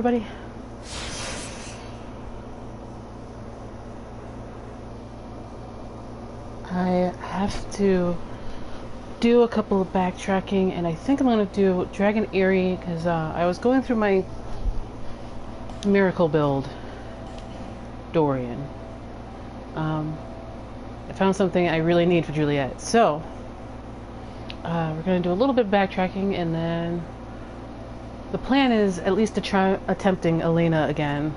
everybody. I have to do a couple of backtracking, and I think I'm going to do Dragon Eerie because I was going through my Miracle build, Dorian. I found something I really need for Juliet, so we're going to do a little bit of backtracking, and then the plan is at least to try attempting Elena again.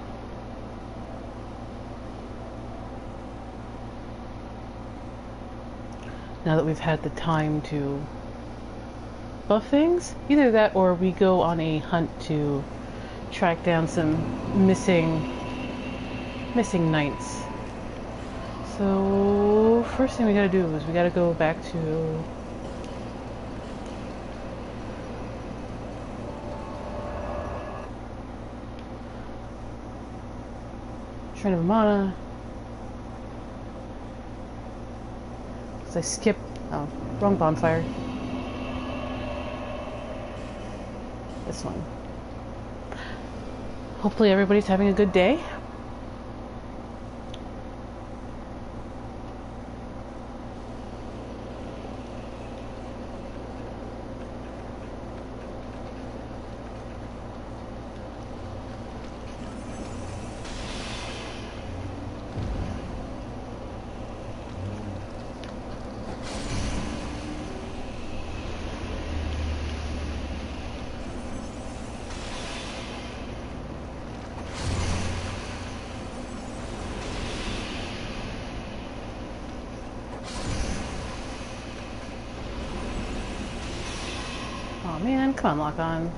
Now that we've had the time to buff things. Either that or we go on a hunt to track down some missing knights. So first thing we gotta do is we gotta go back to Shrine of Amana. Because I skipped, oh, wrong bonfire. This one. Hopefully everybody's having a good day. Man, come on, lock on.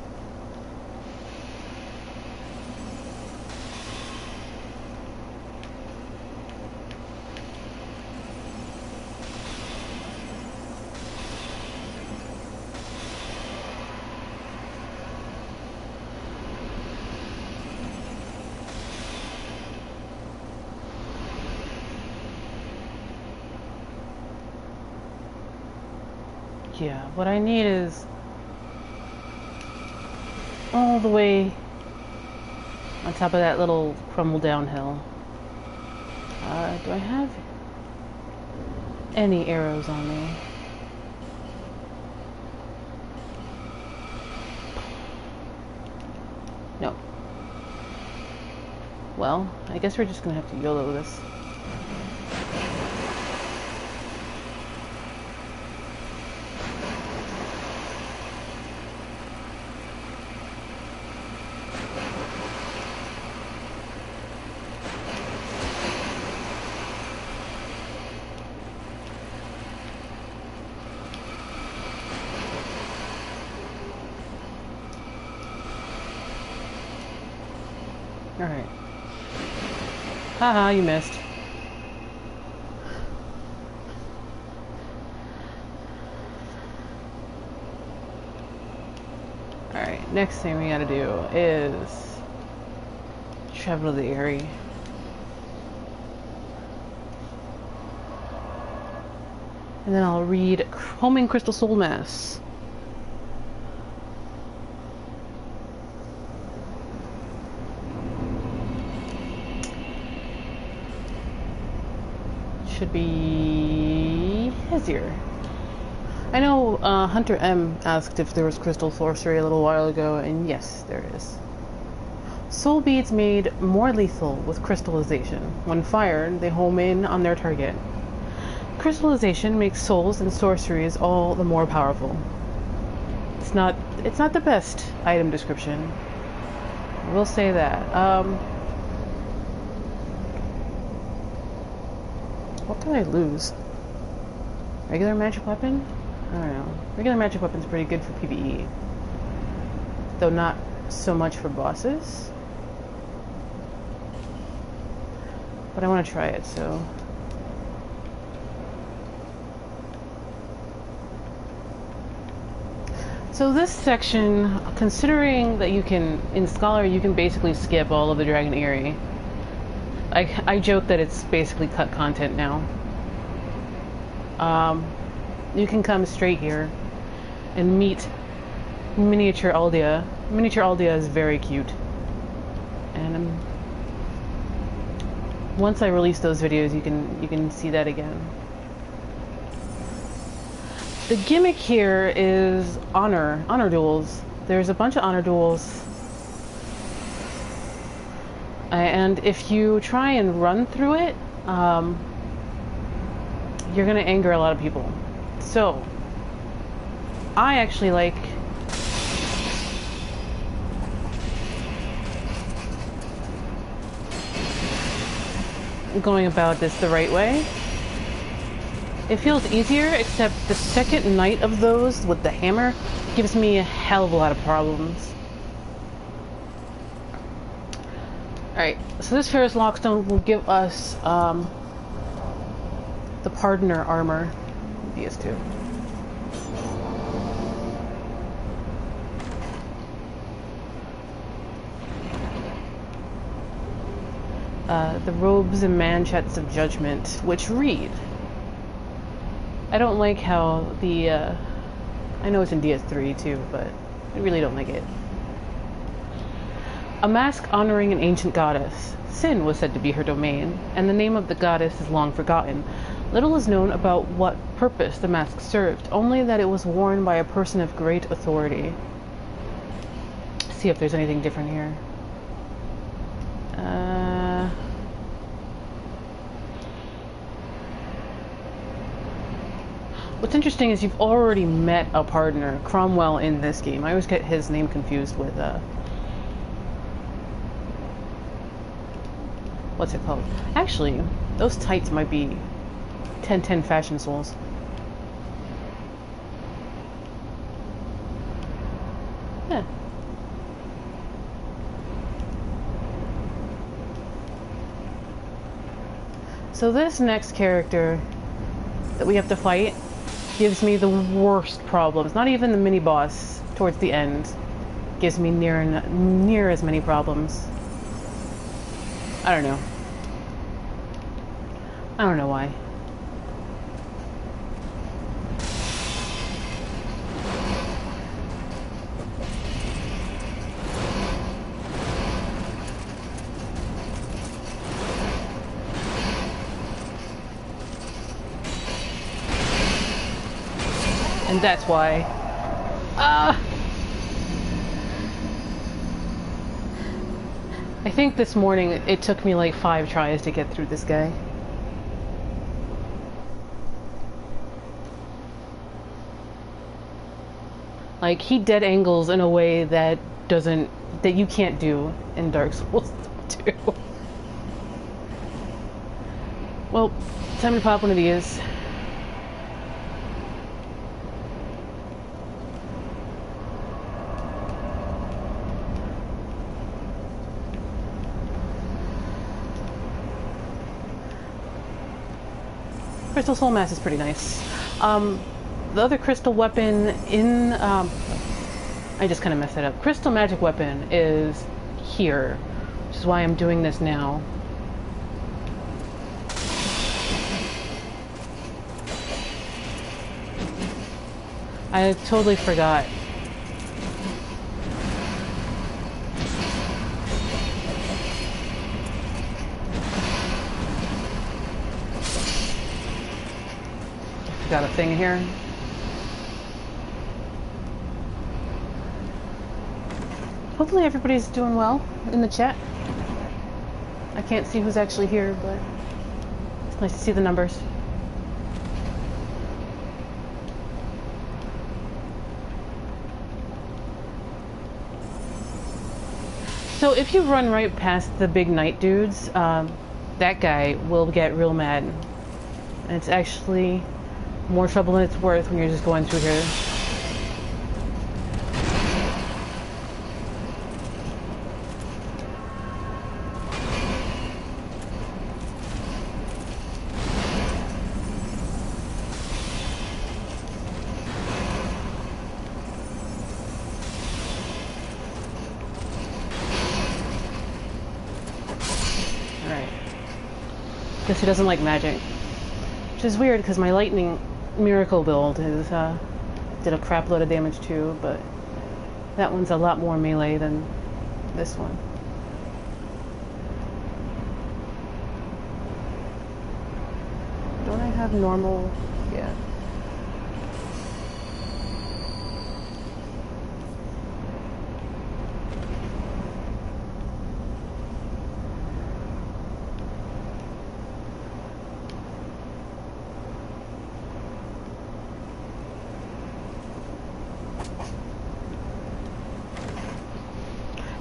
Yeah, what I need is all the way on top of that little crumble downhill. Do I have any arrows on me? No. Well, I guess we're just gonna have to YOLO this. Alright. Haha, you missed. Alright, next thing we gotta do is travel to the area. And then I'll read Homing Crystal Soulmass. Should be easier. I know Hunter M asked if there was crystal sorcery a little while ago, and yes, there is. Soul beads made more lethal with crystallization. When fired, they home in on their target. Crystallization makes souls and sorceries all the more powerful. It's not the best item description. I will say that. What can I lose? Regular magic weapon? I don't know. Regular magic weapon's pretty good for PvE. Though not so much for bosses. But I want to try it, so... So this section, considering that you can, in Scholar, you can basically skip all of the Dragon Eerie. I joke that it's basically cut content now. You can come straight here and meet Miniature Aldia. Miniature Aldia is very cute. And once I release those videos, you can see that again. The gimmick here is honor duels. There's a bunch of honor duels, and if you try and run through it, you're gonna anger a lot of people. So I actually like going about this the right way. It feels easier, except the second night of those with the hammer gives me a hell of a lot of problems. Alright, so this Pharros Lockstone will give us the Pardoner armor, DS2. The robes and manchets of Judgement, which read. I don't like how the, I know it's in DS3 too, but I really don't like it. A mask honoring an ancient goddess. Sin was said to be her domain, and the name of the goddess is long forgotten. Little is known about what purpose the mask served, only that it was worn by a person of great authority. Let's see if there's anything different here. What's interesting is you've already met a Pardoner, Cromwell, in this game. I always get his name confused with, what's it called? Actually, those tights might be 1010 Fashion Souls. Yeah. So this next character that we have to fight gives me the worst problems. Not even the mini boss towards the end gives me near as many problems. I don't know. I don't know why. And that's why. I think this morning it took me like 5 tries to get through this guy. Like, he dead angles in a way that you can't do in Dark Souls 2. Well, time to pop one of these. Crystal Soulmass is pretty nice. The other crystal weapon in... I just kind of messed it up. Crystal magic weapon is here, which is why I'm doing this now. I totally forgot. Got a thing here. Hopefully everybody's doing well in the chat. I can't see who's actually here, but it's nice to see the numbers. So if you run right past the big knight dudes, that guy will get real mad. And it's actually more trouble than it's worth when you're just going through here. Alright. Guess he doesn't like magic. Which is weird because my lightning miracle build is did a crap load of damage too, but that one's a lot more melee than this one. have normal? Yeah.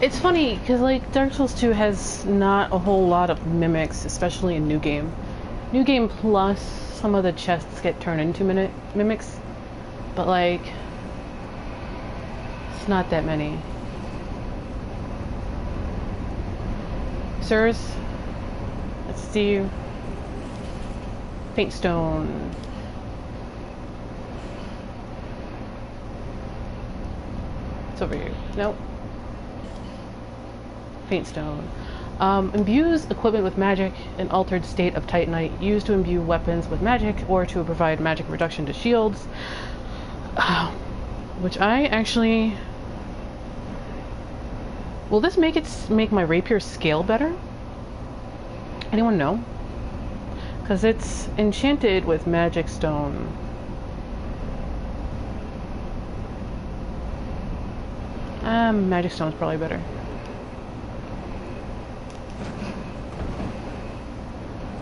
It's funny, because, like, Dark Souls 2 has not a whole lot of mimics, especially in New Game. New Game Plus, some of the chests get turned into mimics, but, like, it's not that many. Sirs, let's see. Faint Stone. It's over here. Nope. Faint Stone. Imbues equipment with magic, an altered state of Titanite, used to imbue weapons with magic or to provide magic reduction to shields. Which I actually... Will this make my rapier scale better? Anyone know? Because it's enchanted with magic stone. Magic stone is probably better.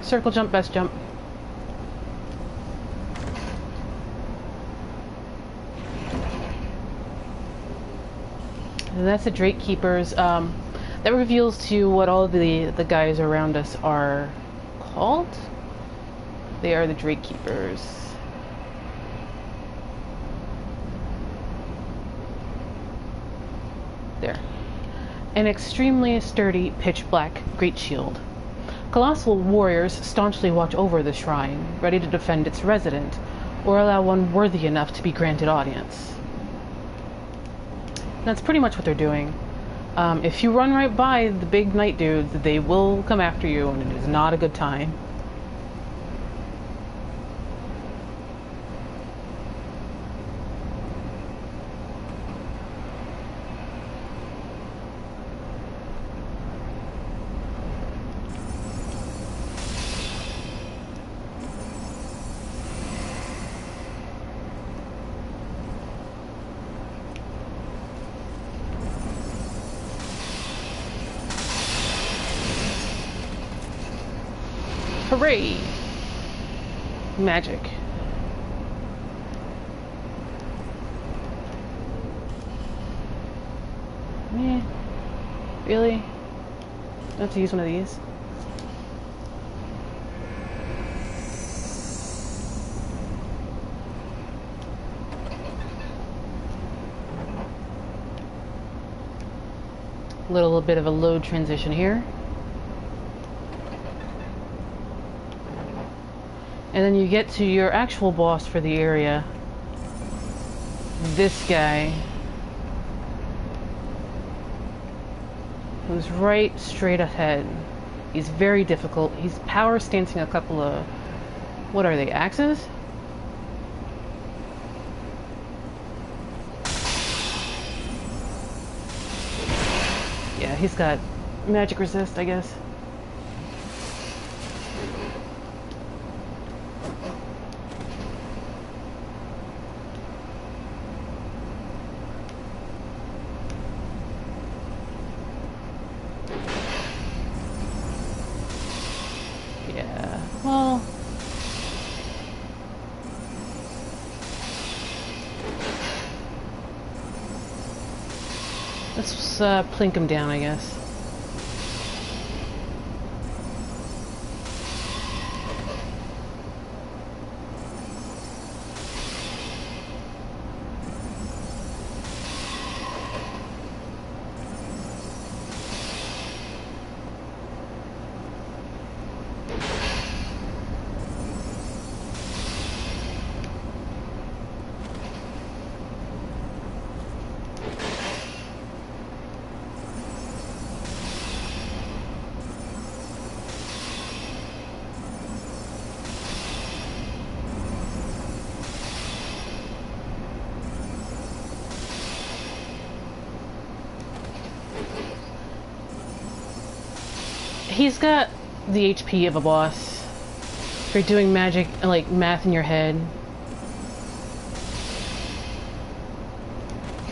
Circle jump, best jump. And that's the Drakekeepers. That reveals to you what all the guys around us are called. They are the Drakekeepers. There. An extremely sturdy, pitch-black Greatshield. Colossal warriors staunchly watch over the shrine, ready to defend its resident, or allow one worthy enough to be granted audience. That's pretty much what they're doing. If you run right by the big knight dudes, they will come after you, and it is not a good time. Hooray! Magic. Yeah. Really? I have to use one of these. A little bit of a load transition here. And then you get to your actual boss for the area. This guy. Who's right straight ahead. He's very difficult. He's power stancing a couple of... What are they, axes? Yeah, he's got magic resist, I guess. Let's plink him down, I guess. He's got the HP of a boss. If you're doing magic, like math in your head.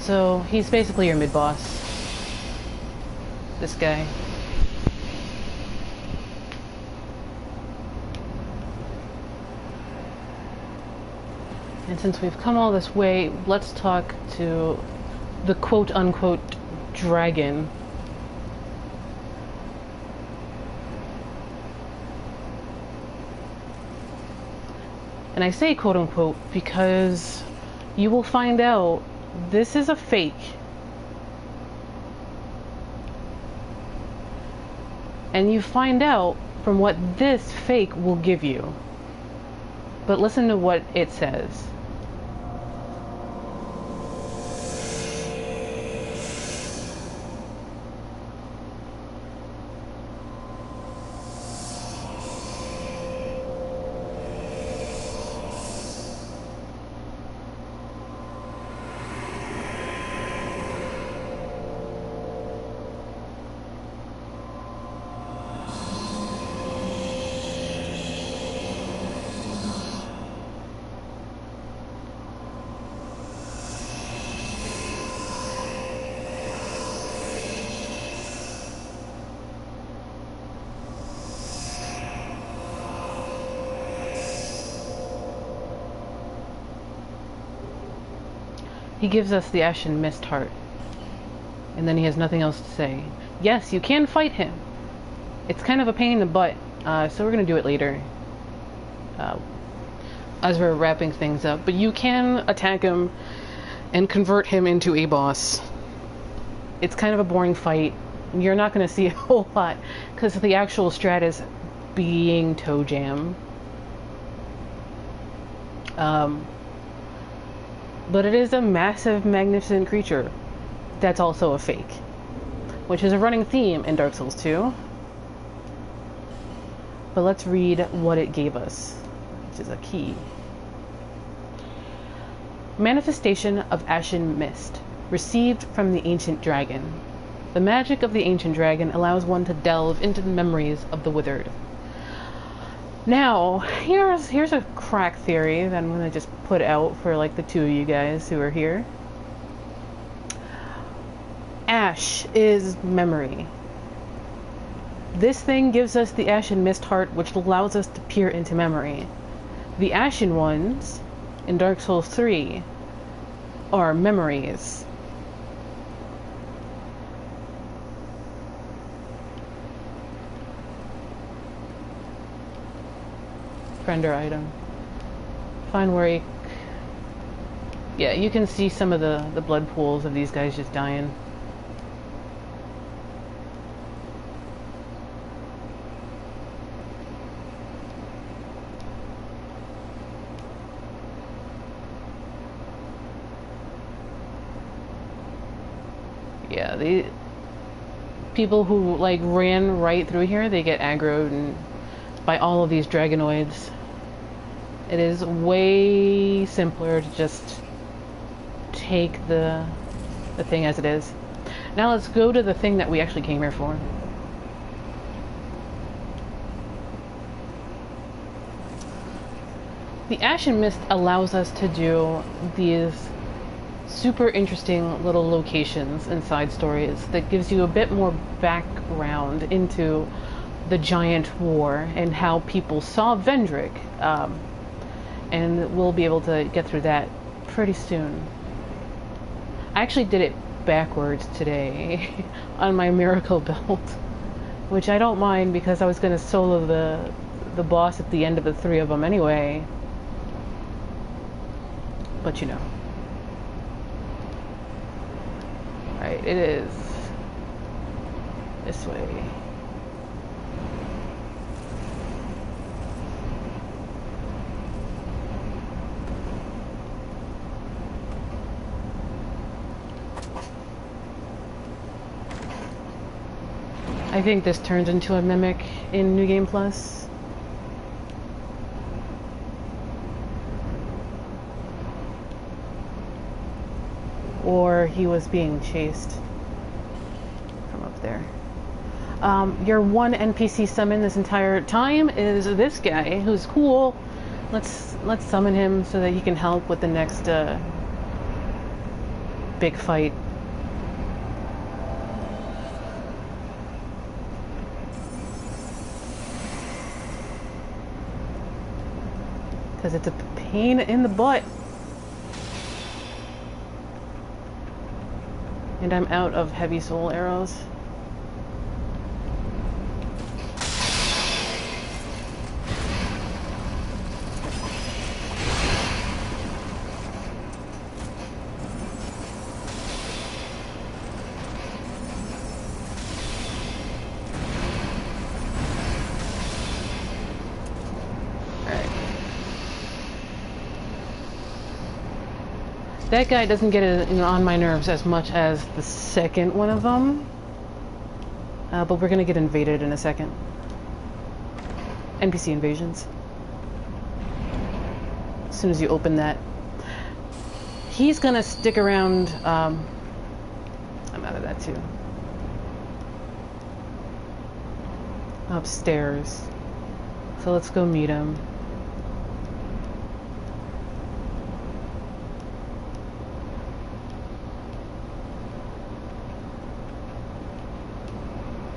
So he's basically your mid-boss. This guy. And since we've come all this way, let's talk to the quote-unquote dragon. And I say quote-unquote because you will find out this is a fake. And you find out from what this fake will give you. But listen to what it says. He gives us the Ashen Mist Heart. And then he has nothing else to say. Yes, you can fight him. It's kind of a pain in the butt, so we're going to do it later. As we're wrapping things up. But you can attack him and convert him into a boss. It's kind of a boring fight. You're not going to see a whole lot, because the actual strat is being toe jam. But it is a massive, magnificent creature that's also a fake, which is a running theme in Dark Souls 2. But let's read what it gave us, which is a key. Manifestation of Ashen Mist, received from the Ancient Dragon. The magic of the Ancient Dragon allows one to delve into the memories of the withered. Now, here's a crack theory that I'm gonna just put out for like the two of you guys who are here. Ash is memory. This thing gives us the Ashen Mist Heart, which allows us to peer into memory. The Ashen ones in Dark Souls 3 are memories. Render item. Find where he... Yeah, you can see some of the blood pools of these guys just dying. Yeah, the people who like ran right through here, they get aggroed and by all of these dragonoids. It is way simpler to just take the thing as it is. Now let's go to the thing that we actually came here for. The Ashen Mist allows us to do these super interesting little locations and side stories that gives you a bit more background into the giant war and how people saw Vendrick. And we'll be able to get through that pretty soon. I actually did it backwards today on my miracle build, which I don't mind because I was going to solo the boss at the end of the three of them anyway. But you know. Right, it is this way. I think this turns into a mimic in New Game Plus. Or he was being chased from up there. Your one NPC summon this entire time is this guy, who's cool. Let's summon him so that he can help with the next big fight. Because it's a pain in the butt. And I'm out of heavy soul arrows. That guy doesn't get on my nerves as much as the second one of them. But we're gonna get invaded in a second. NPC invasions. As soon as you open that. He's gonna stick around. I'm out of that too. Upstairs. So let's go meet him.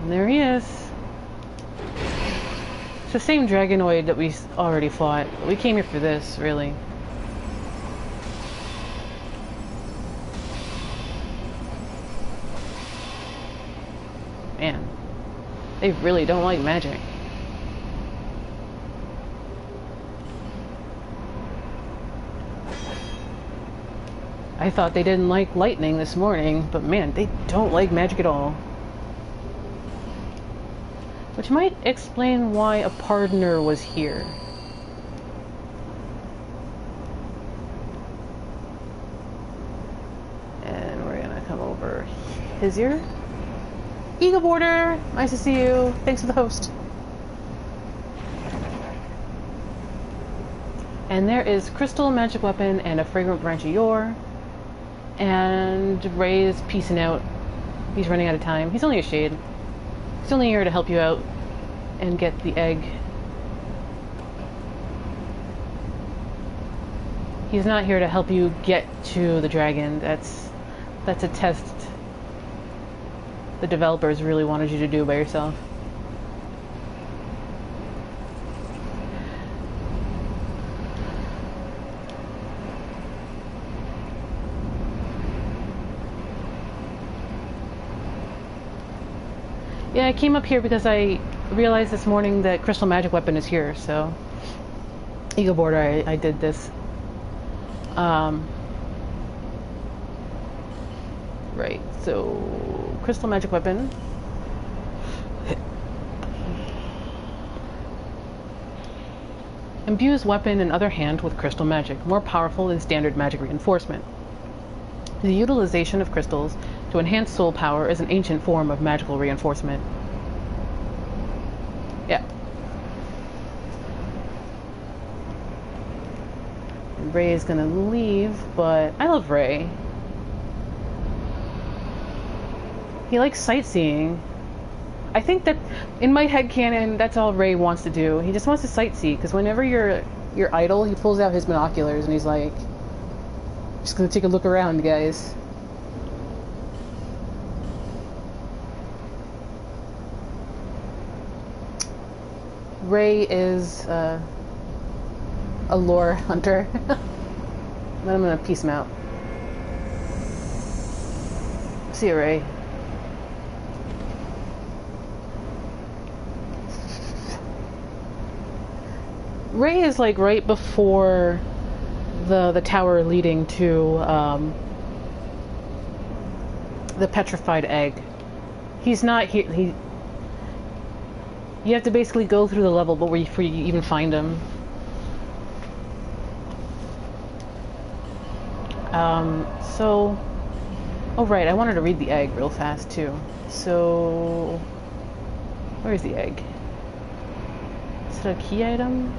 And there he is. It's the same Dragonoid that we already fought. We came here for this, really. Man, they really don't like magic. I thought they didn't like lightning this morning, but man, they don't like magic at all. Which might explain why a pardoner was here. And we're gonna come over here. Eagle Border! Nice to see you. Thanks for the host. And there is Crystal Magic Weapon and a Fragrant Branch of Yore. And Ray is peacing out. He's running out of time. He's only a shade. He's only here to help you out and get the egg. He's not here to help you get to the dragon. That's a test the developers really wanted you to do by yourself. Yeah, I came up here because I realized this morning that Crystal Magic Weapon is here, so Eagle Border, I did this. Right, so Crystal Magic Weapon. Imbues weapon and other hand with crystal magic, more powerful than standard magic reinforcement. The utilization of crystals to enhance soul power is an ancient form of magical reinforcement. Yeah. And Ray is gonna leave, but I love Ray. He likes sightseeing. I think that in my headcanon, that's all Ray wants to do. He just wants to sightsee, because whenever you're idle, he pulls out his binoculars and he's like, just gonna take a look around, guys. Ray is a lore hunter. Then I'm gonna piece him out. See you, Ray. Ray is like right before the tower leading to the Petrified egg. He's not here. You have to basically go through the level before you even find him. So, oh right, I wanted to read the egg real fast too. So, where's the egg? Is it a key item?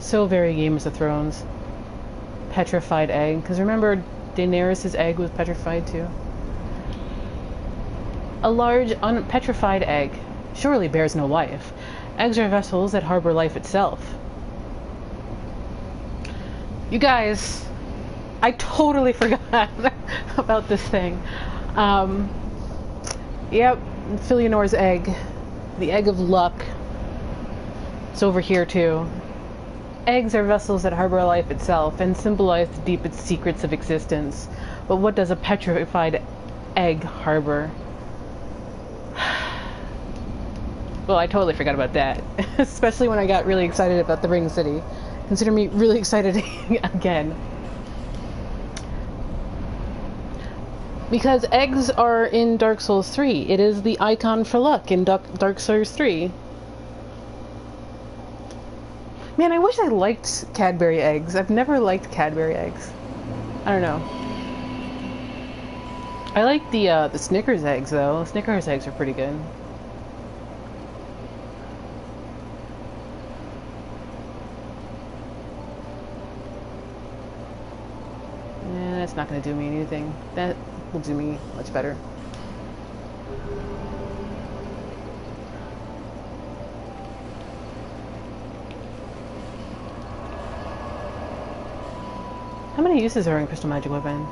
So very Game of Thrones. Petrified egg. Because remember, Daenerys' egg was petrified too. A large, unpetrified egg surely bears no life. Eggs are vessels that harbor life itself. You guys, I totally forgot about this thing. Yep, Filianor's egg. The egg of luck. It's over here too. Eggs are vessels that harbor life itself and symbolize the deepest secrets of existence. But what does a petrified egg harbor? Well, I totally forgot about that. Especially when I got really excited about the Ring City. Consider me really excited again. Because eggs are in Dark Souls 3. It is the icon for luck in Dark Souls 3. Man, I wish I liked Cadbury eggs. I've never liked Cadbury eggs. I don't know. I like the Snickers eggs, though. Snickers eggs are pretty good. That's not going to do me anything. That will do me much better. How many uses are in Crystal Magic Weapon?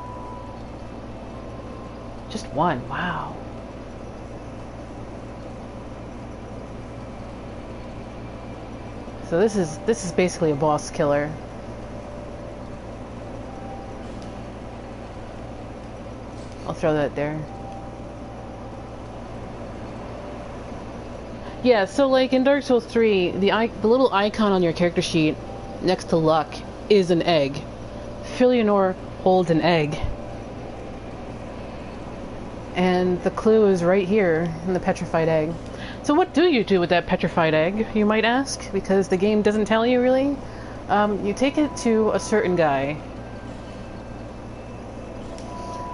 Just one. Wow. So this is basically a boss killer. I'll throw that there. Yeah, so like in Dark Souls 3, the little icon on your character sheet next to luck is an egg. Filianor holds an egg. And the clue is right here in the petrified egg. So what do you do with that petrified egg, you might ask? Because the game doesn't tell you really. You take it to a certain guy.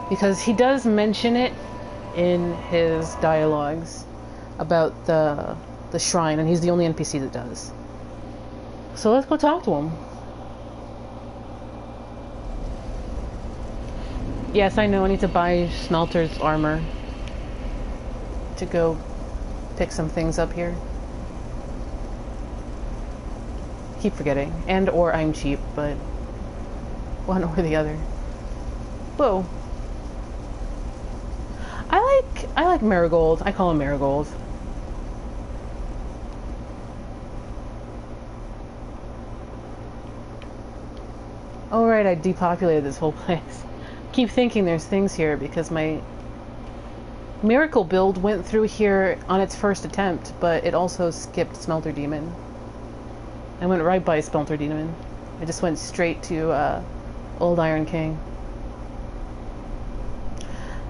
Because he does mention it in his dialogues about the shrine, and he's the only NPC that does. So let's go talk to him. Yes, I know I need to buy Smelter's armor to go pick some things up here. Keep forgetting. And or I'm cheap, but one or the other. Whoa. I like Mergorld. I call him Mergorld. Oh right, I depopulated this whole place. Keep thinking there's things here because my miracle build went through here on its first attempt, but it also skipped Smelter Demon. I went right by Smelter Demon. I just went straight to Old Iron King.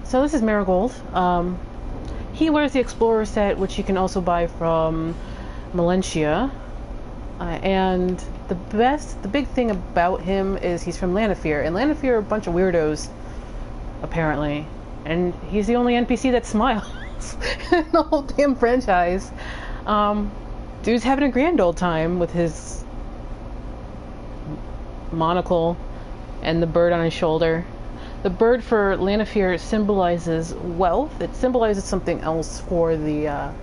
So this is Mergorld. He wears the Explorer set, which you can also buy from Malentia. And the big thing about him is he's from Lannifer, and Lannifer are a bunch of weirdos, apparently. And he's the only NPC that smiles in the whole damn franchise. Dude's having a grand old time with his monocle and the bird on his shoulder. The bird for Lannifer symbolizes wealth. It symbolizes something else for the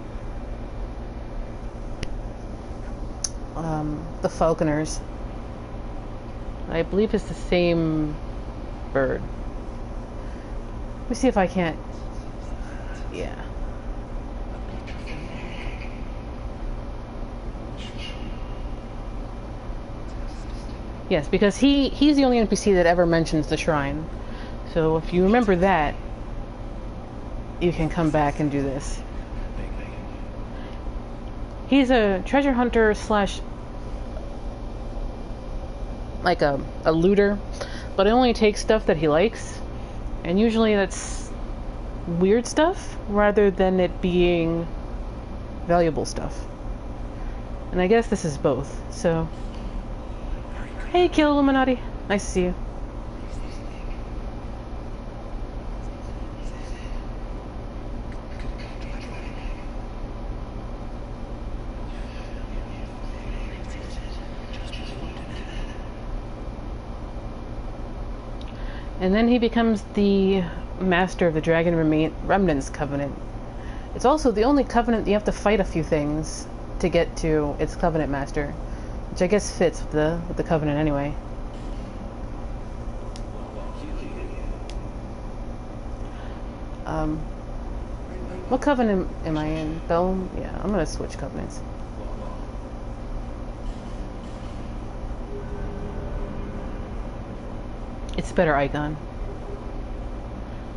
Falconers. I believe it's the same bird. Let me see if I can't... Yeah. Yes, because he's the only NPC that ever mentions the shrine. So if you remember that, you can come back and do this. He's a treasure hunter slash like a looter, but it only takes stuff that he likes, and usually that's weird stuff rather than it being valuable stuff. And I guess this is both. So hey, Kill Illuminati, nice to see you. And then he becomes the master of the Dragon Remnants Covenant. It's also the only covenant you have to fight a few things to get to its Covenant Master, which I guess fits with the Covenant anyway. What Covenant am I in? Bell? Yeah, I'm gonna switch Covenants. It's a better icon.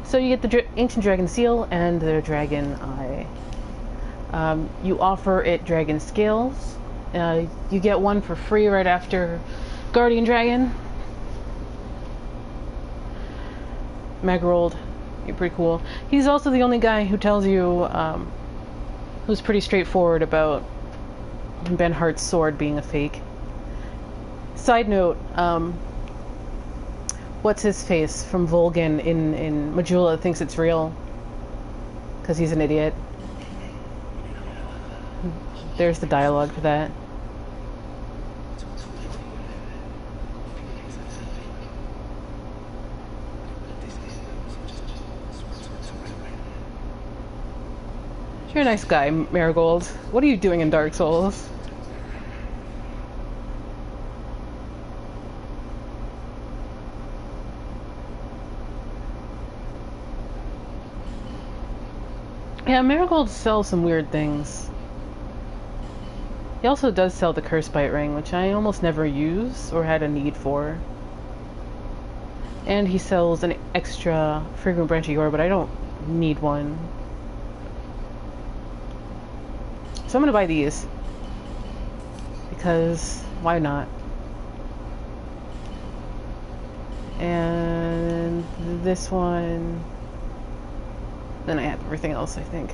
So you get the Ancient Dragon Seal and the Dragon Eye. You offer it Dragon Scales. You get one for free right after Guardian Dragon. Mergorld, you're pretty cool. He's also the only guy who tells you, who's pretty straightforward about Benhart's sword being a fake. Side note, what's his face from Volgan in Majula thinks it's real because he's an idiot. There's the dialogue for that. You're a nice guy, Mergorld. What are you doing in Dark Souls? Yeah, Mergorld sells some weird things. He also does sell the Curse Bite Ring, which I almost never use or had a need for. And he sells an extra Fragrant Branch of Yore, but I don't need one. So I'm gonna buy these. Because, why not? And this one... Then I have everything else, I think.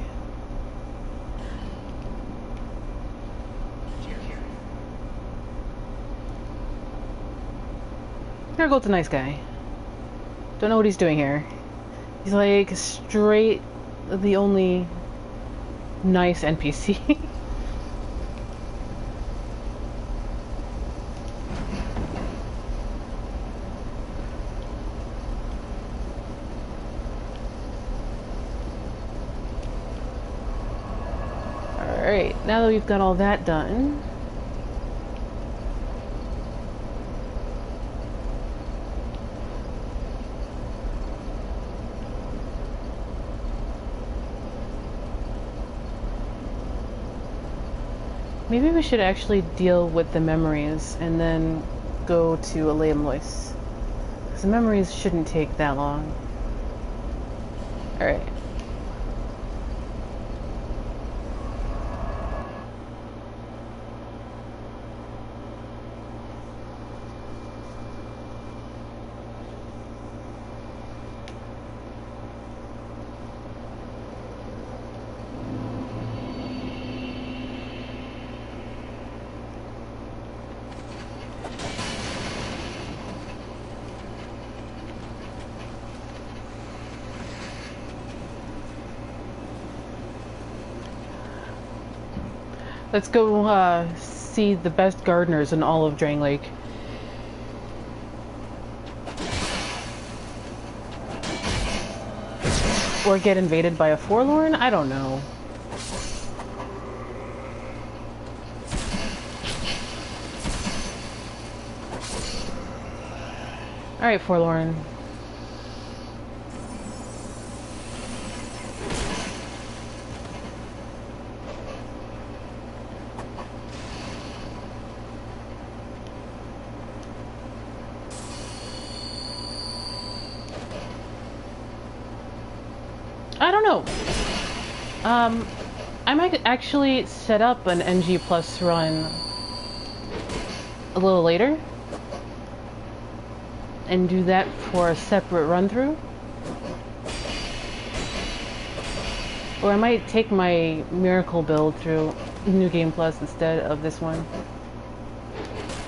Mergold's a nice guy. Don't know what he's doing here. He's like straight the only nice NPC. Alright, now that we've got all that done, maybe we should actually deal with the memories and then go to Eleum Loyce. Because the memories shouldn't take that long. Alright. Let's go see the best gardeners in all of Drangleic. Or get invaded by a Forlorn? I don't know. Alright, Forlorn. I don't know. I might actually set up an NG Plus run a little later and do that for a separate run through. Or I might take my Miracle build through New Game Plus instead of this one.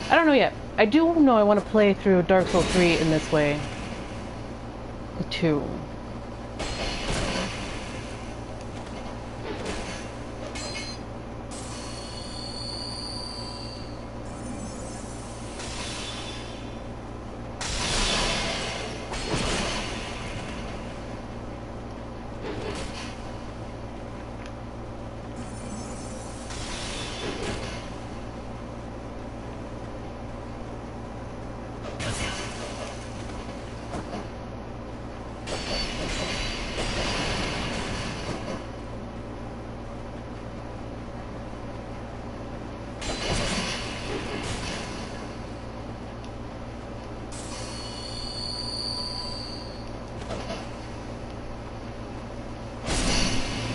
I don't know yet. I do know I want to play through Dark Souls 3 in this way. 2.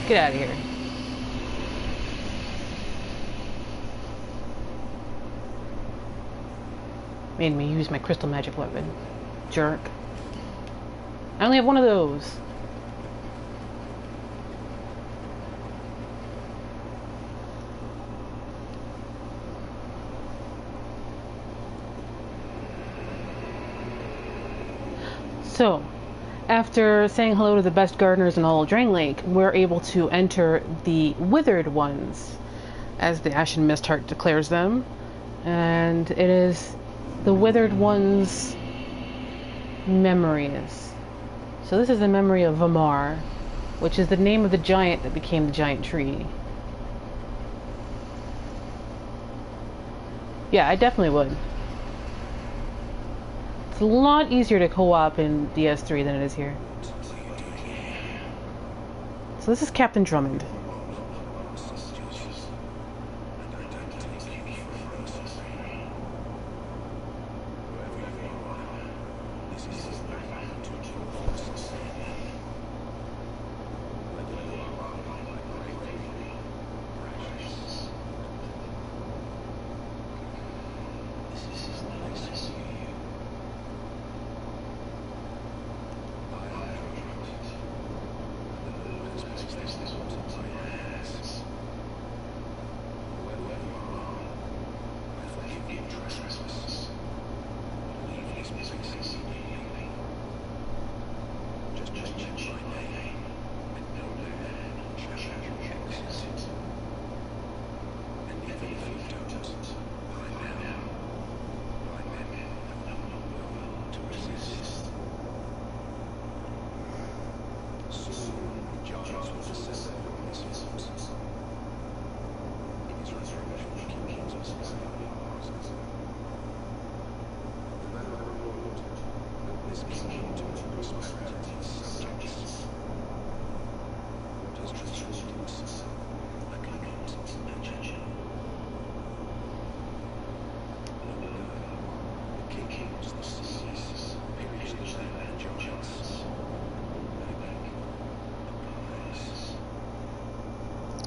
Get out of here. Made me use my crystal magic weapon. Jerk. I only have one of those. So, after saying hello to the best gardeners in all of Drangleic, we're able to enter the Withered Ones, as the Ashen Mistheart declares them. And it is the Withered Ones' memories. So this is the memory of Vammar, which is the name of the giant that became the giant tree. Yeah, I definitely would. It's a lot easier to co-op in DS3 than it is here. So this is Captain Drummand.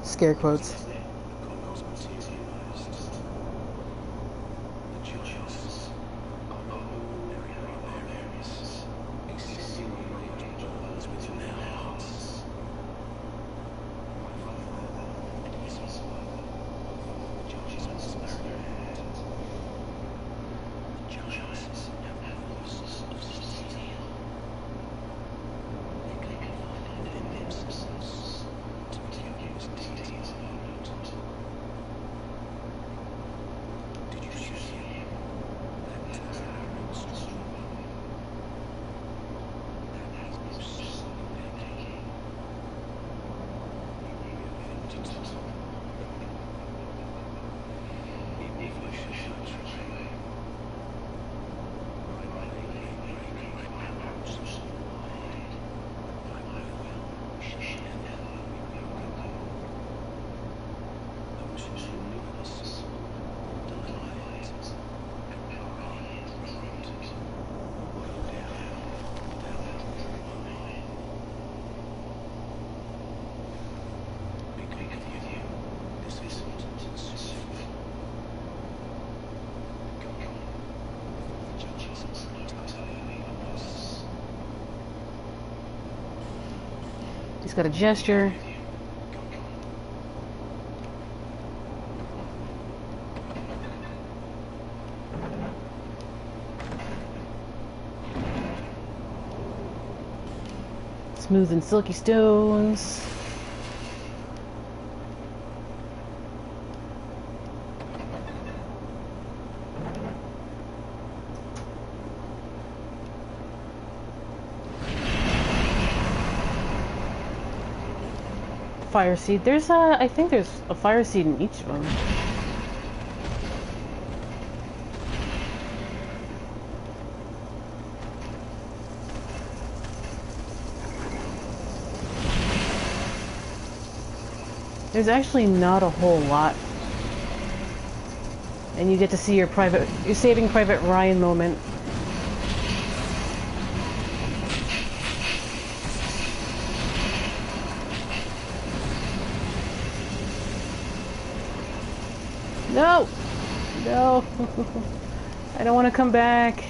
Scare quotes. He's got a gesture. Smooth and silky stones. Fire seed. There's I think there's a fire seed in each of them. There's actually not a whole lot. And you get to see your Saving Private Ryan moment. No! No! I don't want to come back.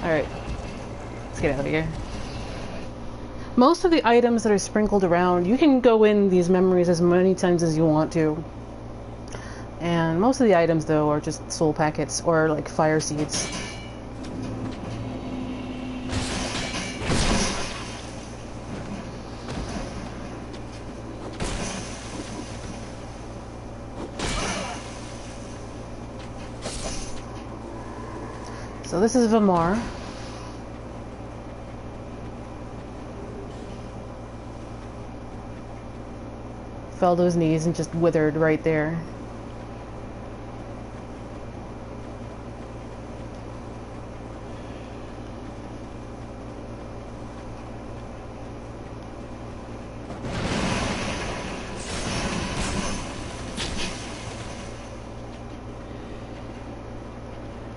Alright. Let's get out of here. Most of the items that are sprinkled around, you can go in these memories as many times as you want to. And most of the items, though, are just soul packets or like fire seeds. So this is Vammar. Fell to his knees and just withered right there.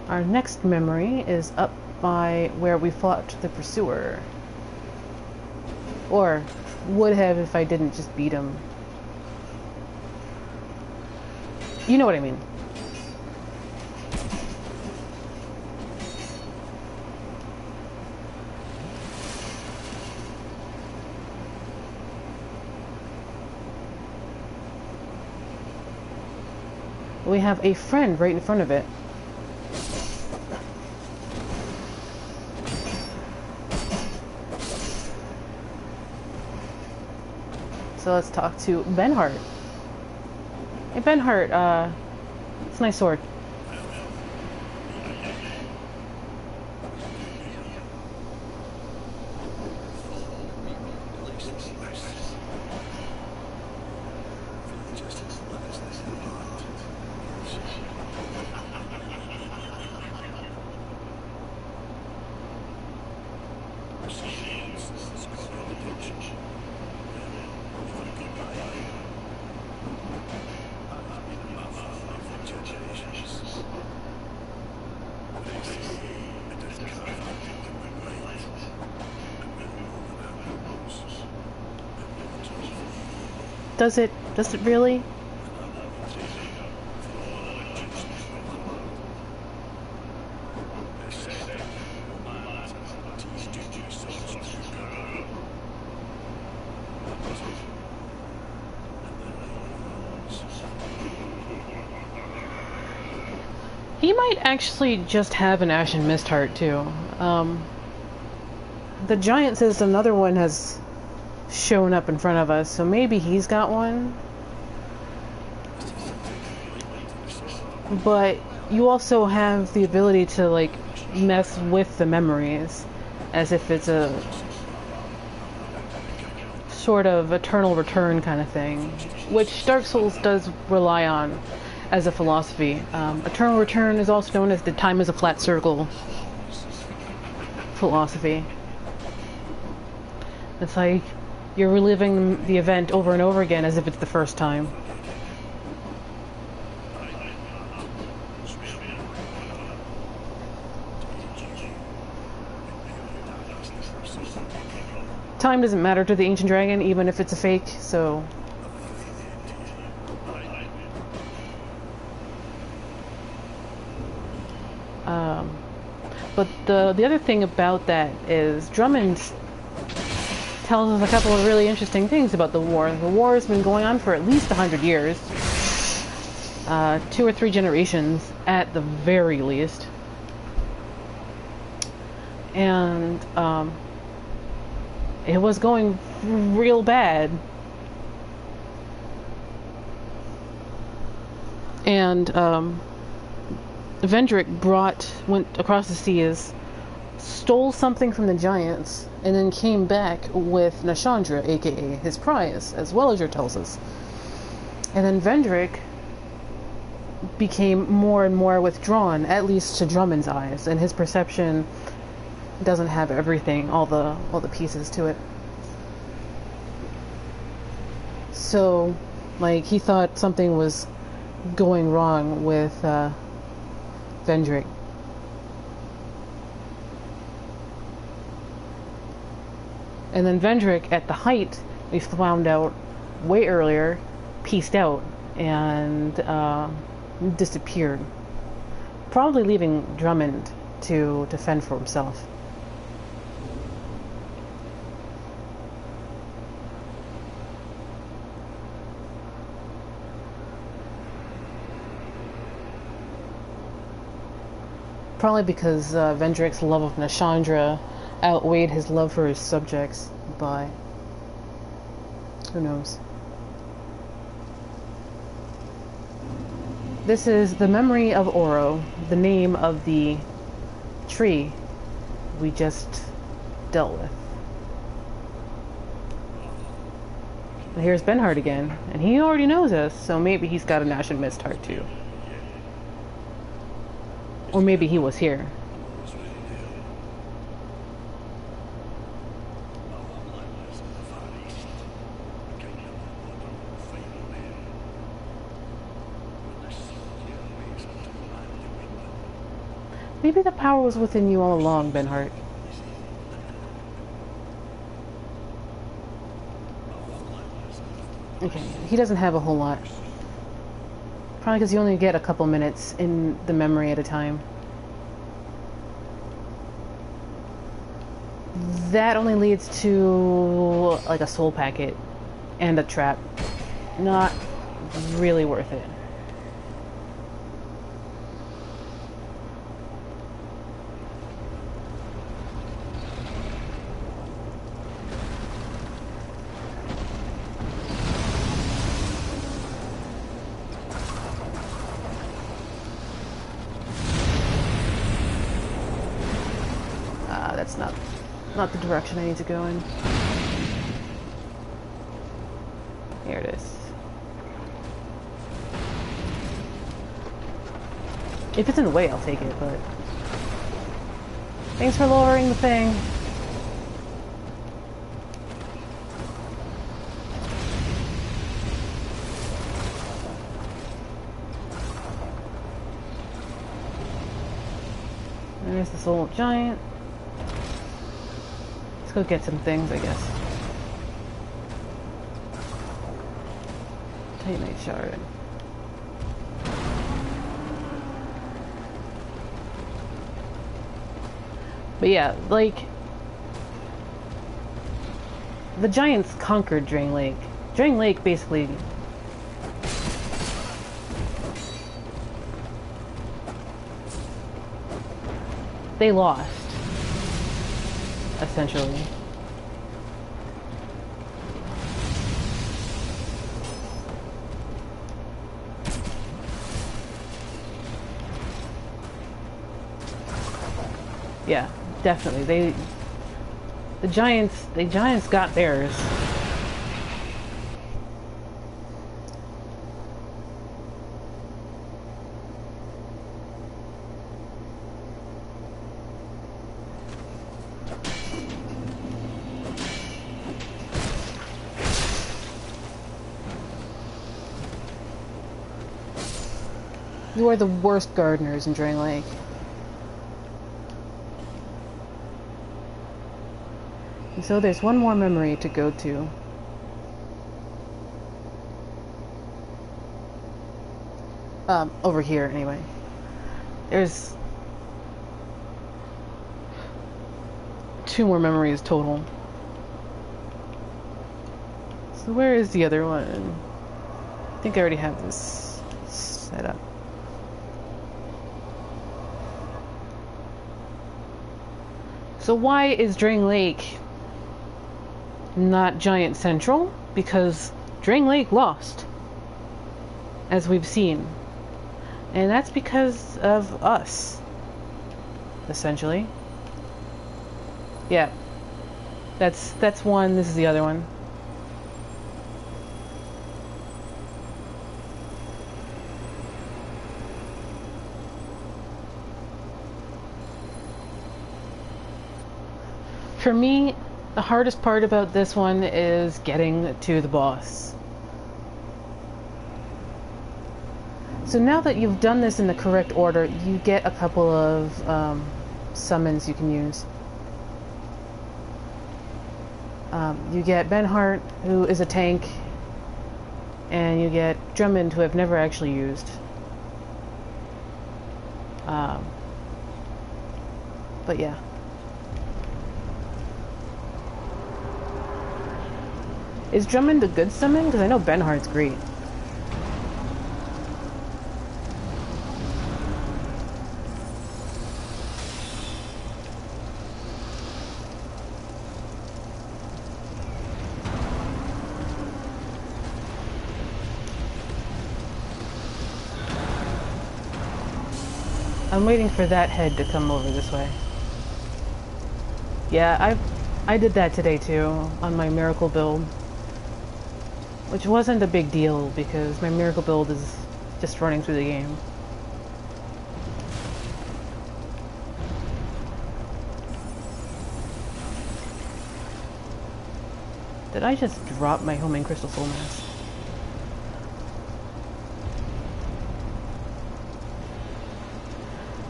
Our next memory is up by where we fought the Pursuer. Or would have if I didn't just beat him. You know what I mean. We have a friend right in front of it. So let's talk to Benhart. Hey Benhart, it's a nice sword. Does it really? He might actually just have an Ashen Mist Heart too. The giant says another one has shown up in front of us, so maybe he's got one. But you also have the ability to like mess with the memories as if it's a sort of eternal return kind of thing, which Dark Souls does rely on as a philosophy. Eternal return is also known as the time is a flat circle philosophy. It's like you're reliving the event over and over again as if it's the first time. Time doesn't matter to the Ancient Dragon, even if it's a fake, so... But the other thing about that is Drummand tells us a couple of really interesting things about the war. The war has been going on for at least 100 years. 2 or 3 generations at the very least. And it was going real bad. And Vendrick went across the seas, stole something from the giants, and then came back with Nashandra, aka his prize, as well as your Telsus. And then Vendrick became more and more withdrawn, at least to Drummond's eyes, and his perception doesn't have everything, all the pieces to it. So, like, he thought something was going wrong with Vendrick. And then Vendrick, at the height, we found out way earlier, pieced out and disappeared. Probably leaving Drummond to fend for himself. Probably because Vendrick's love of Nashandra outweighed his love for his subjects, but who knows. This is the memory of Orro, the name of the tree we just dealt with. And here's Benhart again, and he already knows us, so maybe he's got an Ashen Mist heart too. Or maybe he was here. Maybe the power was within you all along, Benhart. Okay, he doesn't have a whole lot. Probably because you only get a couple minutes in the memory at a time. That only leads to like a soul packet and a trap. Not really worth it. That's not the direction I need to go in. Here it is. If it's in the way, I'll take it, but... Thanks for lowering the thing. There's the Soul Giant. Let's go get some things, I guess. Titanite Shard. But yeah, like... The Giants conquered Drangleic. Drangleic basically... They lost. Essentially. Yeah, definitely. The Giants got theirs. You are the worst gardeners in Drangleic. And so there's one more memory to go to. Over here, anyway. There's 2 more memories total. So where is the other one? I think I already have this set up. So why is Drangleic not Giant Central? Because Drangleic lost, as we've seen. And that's because of us, essentially. Yeah. That's one, this is the other one. For me, the hardest part about this one is getting to the boss. So now that you've done this in the correct order, you get a couple of summons you can use. You get Benhart, who is a tank, and you get Drummand, who I've never actually used. But yeah. Is Drummond a good summon? Because I know Benhart's great. I'm waiting for that head to come over this way. Yeah, I did that today too, on my miracle build. Which wasn't a big deal, because my miracle build is just running through the game. Did I just drop my homing crystal Soulmass?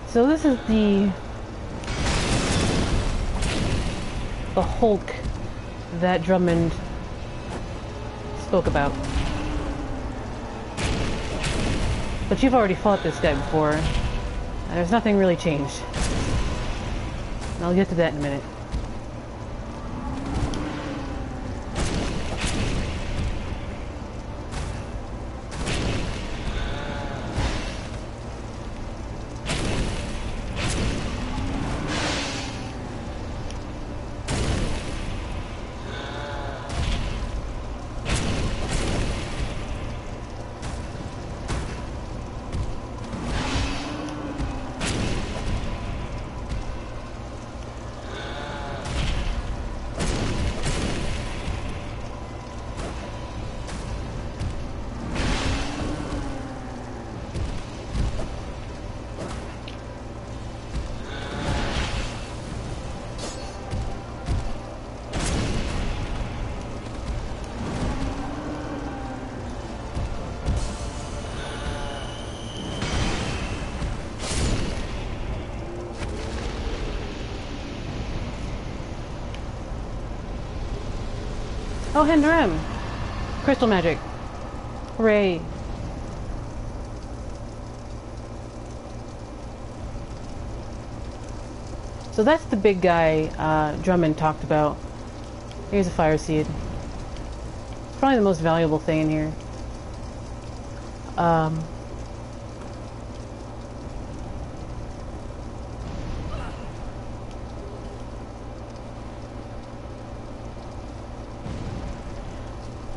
So this is the Hulk that Drummond spoke about. But you've already fought this guy before, and there's nothing really changed. And I'll get to that in a minute. Oh, Hendrim! Crystal magic. Ray. So that's the big guy Drummond talked about. Here's a fire seed. It's probably the most valuable thing in here.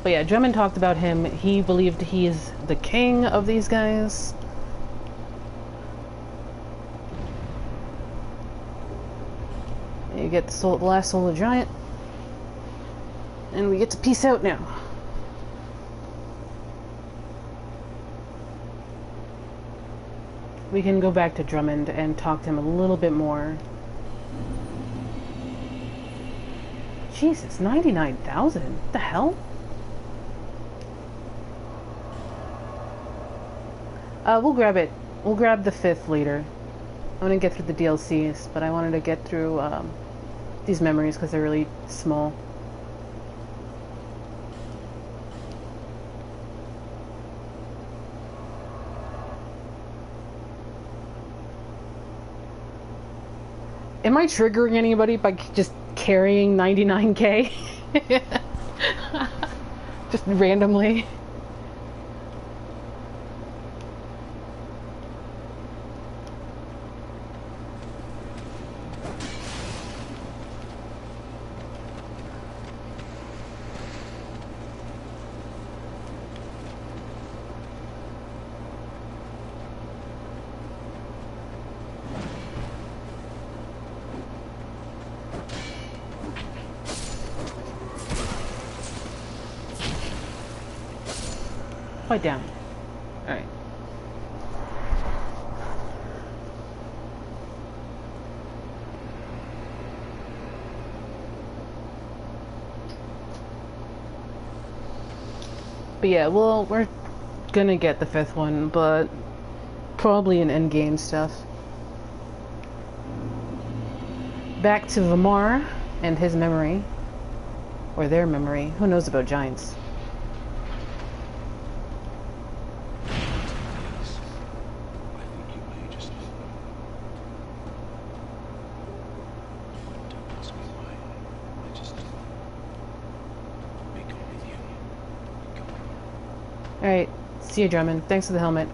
But yeah, Drummond talked about him. He believed he is the king of these guys. You get the last soul of giant. And we get to peace out now. We can go back to Drummond and talk to him a little bit more. Jesus, 99,000? What the hell? We'll grab it. We'll grab the 5th later. I'm gonna get through the DLCs, but I wanted to get through these memories because they're really small. Am I triggering anybody by just carrying 99k? Just randomly. Quite down. Alright. But yeah, well, we're gonna get the 5th one, but probably in endgame stuff. Back to Vammar and his memory. Or their memory. Who knows about giants? Alright, see you, Drummand. Thanks for the helmet.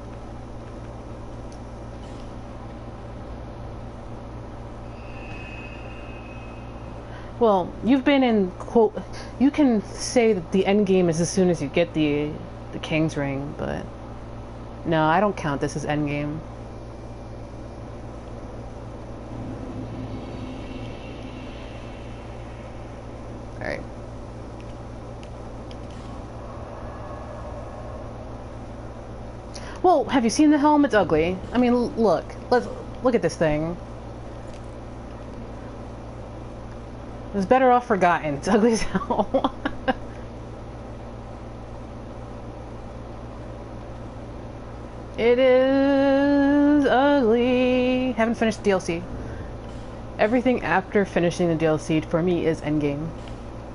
Well, you've been in, quote, you can say that the end game is as soon as you get the King's Ring, but no, I don't count this as end game. Alright. Well, have you seen the helm? It's ugly. I mean, look. Let's look at this thing. It was better off forgotten. It's ugly as hell. It is ugly. Haven't finished the DLC. Everything after finishing the DLC for me is endgame.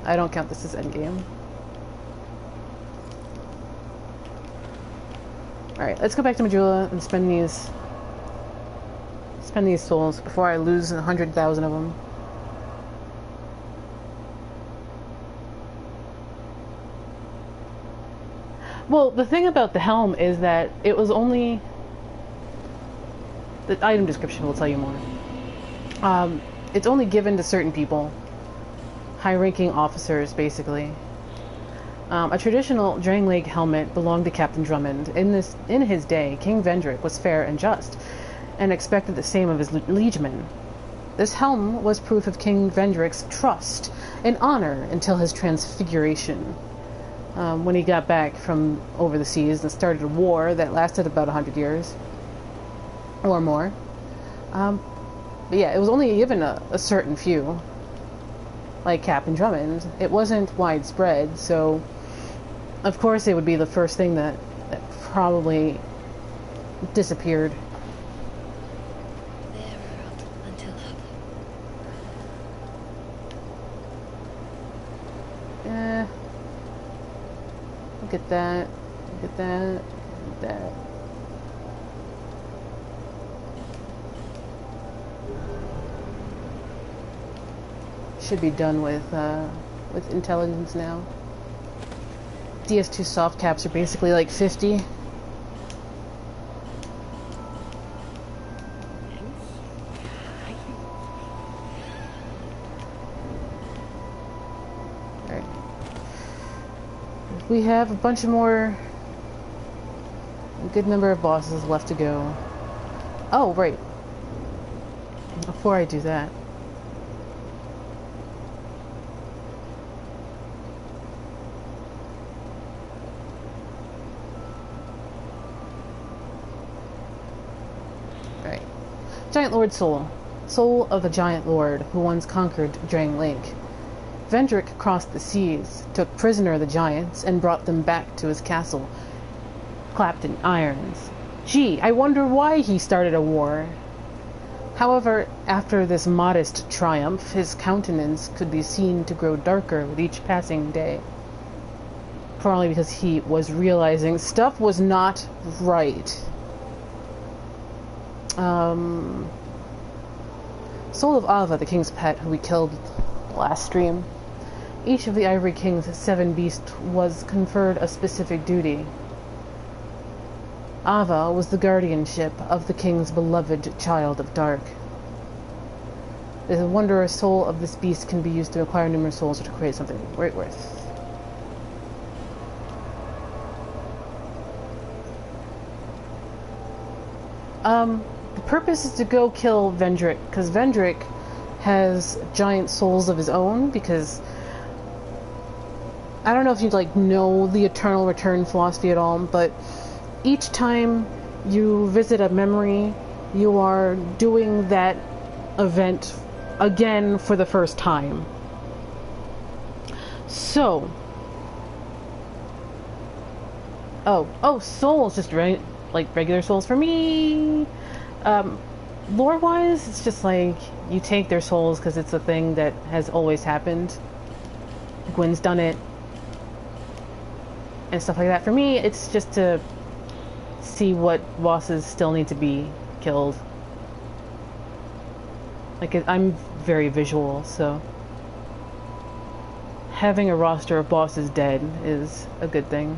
I don't count this as endgame. Alright, let's go back to Majula and spend these souls before I lose 100,000 of them. Well, the thing about the helm is that it was only... The item description will tell you more. It's only given to certain people. High-ranking officers, basically. A traditional Drangleic helmet belonged to Captain Drummand. In his day, King Vendrick was fair and just, and expected the same of his liegemen. This helm was proof of King Vendrick's trust and honor until his transfiguration. When he got back from over the seas and started a war that lasted about 100 years. Or more. But yeah, it was only given a certain few. Like Captain Drummand. It wasn't widespread, so... Of course it would be the first thing that probably disappeared. Look at that. Look at that. Look at that. Should be done with intelligence now. DS2 soft caps are basically like 50. Alright. We have a bunch of more... A good number of bosses left to go. Oh, right. Before I do that... Giant Lord Soul. Soul of the Giant Lord, who once conquered Drangleic. Vendrick crossed the seas, took prisoner the giants, and brought them back to his castle, clapped in irons. Gee, I wonder why he started a war. However, after this modest triumph, his countenance could be seen to grow darker with each passing day. Probably because he was realizing stuff was not right. Soul of Ava, the king's pet, who we killed last stream. Each of the Ivory King's 7 beasts was conferred a specific duty. Ava was the guardianship of the king's beloved child of dark. The wondrous soul of this beast can be used to acquire numerous souls or to create something great worth. The purpose is to go kill Vendrick, because Vendrick has giant souls of his own, because I don't know if you know the eternal return philosophy at all, but each time you visit a memory, you are doing that event again for the first time. So Oh, souls, just like regular souls for me. Lore-wise, it's just like you take their souls because it's a thing that has always happened. Gwen's done it and stuff like that. For me, it's just to see what bosses still need to be killed. Like, I'm very visual, so having a roster of bosses dead is a good thing.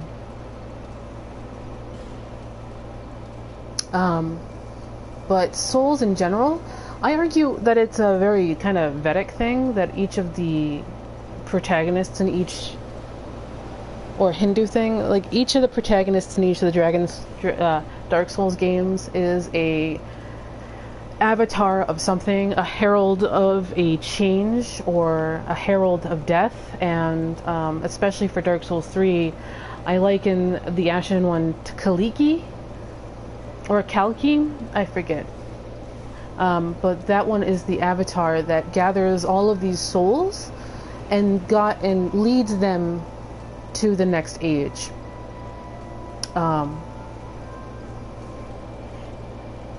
But souls in general, I argue that it's a very kind of Vedic thing, that each of the protagonists in each, or Hindu thing, like each of the protagonists in each of the Dark Souls games is a avatar of something, a herald of a change or a herald of death. And especially for Dark Souls 3, I liken the Ashen one to Kaliki or Kalki, I forget. But that one is the avatar that gathers all of these souls and leads them to the next age.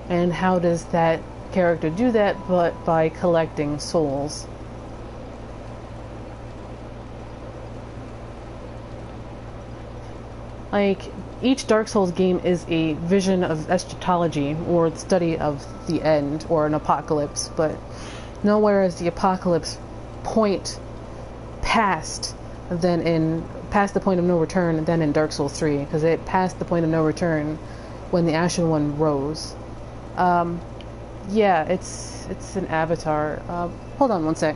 And how does that character do that? But by collecting souls. Like, each Dark Souls game is a vision of eschatology, or the study of the end, or an apocalypse, but nowhere is the apocalypse point past the point of no return than in Dark Souls 3, because it passed the point of no return when the Ashen one rose. Yeah, it's an avatar. Hold on one sec.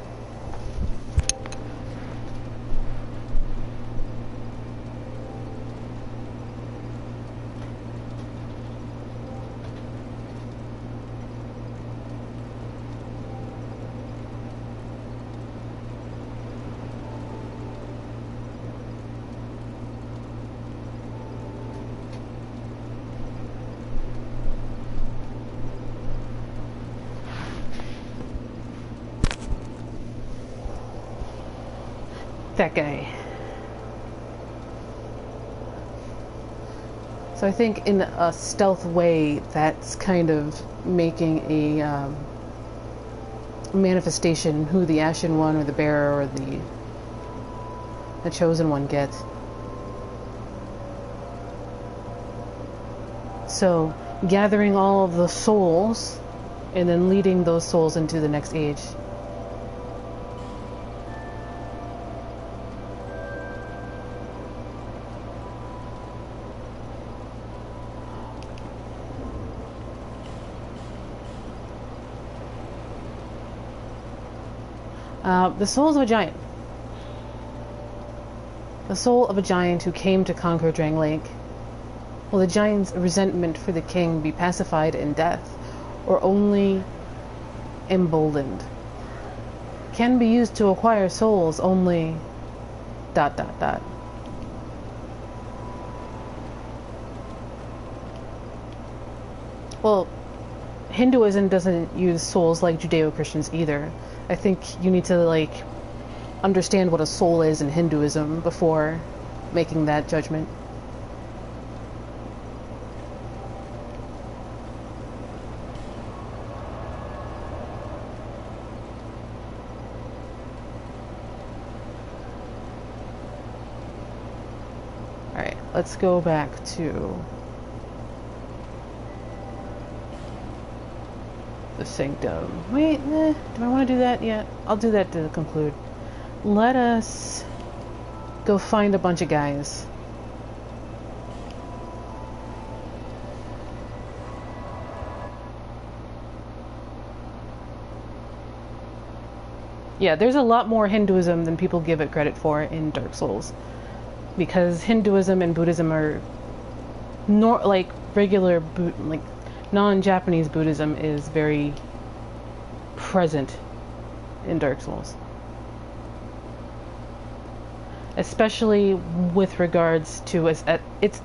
That guy. So I think in a stealth way, that's kind of making a manifestation who the Ashen one or the Bearer or the Chosen one gets. So gathering all of the souls and then leading those souls into the next age. The souls of a giant. The soul of a giant who came to conquer Drangleic. Will the giant's resentment for the king be pacified in death, or only emboldened? Can be used to acquire souls only... ... Well, Hinduism doesn't use souls like Judeo-Christians either. I think you need to, like, understand what a soul is in Hinduism before making that judgment. Alright, let's go back to the Sanctum. Wait, do I want to do that yet? I'll do that to conclude. Let us go find a bunch of guys. Yeah, there's a lot more Hinduism than people give it credit for in Dark Souls. Because Hinduism and Buddhism are like regular like non-Japanese Buddhism is very present in Dark Souls. Especially with regards to its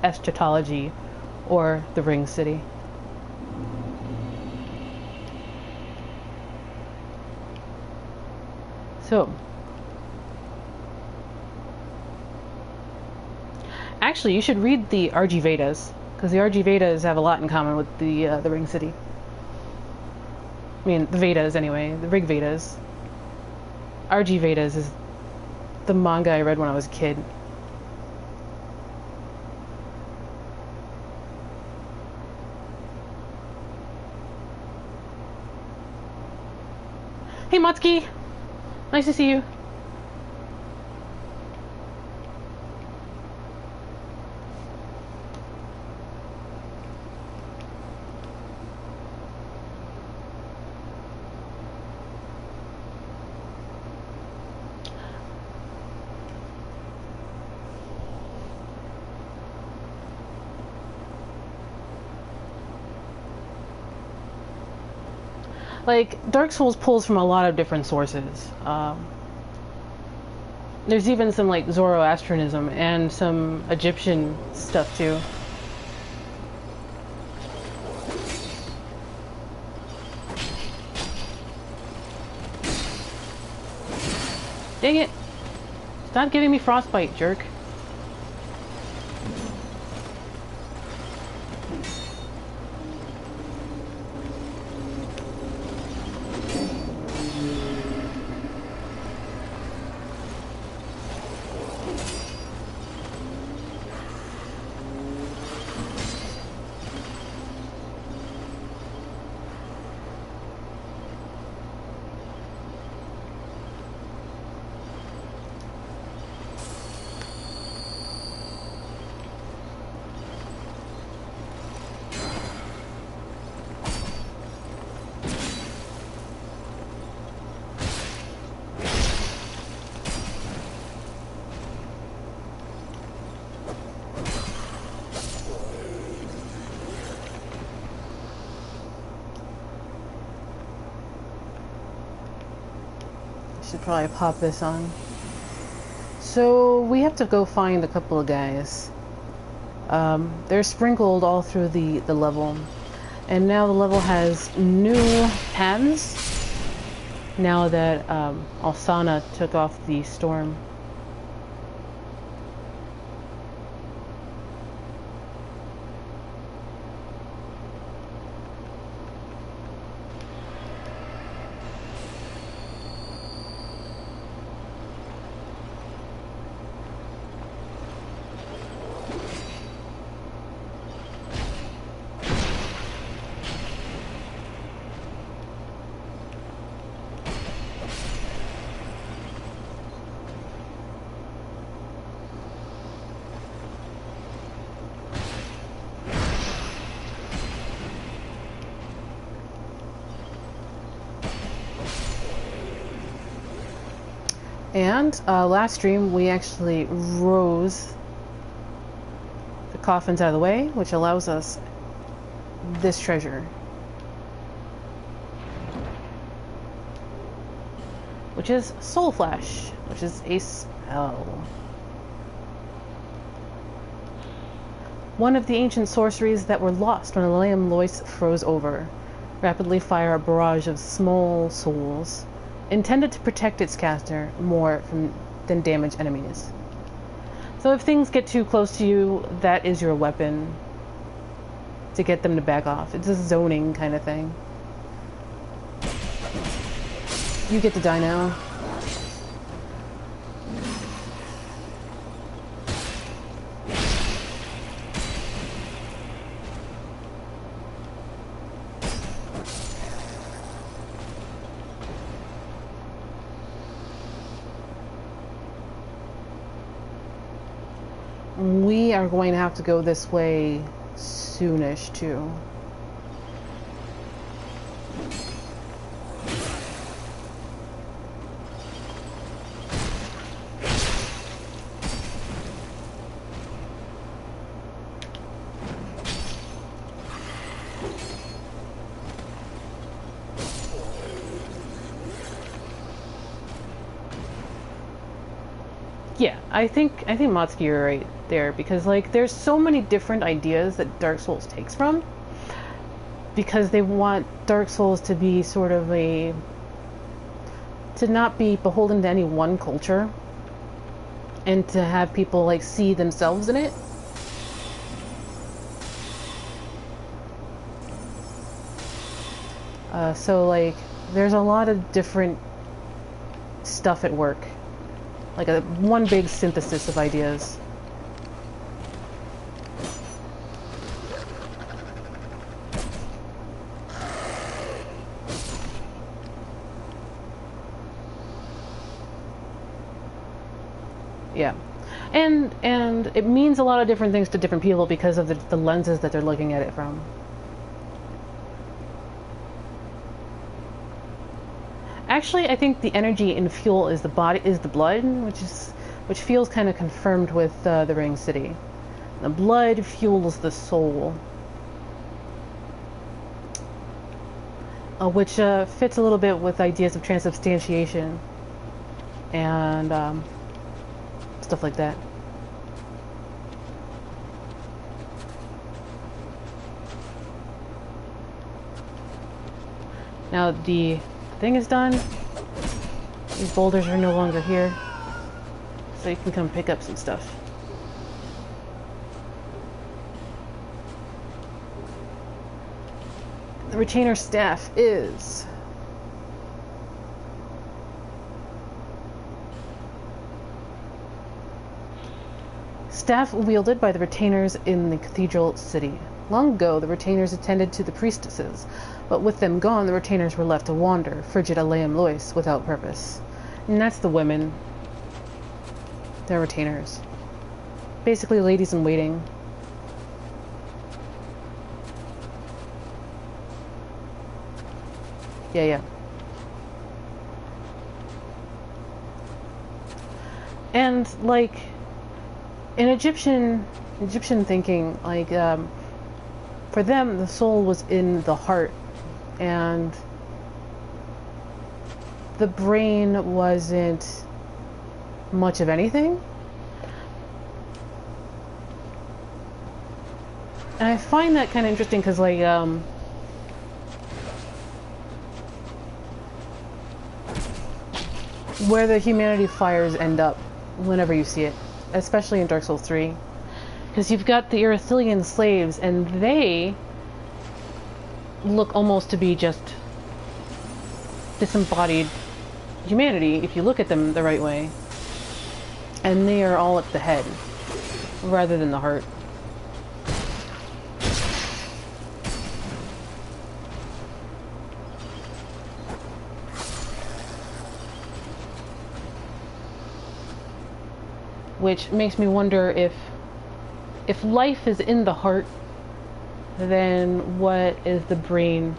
eschatology, or the Ring City. So, Actually, you should read the RG Vedas, because the RG Vedas have a lot in common with the Ring City. I mean, the Vedas anyway, the Rig Vedas. RG Vedas is the manga I read when I was a kid. Hey Mutski! Nice to see you. Like, Dark Souls pulls from a lot of different sources. There's even some, like, Zoroastrianism and some Egyptian stuff, too. Dang it! Stop giving me frostbite, jerk. Should probably pop this on. So we have to go find a couple of guys. They're sprinkled all through the level, and now the level has new paths now that Alsana took off the storm. And last stream we actually rose the coffins out of the way, which allows us this treasure, which is Soul Flash, which is a spell. One of the ancient sorceries that were lost when Eleum Loyce froze over. Rapidly fire a barrage of small souls, intended to protect its caster more than damage enemies. So if things get too close to you, that is your weapon to get them to back off. It's a zoning kind of thing. You get to die now. We are going to have to go this way soonish too. Yeah, I think Motsky, you're right there, because like there's so many different ideas that Dark Souls takes from, because they want Dark Souls to be sort of to not be beholden to any one culture, and to have people like see themselves in it. So like there's a lot of different stuff at work, like one big synthesis of ideas. Yeah. And it means a lot of different things to different people because of the lenses that they're looking at it from. Actually, I think the energy in fuel is the blood, which feels kind of confirmed with the Ring City. The blood fuels the soul, which fits a little bit with ideas of transubstantiation and stuff like that. Now the thing is done. These boulders are no longer here, so you can come pick up some stuff. The retainer staff is staff wielded by the retainers in the cathedral city. Long ago, the retainers attended to the priestesses, but with them gone, the retainers were left to wander, frigid Eleum Loyce, without purpose. And that's the women. They're retainers. Basically ladies in waiting. Yeah. And like in Egyptian thinking, like for them the soul was in the heart, and the brain wasn't much of anything. And I find that kind of interesting because like where the humanity fires end up whenever you see it, especially in Dark Souls 3, because you've got the Erythilian slaves and they look almost to be just disembodied humanity if you look at them the right way, and they are all at the head rather than the heart. Which makes me wonder if life is in the heart, then what is the brain?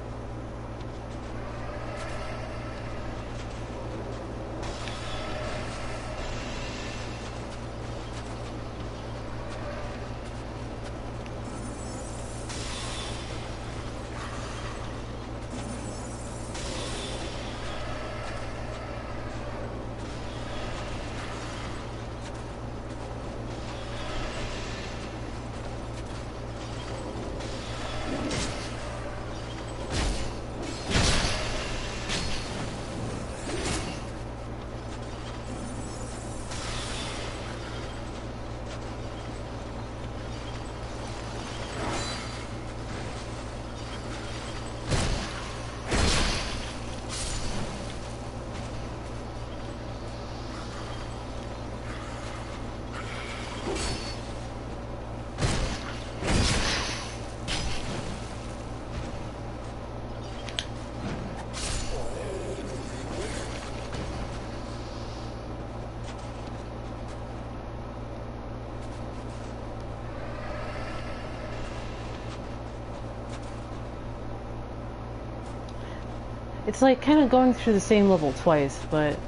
It's like kind of going through the same level twice, but it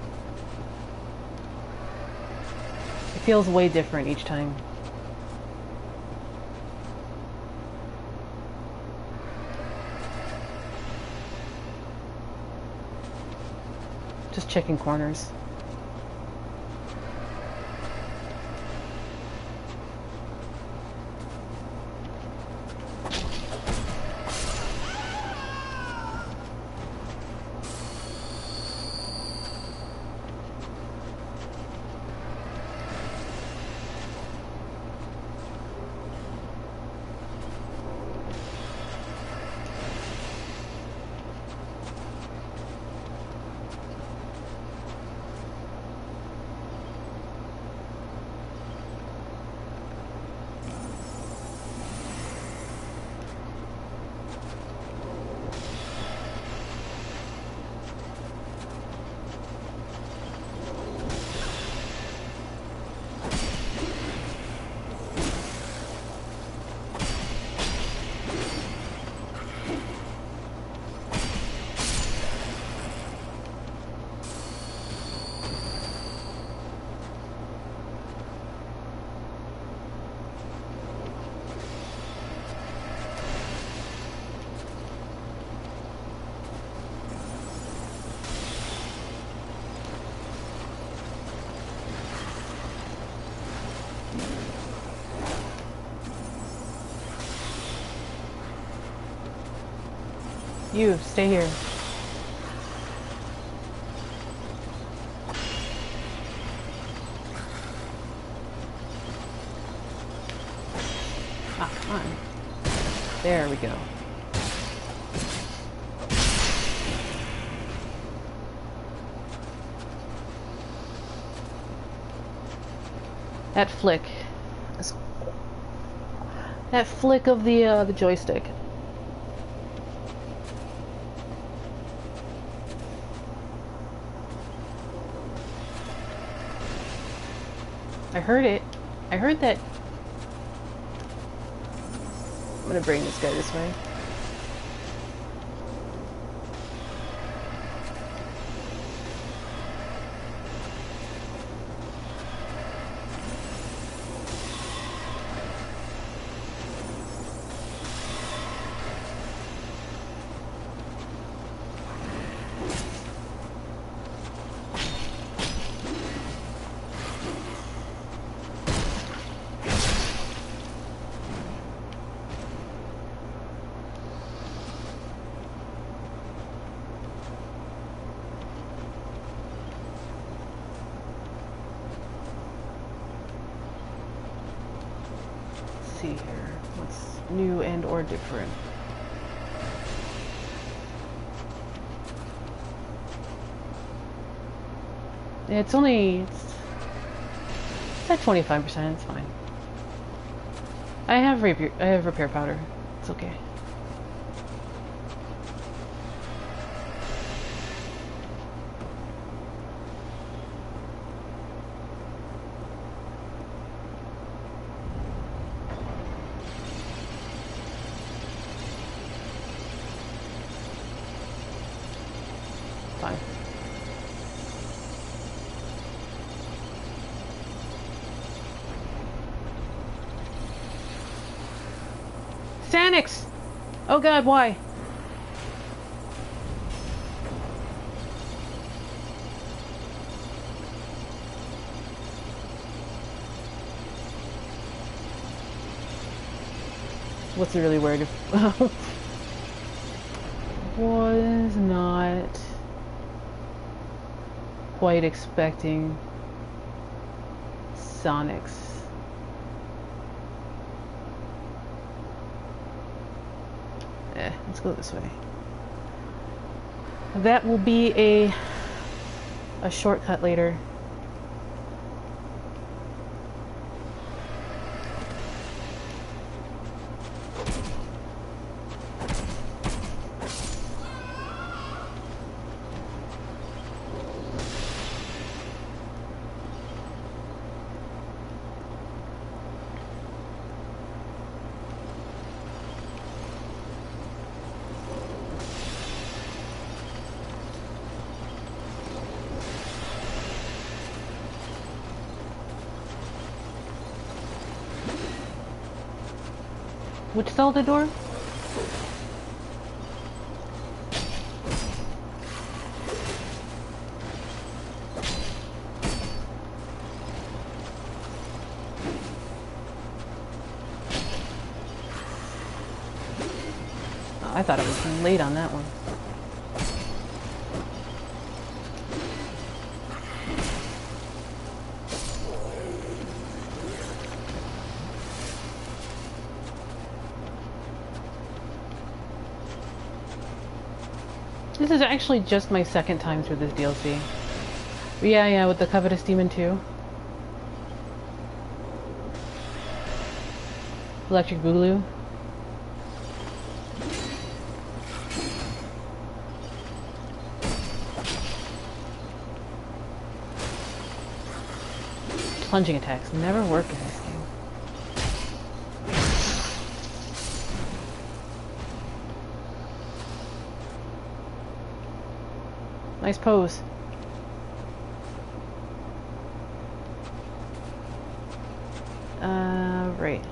feels way different each time. Just checking corners. You, stay here. Ah, come on. There we go. That flick. That flick of the joystick. I heard it. I heard that. I'm gonna bring this guy this way. See here, what's new and or different? It's at 25%. It's fine. I have repair powder. It's okay. Fine. Sanix! Oh god, why? What's really worried if was not quite expecting Sonics. Let's go this way. That will be a shortcut later. Which Zelda door? Oh, I thought it was late on that one. This is actually just my second time through this DLC. Yeah, with the Covetous Demon too. Electric Boogaloo. Plunging attacks never work in this game. Nice pose. Right.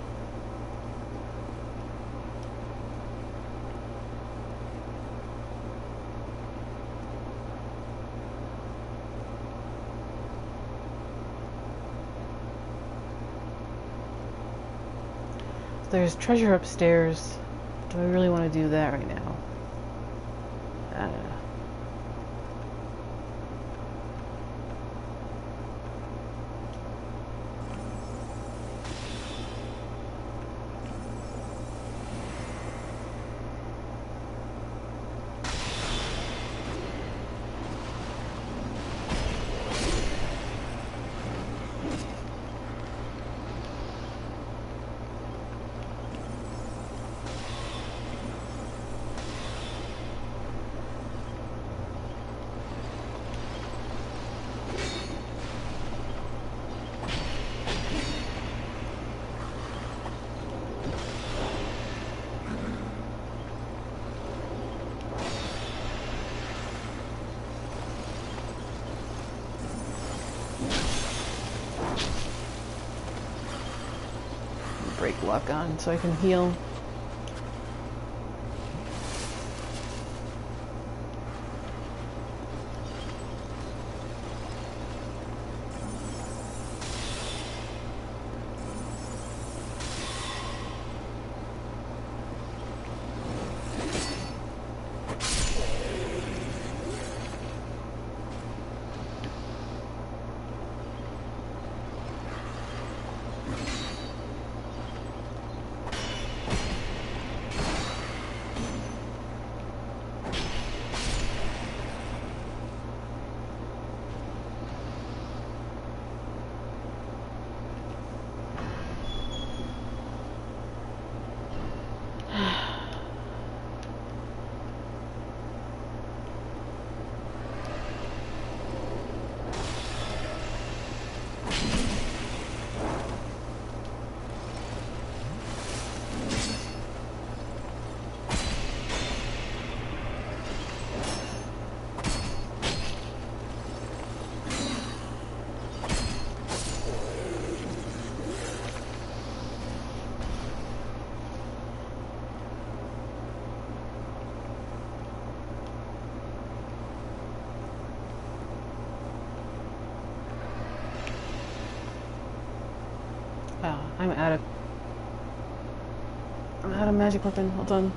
There's treasure upstairs. Do I really want to do that right now? Break lock on so I can heal. I'm out of magic weapon. Hold on.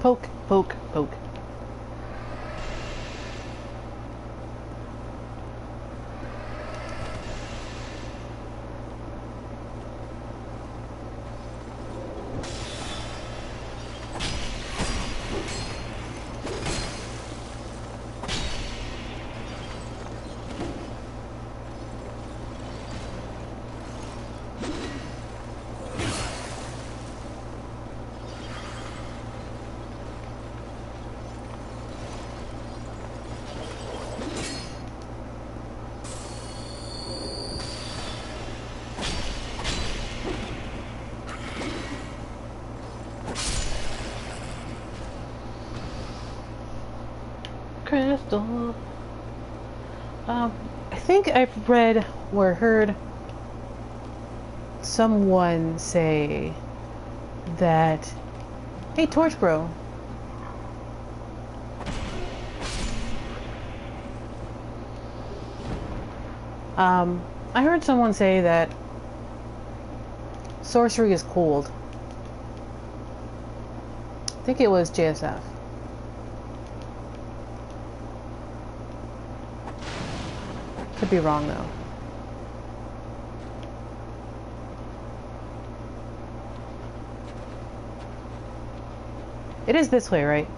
Poke, poke, poke. Crystal. I think I've read or heard someone say that, hey, Torch Bro. I heard someone say that sorcery is cold. I think it was JSF. Could be wrong though. It is this way, right?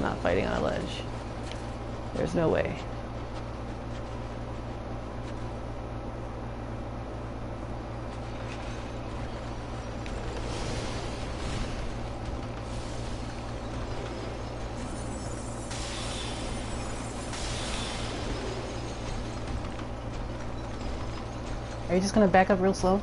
not fighting on a ledge. There's no way. Are you just gonna back up real slow?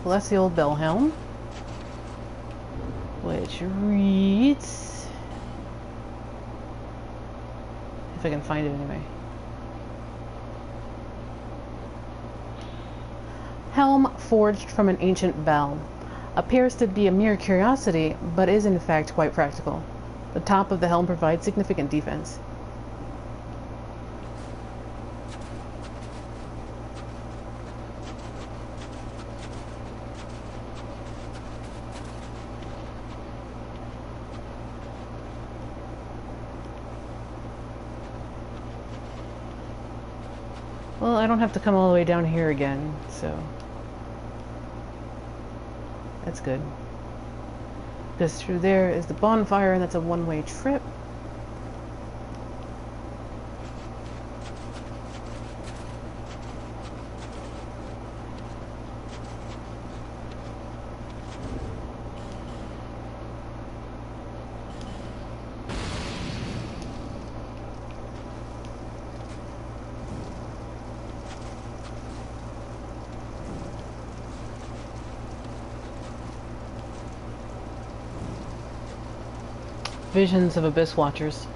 Well, that's the old Bell Helm, which reads, if I can find it anyway. Helm forged from an ancient bell. Appears to be a mere curiosity, but is in fact quite practical. The top of the helm provides significant defense. Well, I don't have to come all the way down here again, so that's good. Because through there is the bonfire, and that's a one-way trip. Visions of Abyss Watchers.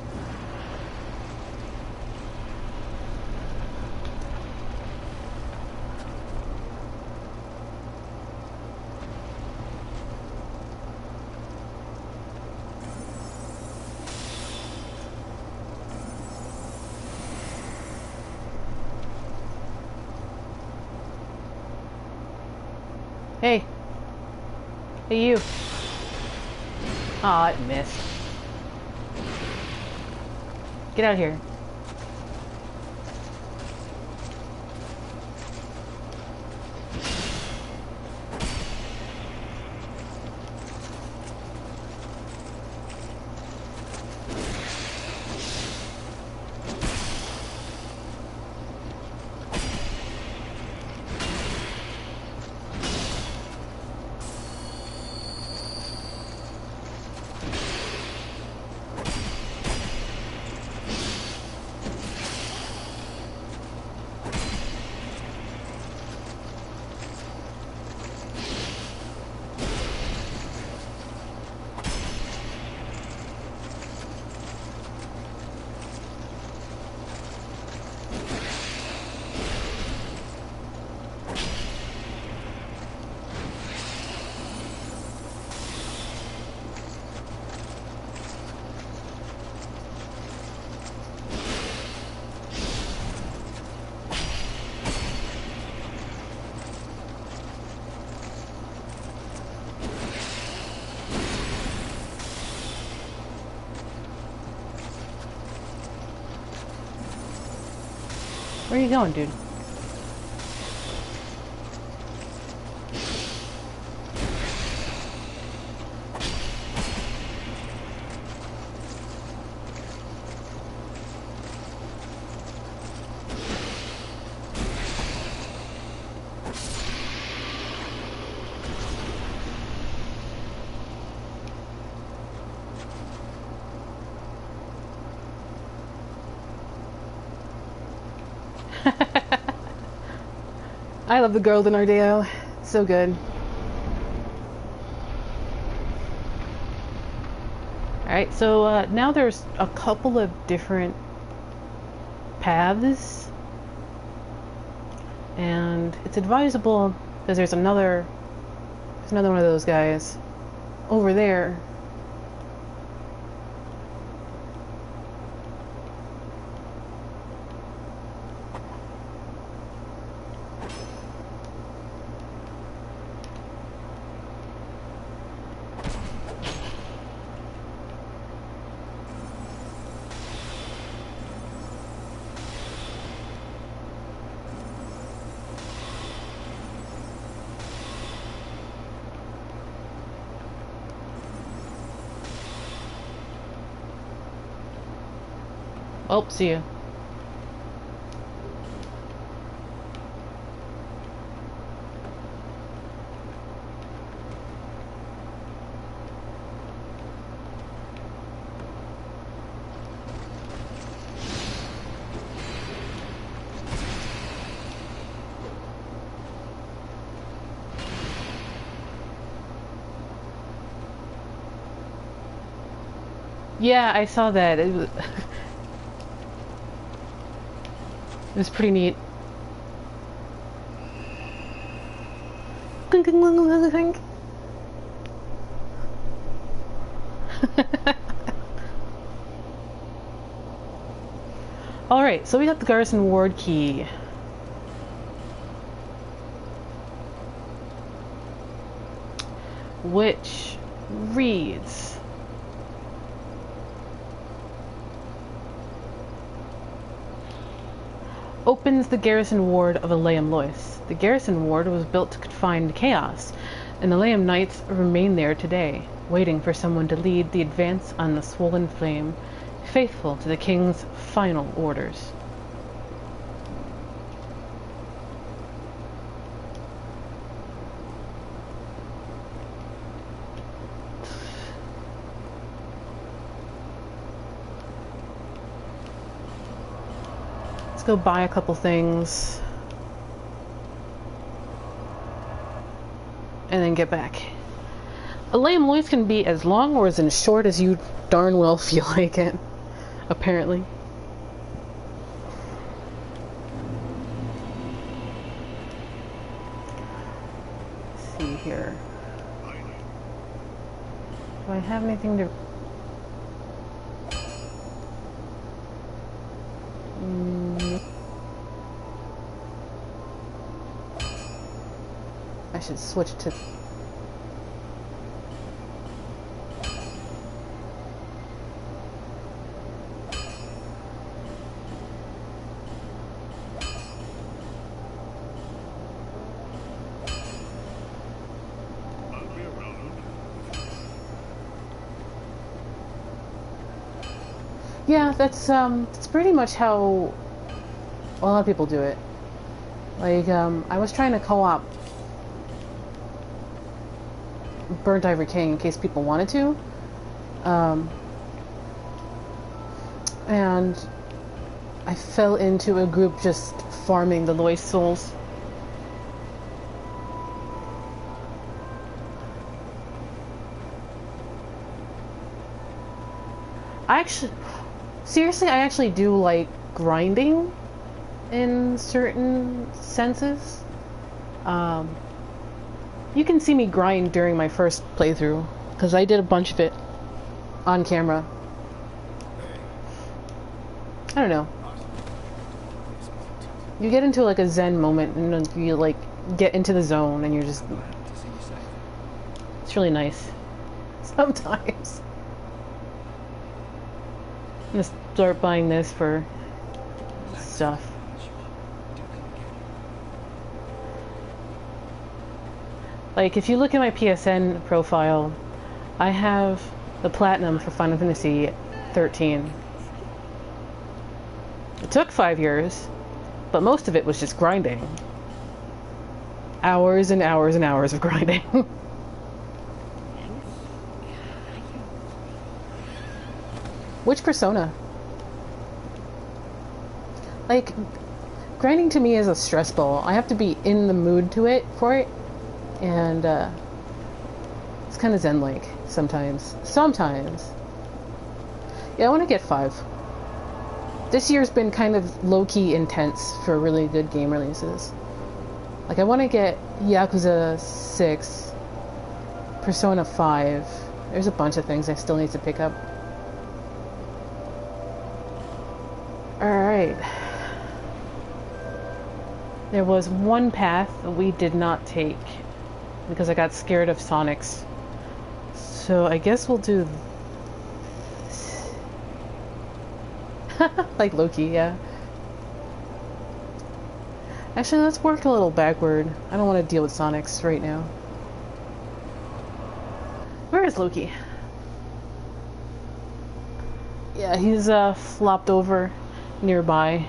Hey. Hey, you. Aw, it missed. Get out of here. Where are you going, dude? I love the Golden Ardeo. So good. Alright, so now there's a couple of different paths And it's advisable because there's another one of those guys over there. Oh, see ya. Yeah, I saw that. It was it was pretty neat. Alright, so we got the Garrison Ward Key. Which reads... opens the garrison ward of Eleum Loyce. The garrison ward was built to confine chaos, and the Eleum Knights remain there today, waiting for someone to lead the advance on the swollen flame, faithful to the king's final orders. Go buy a couple things and then get back. Eleum Loyce can be as long or as short as you darn well feel like it, apparently. Let's see here. Do I have anything to... I should switch to... Yeah, that's pretty much how a lot of people do it. Like, I was trying to co-op Burnt Ivory King in case people wanted to. And I fell into a group just farming the Loyce souls. Seriously, I actually do like grinding in certain senses. You can see me grind during my first playthrough, because I did a bunch of it on camera. I don't know. You get into like a zen moment, and then you like get into the zone, and you're just... It's really nice. Sometimes. I'm gonna start buying this for stuff. Like, if you look at my PSN profile, I have the Platinum for Final Fantasy 13. It took 5 years, but most of it was just grinding. Hours and hours and hours of grinding. Which Persona? Like, grinding to me is a stress ball. I have to be in the mood for it. And, it's kind of zen-like sometimes. Sometimes. Yeah, I want to get 5. This year's been kind of low-key intense for really good game releases. Like, I want to get Yakuza 6, Persona 5. There's a bunch of things I still need to pick up. Alright. There was one path that we did not take because I got scared of Sonics. So I guess we'll do this. Like Loki, yeah. Actually, let's work a little backward. I don't want to deal with Sonics right now. Where is Loki? Yeah, he's flopped over nearby.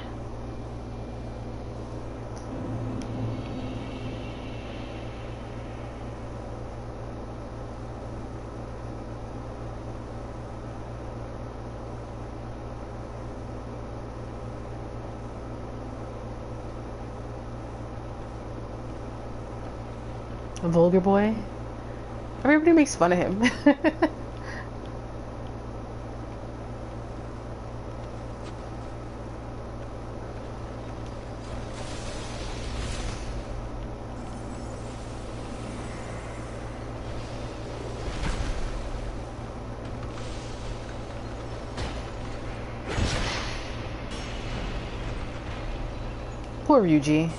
A vulgar boy? Everybody makes fun of him. Poor Ryuji.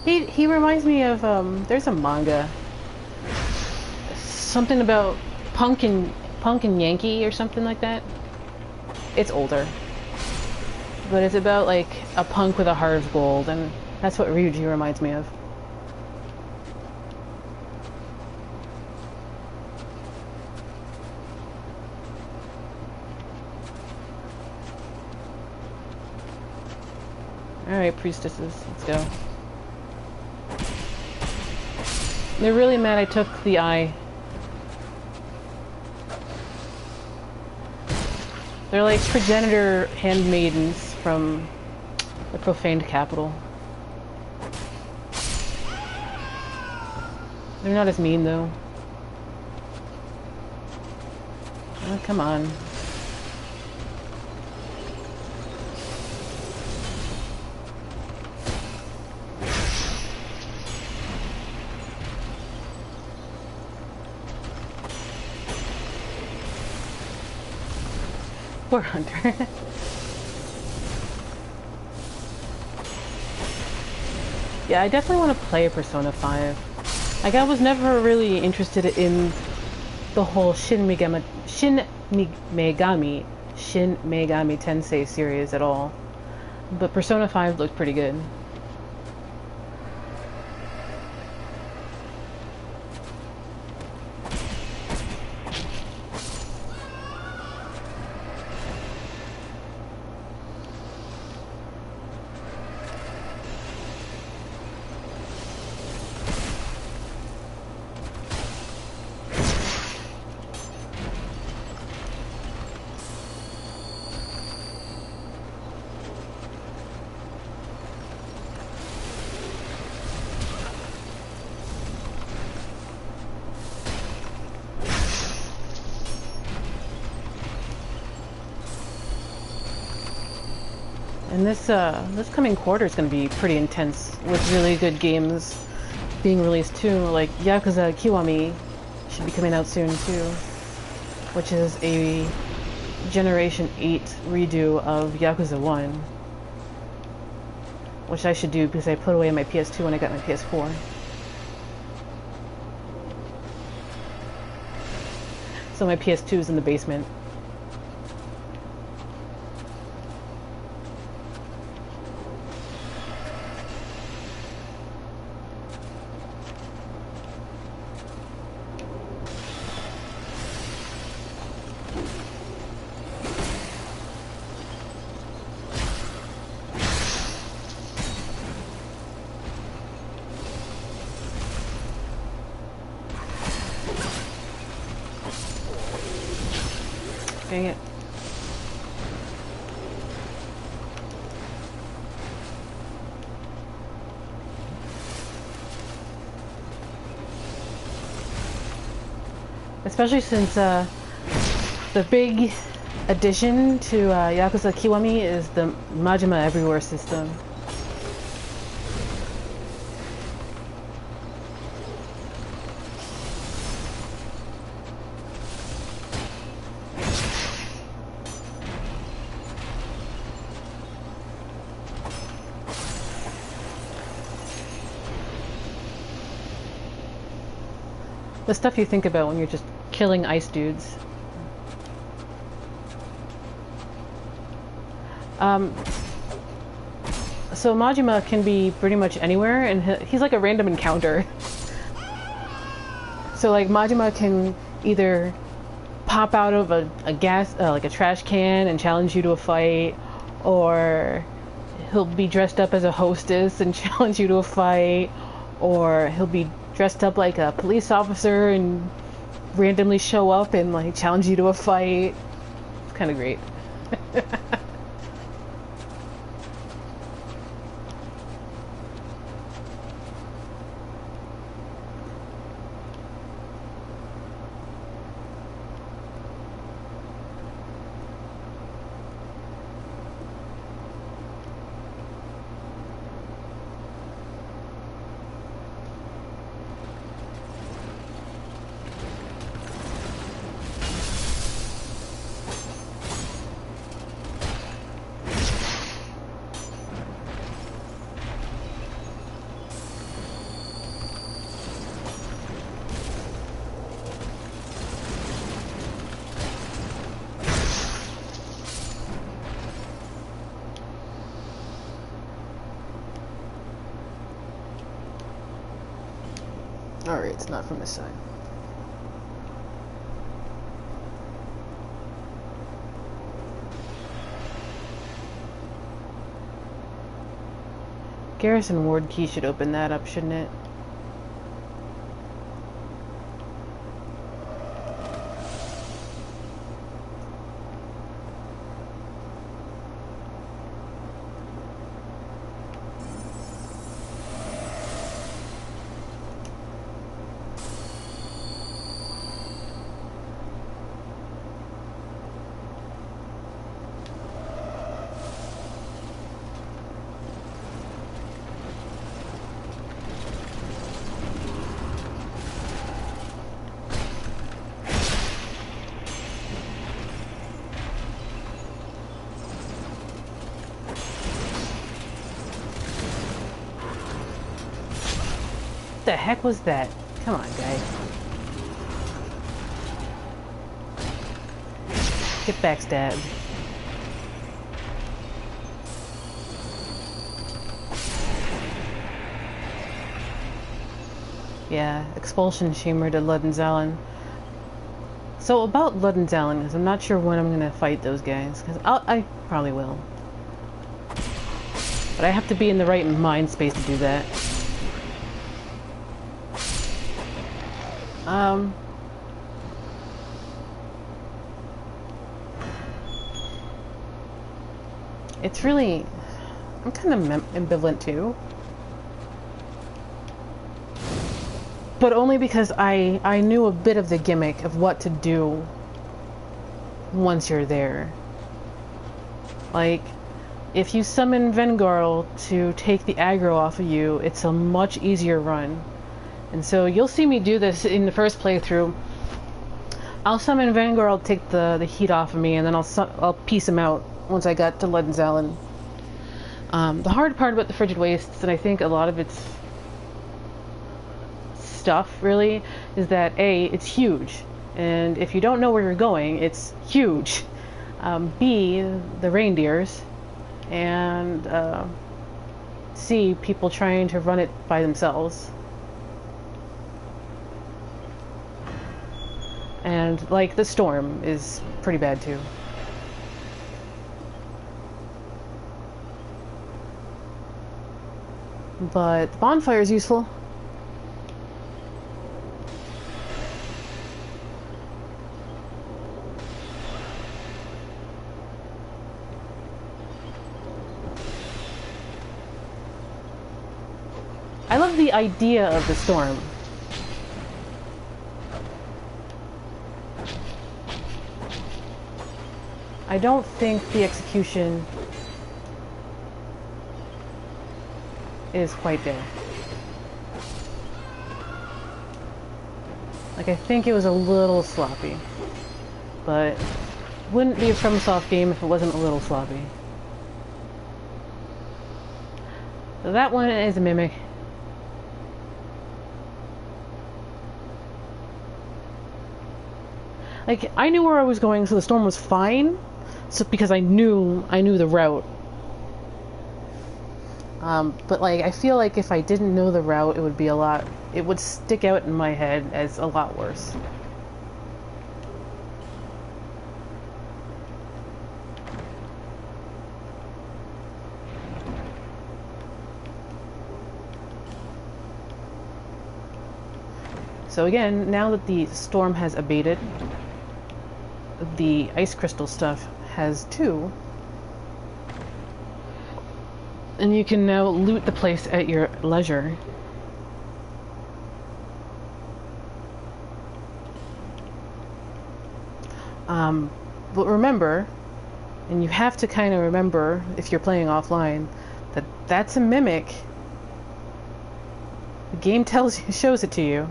He reminds me of, there's a manga. Something about Punk and Yankee or something like that. It's older. But it's about, like, a punk with a heart of gold, and that's what Ryuji reminds me of. Alright, priestesses, let's go. They're really mad I took the eye. They're like progenitor handmaidens from the profaned capital. They're not as mean though. Oh, come on. Poor Hunter. Yeah, I definitely want to play Persona 5. Like, I was never really interested in the whole Shin Megami Tensei series at all. But Persona 5 looked pretty good. And this coming quarter is going to be pretty intense with really good games being released too. Like Yakuza Kiwami should be coming out soon too, which is a Generation 8 redo of Yakuza 1, which I should do because I put away my PS2 when I got my PS4. So my PS2 is in the basement. Dang it. Especially since the big addition to Yakuza Kiwami is the Majima Everywhere system. The stuff you think about when you're just killing ice dudes. So Majima can be pretty much anywhere, and he's like a random encounter. So like Majima can either pop out of a gas, like a trash can and challenge you to a fight, or he'll be dressed up as a hostess and challenge you to a fight, or he'll be dressed up like a police officer and randomly show up and like challenge you to a fight. It's kind of great. Alright, it's not from this side. Garrison Ward Key should open that up, shouldn't it? What the heck was that? Come on, guy. Get backstabbed. Yeah, expulsion chamber to Ludenzalen. So about Ludenzalen, because I'm not sure when I'm gonna fight those guys, because I probably will. But I have to be in the right mind space to do that. It's really, I'm kind of ambivalent too. But only because I knew a bit of the gimmick of what to do once you're there. Like, if you summon Vengarl to take the aggro off of you, it's a much easier run. And so you'll see me do this in the first playthrough. I'll summon Vanguard to take the heat off of me, and then I'll piece him out once I got to Ludenzalen. The hard part about the Frigid Wastes, and I think a lot of its stuff really, is that A, it's huge, and if you don't know where you're going, it's huge. B, the reindeers, and C, people trying to run it by themselves. And, like, the storm is pretty bad, too. But the bonfire is useful. I love the idea of the storm. I don't think the execution is quite there. Like, I think it was a little sloppy. But wouldn't be a FromSoft game if it wasn't a little sloppy. So that one is a Mimic. Like, I knew where I was going, so the storm was fine. So because I knew the route. But like, I feel like if I didn't know the route, it would stick out in my head as a lot worse. So again, now that the storm has abated, the ice crystal stuff has too. And you can now loot the place at your leisure. But remember, and you have to kind of remember if you're playing offline, that that's a mimic. The game shows it to you.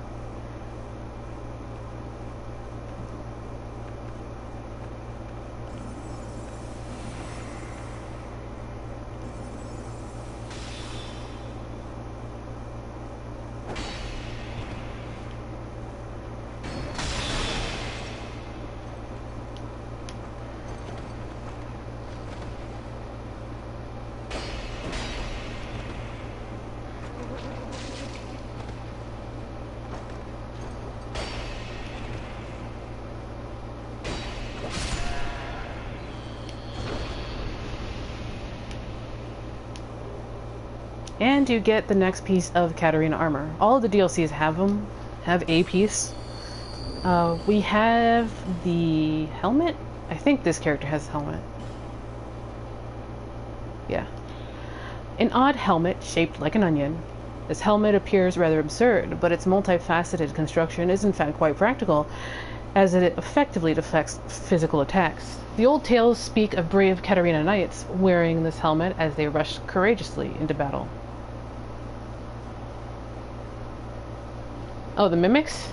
And you get the next piece of Catarina armor. All of the DLCs have a piece. We have the helmet. I think this character has a helmet. Yeah. An odd helmet shaped like an onion. This helmet appears rather absurd, but its multifaceted construction is in fact quite practical, as it effectively deflects physical attacks. The old tales speak of brave Catarina knights wearing this helmet as they rushed courageously into battle. Oh, the mimics?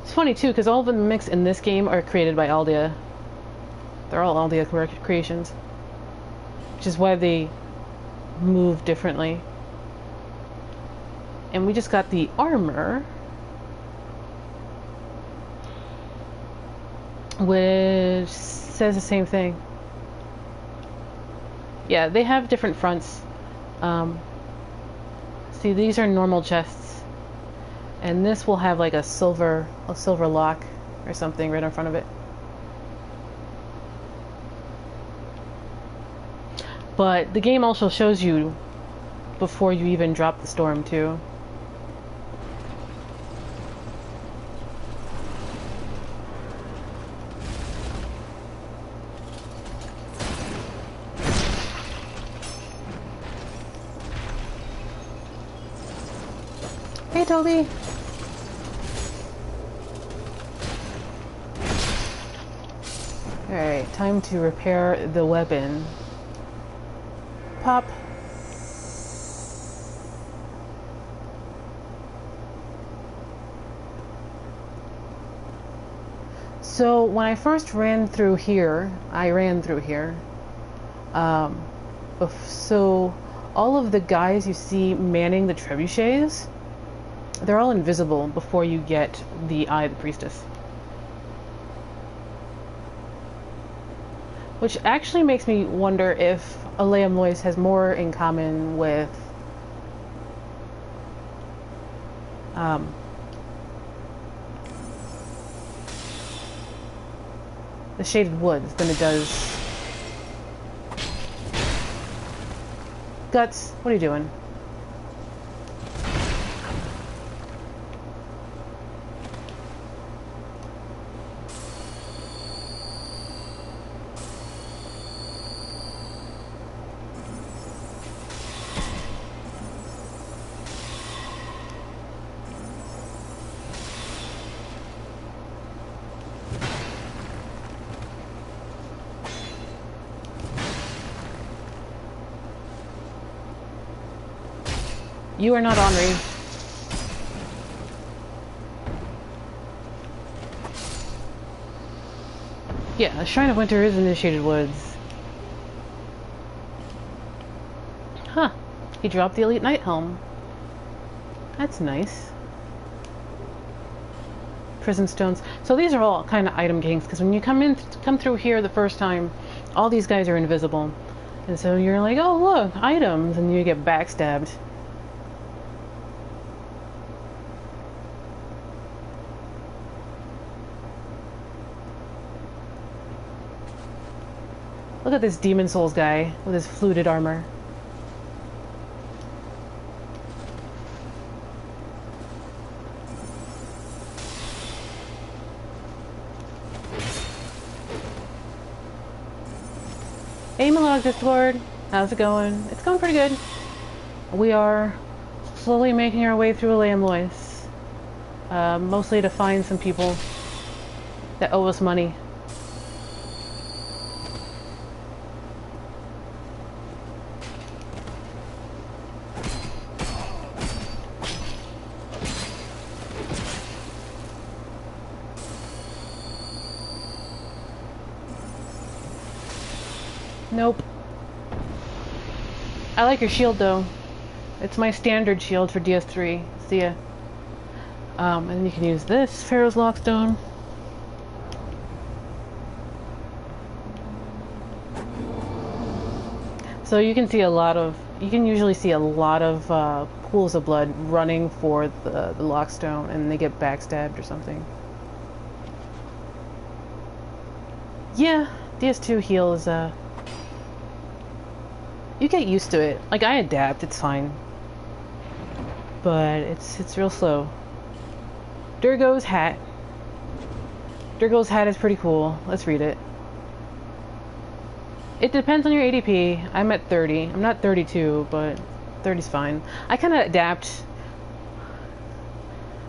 It's funny too, because all the mimics in this game are created by Aldia. They're all Aldia creations. Which is why they move differently. And we just got the armor, which says the same thing. Yeah, they have different fronts. See, these are normal chests. And this will have like a silver lock or something right in front of it. But the game also shows you before you even drop the storm too. Hey, Toby. Alright, time to repair the weapon. Pop. So when I first ran through here, so all of the guys you see manning the trebuchets, they're all invisible before you get the Eye of the Priestess. Which actually makes me wonder if Eleum Loyce has more in common with the Shaded Woods than it does... Guts, what are you doing? You are not Henri. Yeah, the Shrine of Winter is in the Shaded Woods. Huh. He dropped the Elite Knight Helm. That's nice. prison stones. So these are all kind of item gangs, because when you come through here the first time, all these guys are invisible. And so you're like, oh look, items, and you get backstabbed. Look at this Demon Souls guy with his fluted armor. Hey Malog Discord, how's it going? It's going pretty good. We are slowly making our way through Eleum Loyce. Mostly to find some people that owe us money. Nope. I like your shield though. It's my standard shield for DS3. See ya. And you can use this Pharros Lockstone. So you can see a lot of, you can usually see a lot of pools of blood running for the Lockstone, and they get backstabbed or something. Yeah, DS2 heal is you get used to it. Like, I adapt, it's fine. But it's real slow. Durgo's hat. Durgo's hat is pretty cool. Let's read it. It depends on your ADP. I'm at 30. I'm not 32, but 30's fine. I kind of adapt.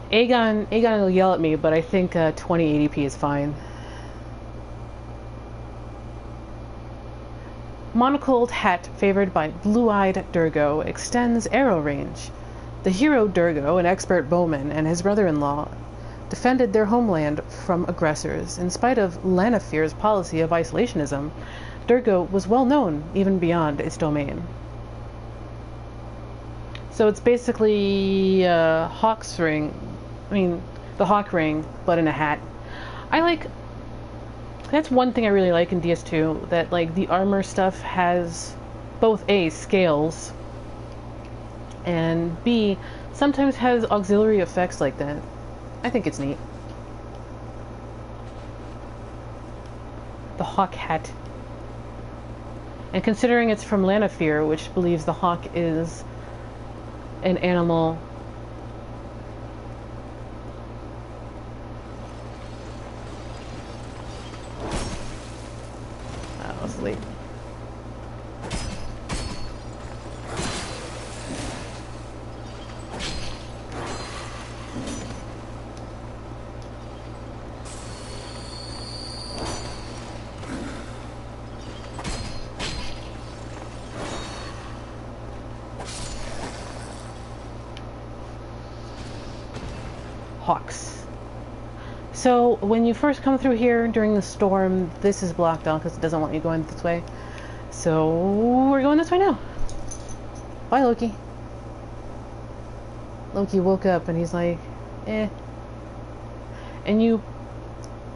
Aegon will yell at me, but I think 20 ADP is fine. Monocled hat favored by blue-eyed Durgo extends arrow range. The hero Durgo, an expert bowman, and his brother-in-law defended their homeland from aggressors. In spite of Lanafear's policy of isolationism, Durgo was well known even beyond its domain. So it's basically Hawk's ring. I mean, the Hawk ring, but in a hat. That's one thing I really like in DS2, that like the armor stuff has both A, scales, and B, sometimes has auxiliary effects like that. I think it's neat. The Hawk hat. And considering it's from Lanafear, which believes the hawk is an animal late. Hawks. So when you first come through here during the storm, this is blocked off because it doesn't want you going this way. So we're going this way now. Bye, Loki. Loki woke up and he's like, eh. And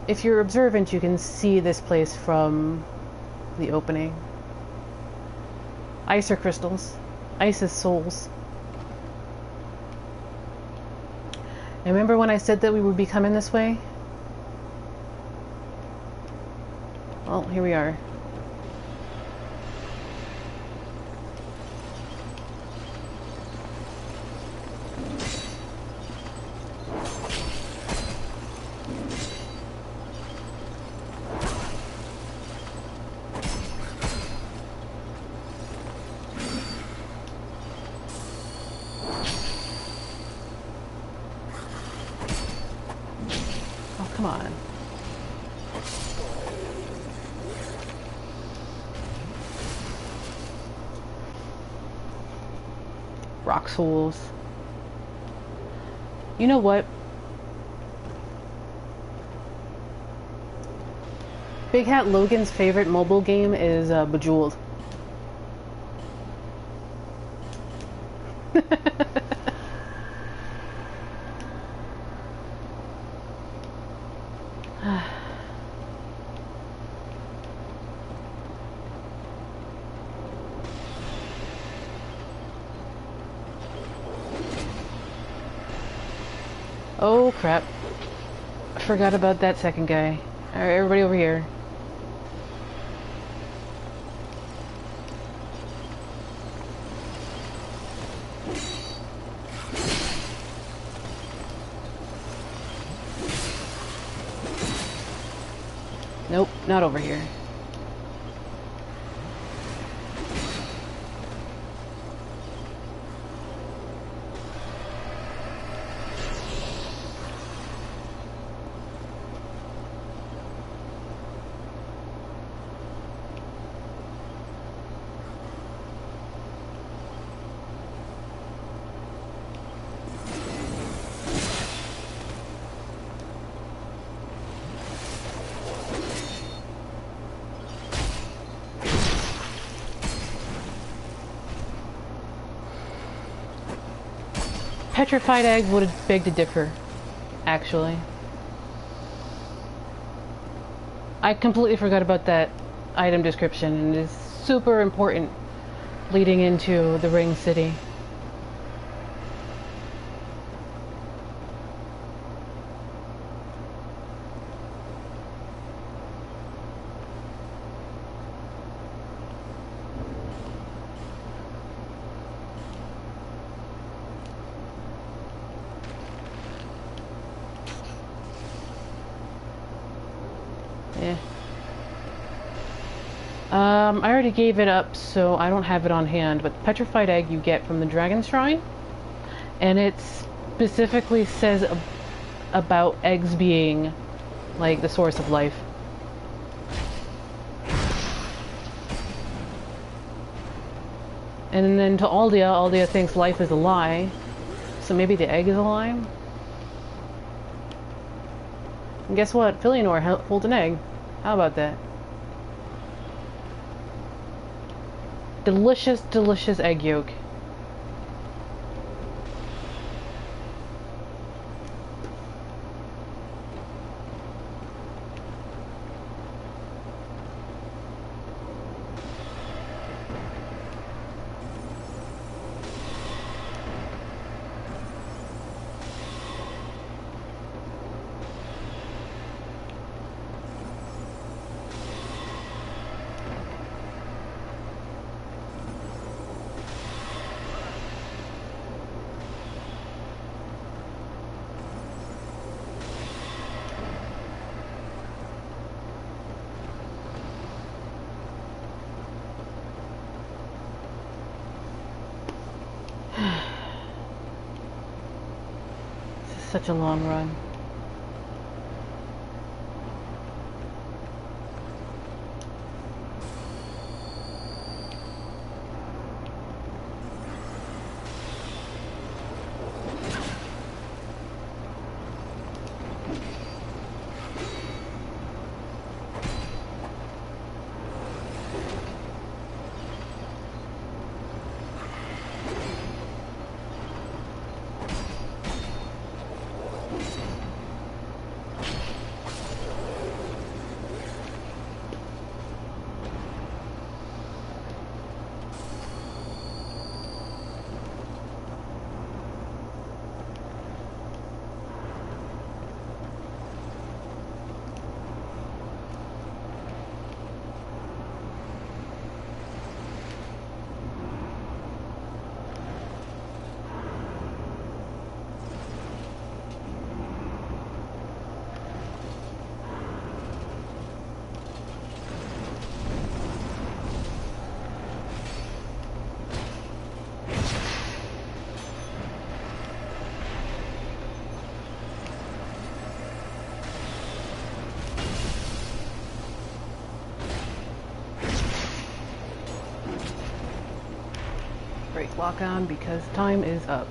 if you're observant, you can see this place from the opening. Ice are crystals. Ice is souls. And remember when I said that we would be coming this way? Well, here we are. Come on. Rock souls. You know what? Big Hat Logan's favorite mobile game is Bejeweled. Oh crap. I forgot about that second guy. Alright, everybody over here. Nope, not over here. Petrified egg would beg to differ, actually. I completely forgot about that item description, and it is super important leading into the Ring City. I already gave it up, so I don't have it on hand, but Petrified Egg you get from the Dragon Shrine, and it specifically says about eggs being, like, the source of life. And then to Aldia thinks life is a lie, so maybe the egg is a lie? And guess what? Philionor holds an egg. How about that? Delicious, delicious egg yolk. Such a long run. Break lock on because time is up.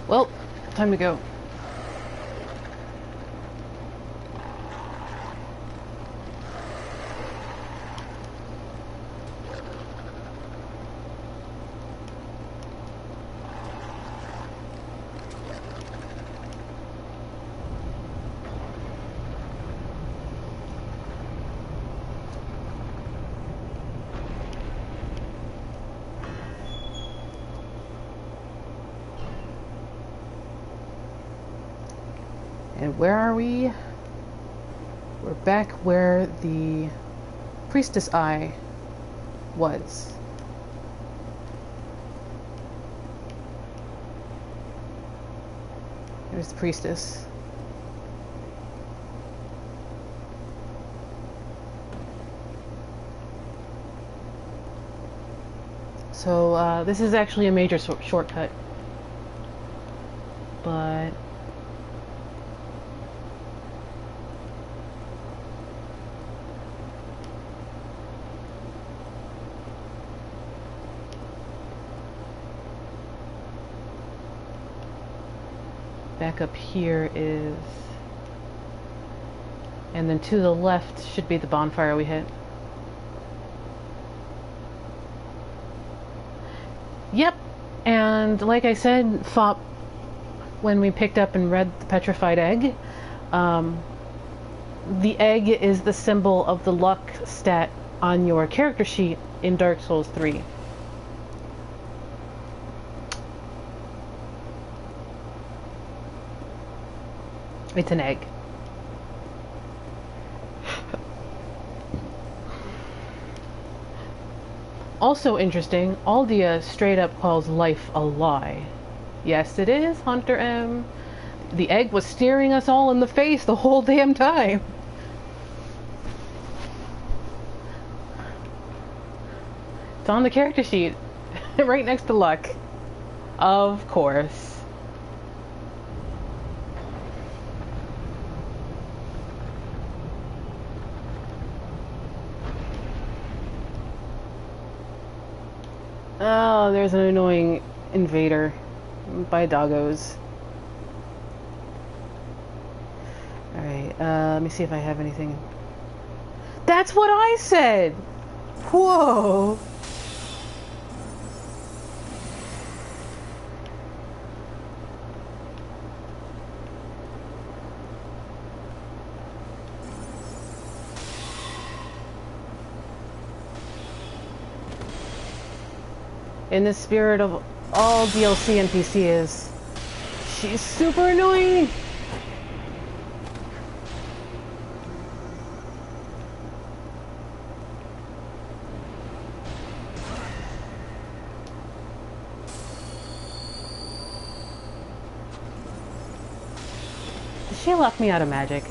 Well, time to go. And where are we? We're back where the Priestess Eye was. There's the Priestess. So this is actually a major shortcut, but back up here is, and then to the left should be the bonfire we hit. Yep, and like I said, Fop, when we picked up and read the Petrified Egg, the egg is the symbol of the luck stat on your character sheet in Dark Souls 3. It's an egg. Also interesting, Aldia straight up calls life a lie. Yes, it is, Hunter M. The egg was staring us all in the face the whole damn time. It's on the character sheet, right next to luck. Of course. Oh, there's an annoying invader by doggos. Alright, let me see if I have anything. That's what I said! Whoa! In the spirit of all DLC NPCs, she's super annoying! Did she lock me out of magic?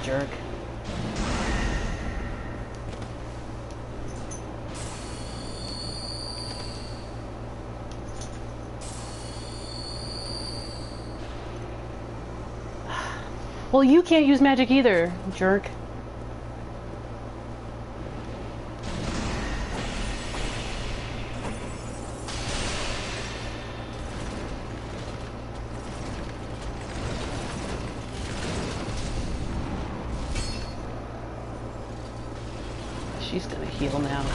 Jerk. Well, you can't use magic either, jerk. She's gonna heal now.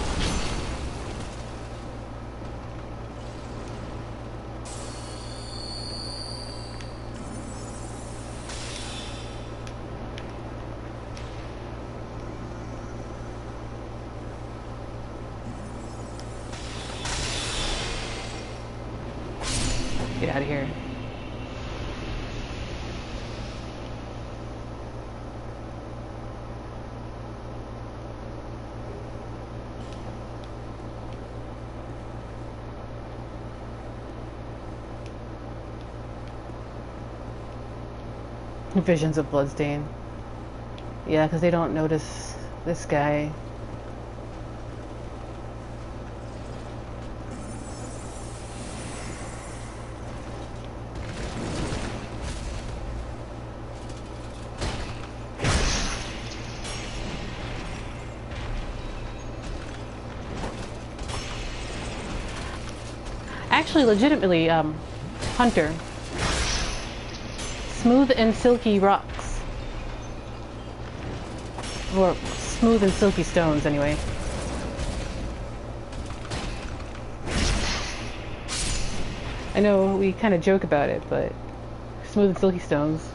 Get out of here. Visions of Bloodstain. Yeah, because they don't notice this guy. Actually, legitimately, Hunter. Smooth and silky rocks. Or smooth and silky stones, anyway. I know we kind of joke about it, but smooth and silky stones.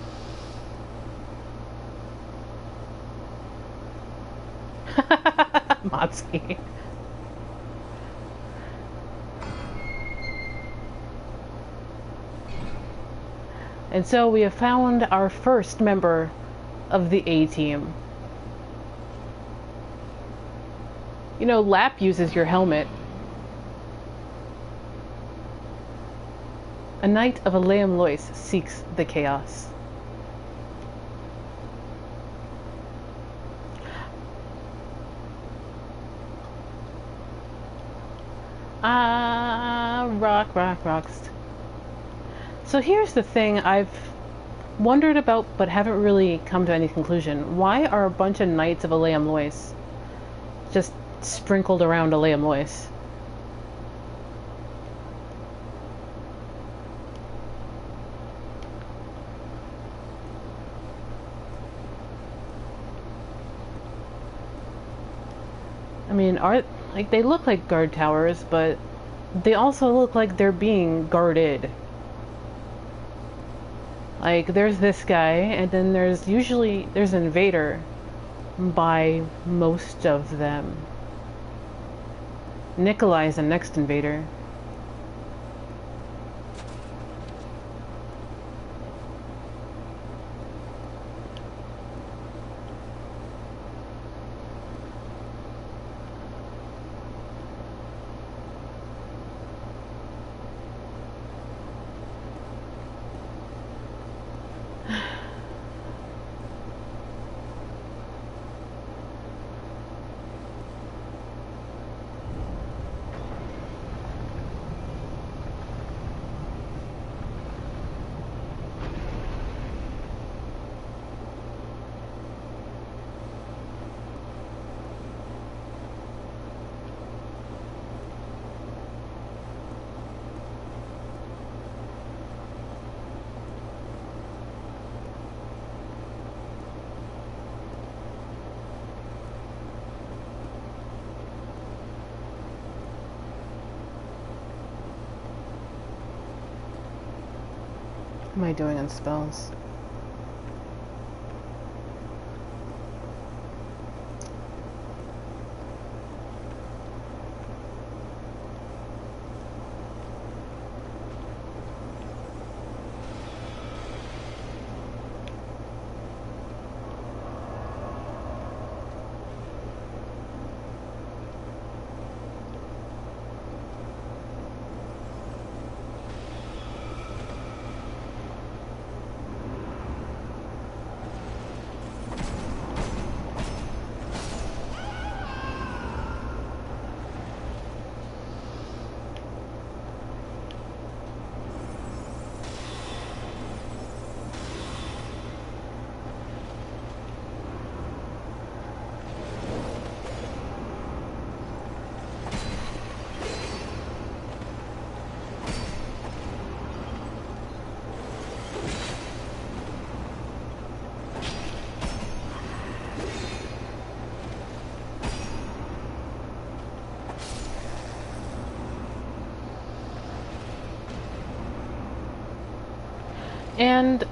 Mopsy. And so we have found our first member of the A-team. You know, Lap uses your helmet. A knight of Eleum Loyce seeks the chaos. Rocks. So here's the thing I've wondered about but haven't really come to any conclusion. Why are a bunch of knights of Eleum Loyce just sprinkled around Eleum Loyce? I mean, like, they look like guard towers, but they also look like they're being guarded. Like, there's this guy, and then there's an invader by most of them. Nicholai is the next invader. What am I doing on spells? And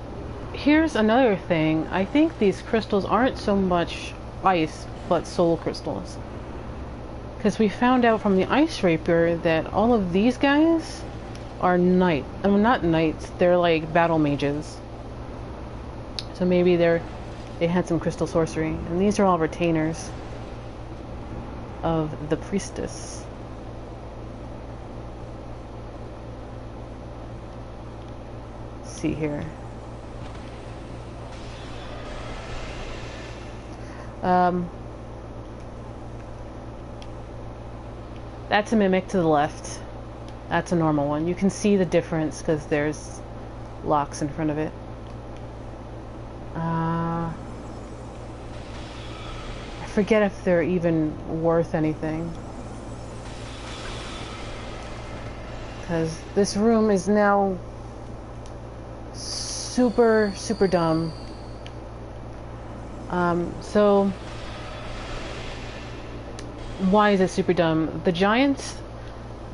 here's another thing. I think these crystals aren't so much ice, but soul crystals. Because we found out from the Ice Rapier that all of these guys are not knights, they're like battle mages. So maybe they had some crystal sorcery. And these are all retainers of the priestess. See here. That's a mimic to the left. That's a normal one. You can see the difference because there's locks in front of it. I forget if they're even worth anything. Because this room is now super dumb. So why is it super dumb? The giants,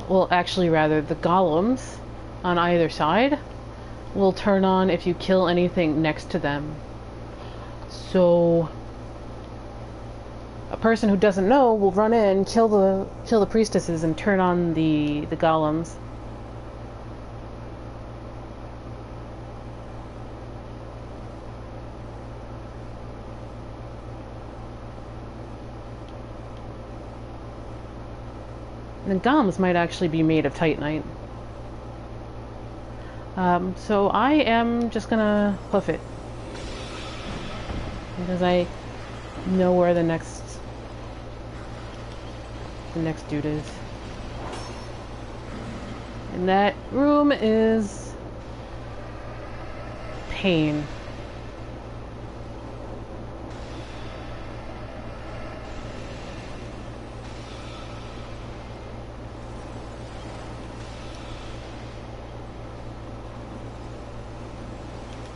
well, actually rather the golems on either side will turn on if you kill anything next to them. So a person who doesn't know will run in, kill the priestesses and turn on the golems. The gums might actually be made of titanite. So I am just gonna hoof it. Because I know where the next dude is. And that room is pain.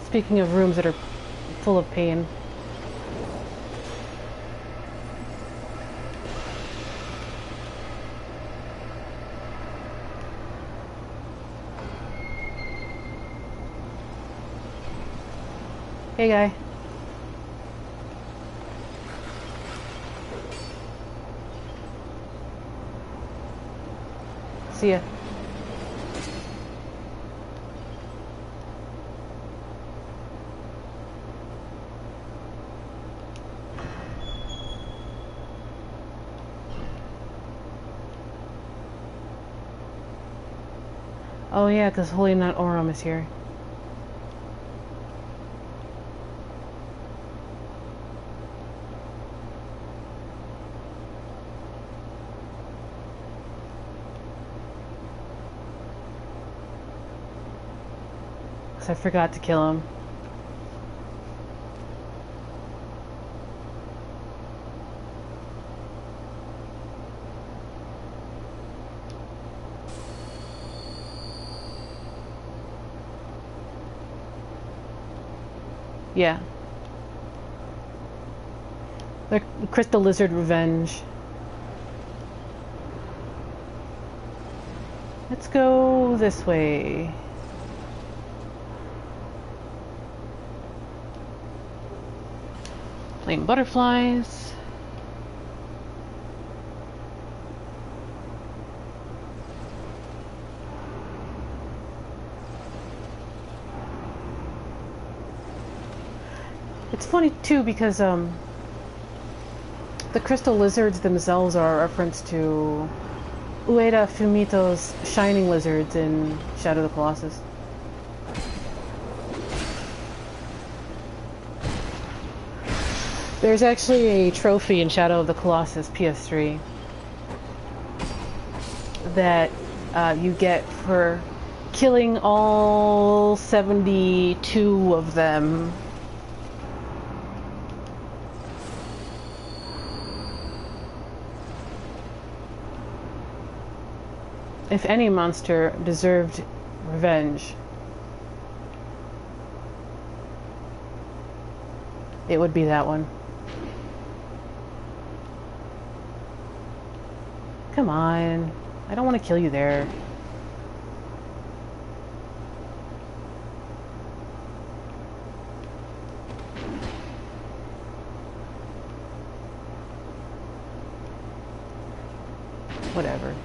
Speaking of rooms that are full of pain. Hey, guy. See ya. Oh yeah, because Holy Nut Orro is here. I forgot to kill him. Yeah. The Crystal Lizard Revenge. Let's go this way. Flame butterflies. It's funny too because the crystal lizards themselves are a reference to Ueda Fumito's shining lizards in Shadow of the Colossus. There's actually a trophy in Shadow of the Colossus PS3 that you get for killing all 72 of them. If any monster deserved revenge, it would be that one. Come on. I don't want to kill you there. Whatever.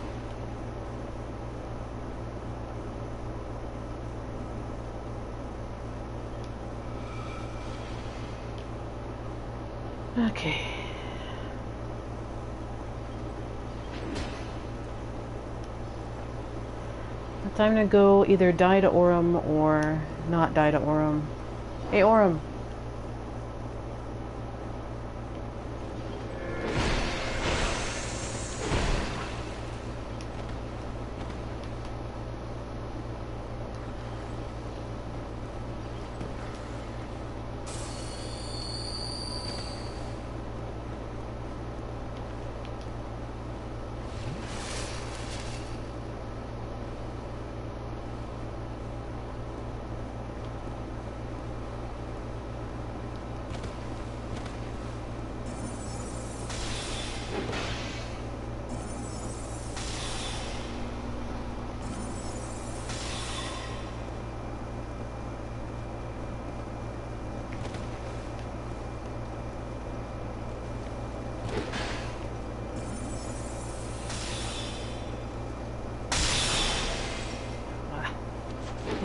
Okay. Time to go either die to Orem or not die to Orem. Hey, Orem.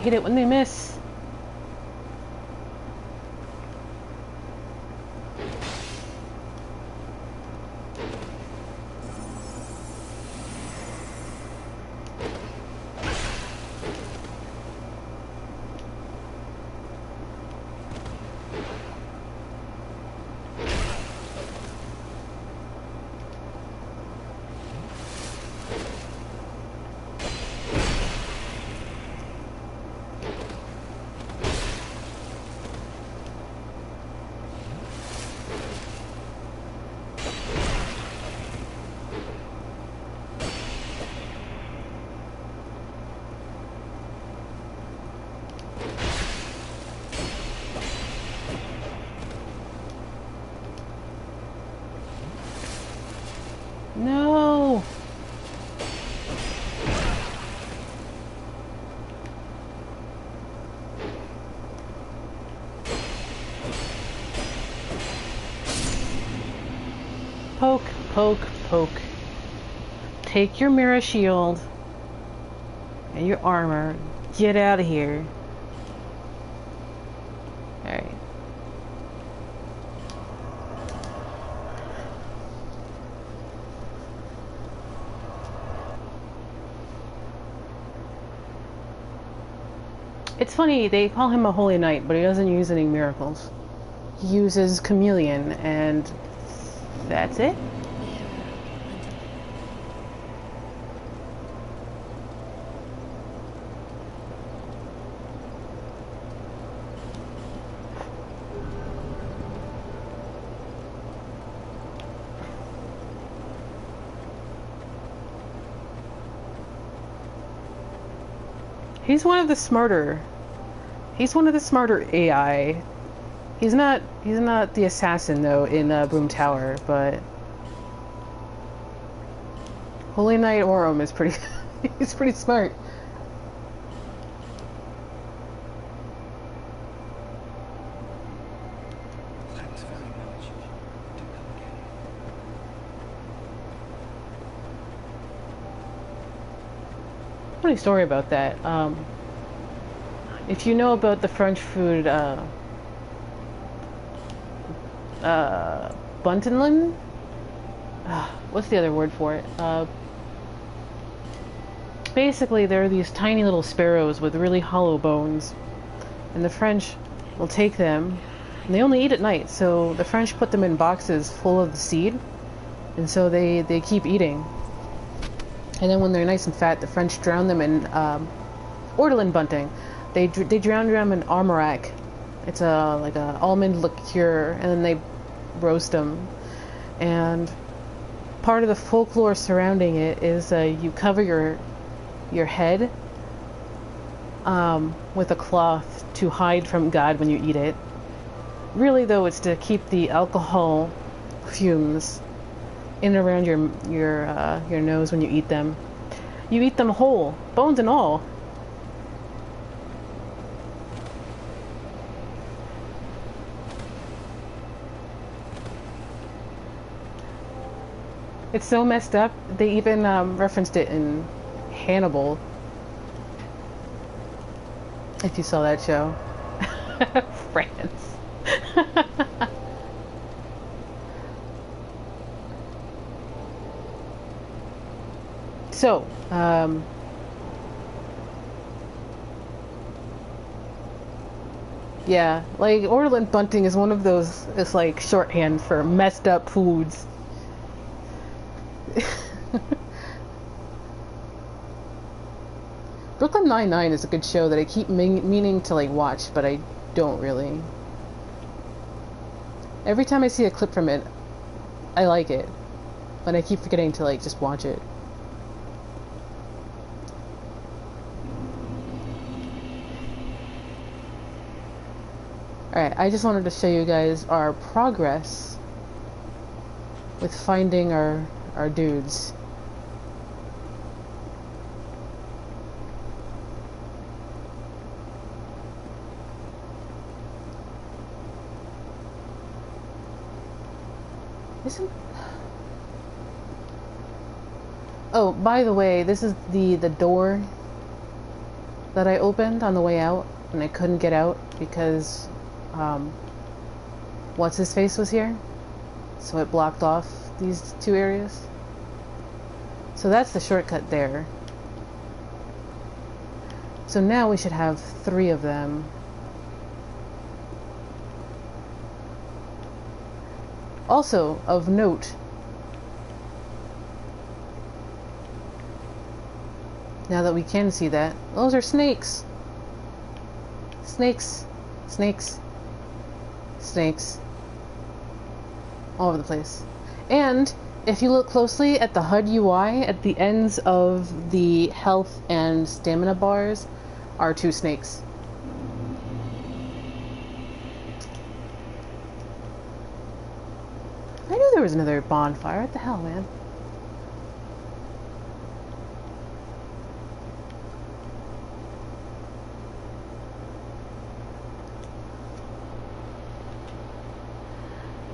I hate it when they miss. Poke, poke. Take your mirror shield and your armor. Get out of here. Alright. It's funny, they call him a holy knight, but he doesn't use any miracles. He uses chameleon, and that's it. He's one of the smarter AI. He's not the assassin though in Boom Tower, but Holy Knight Orro is pretty he's pretty smart. Thanks very much. Do come again. Funny story about that. If you know about the French food, buntenlin? What's the other word for it? Basically, there are these tiny little sparrows with really hollow bones, and the French will take them, and they only eat at night, so the French put them in boxes full of the seed, and so they keep eating. And then when they're nice and fat, the French drown them in ortolan bunting. They drown them in armorac. It's like a almond liqueur, and then they roast them. And part of the folklore surrounding it is you cover your head with a cloth to hide from God when you eat it. Really, though, it's to keep the alcohol fumes in and around your nose when you eat them. You eat them whole, bones and all. It's so messed up. They even referenced it in Hannibal. If you saw that show. France. So, yeah, like ortolan bunting is one of those, it's like shorthand for messed up foods. Brooklyn Nine-Nine is a good show that I keep meaning to like watch, but I don't really. Every time I see a clip from it, I like it, but I keep forgetting to like just watch it. Alright, I just wanted to show you guys our progress with finding our dudes. Oh, by the way, this is the door that I opened on the way out, and I couldn't get out because what's his face was here, so it blocked off these two areas. So that's the shortcut there. So now we should have 3 of them. Also, of note, now that we can see that, those are snakes. Snakes. Snakes. Snakes. All over the place. And if you look closely at the HUD UI, at the ends of the health and stamina bars are 2 snakes. I knew there was another bonfire. What the hell, man?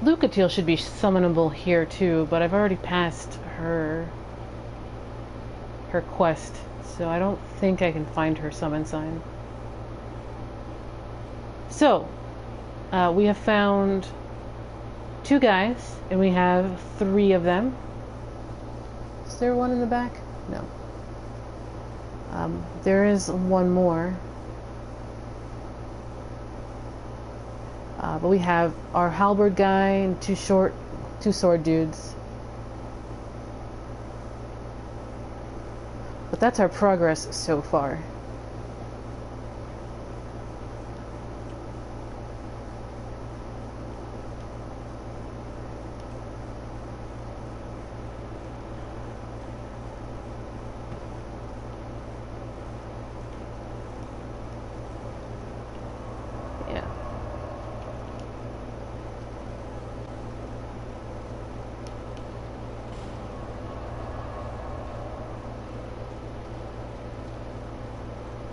Lucatiel should be summonable here too, but I've already passed her quest, so I don't think I can find her summon sign. So, we have found 2 guys, and we have 3 of them. Is there one in the back? No. There is one more. But we have our halberd guy and 2 sword dudes. But that's our progress so far.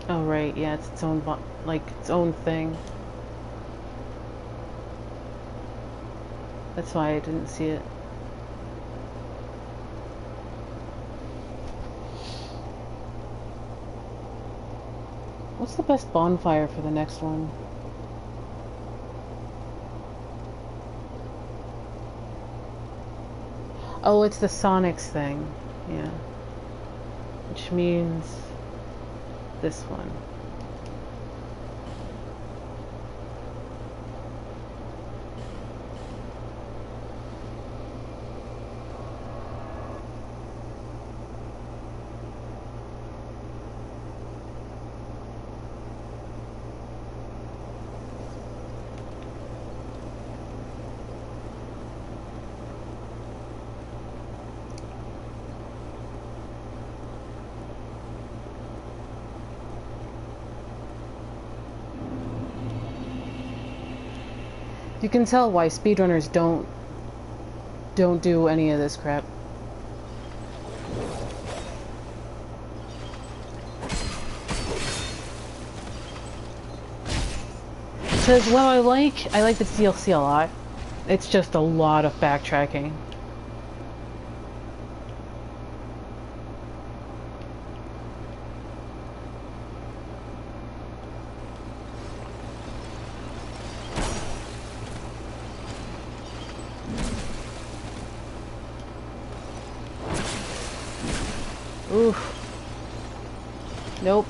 Oh right, yeah, it's its own its own thing. That's why I didn't see it. What's the best bonfire for the next one? Oh, it's the Sonics thing. Yeah. Which means this one. You can tell why speedrunners don't do any of this crap. Because while I like the DLC a lot, it's just a lot of backtracking. Oof. Nope.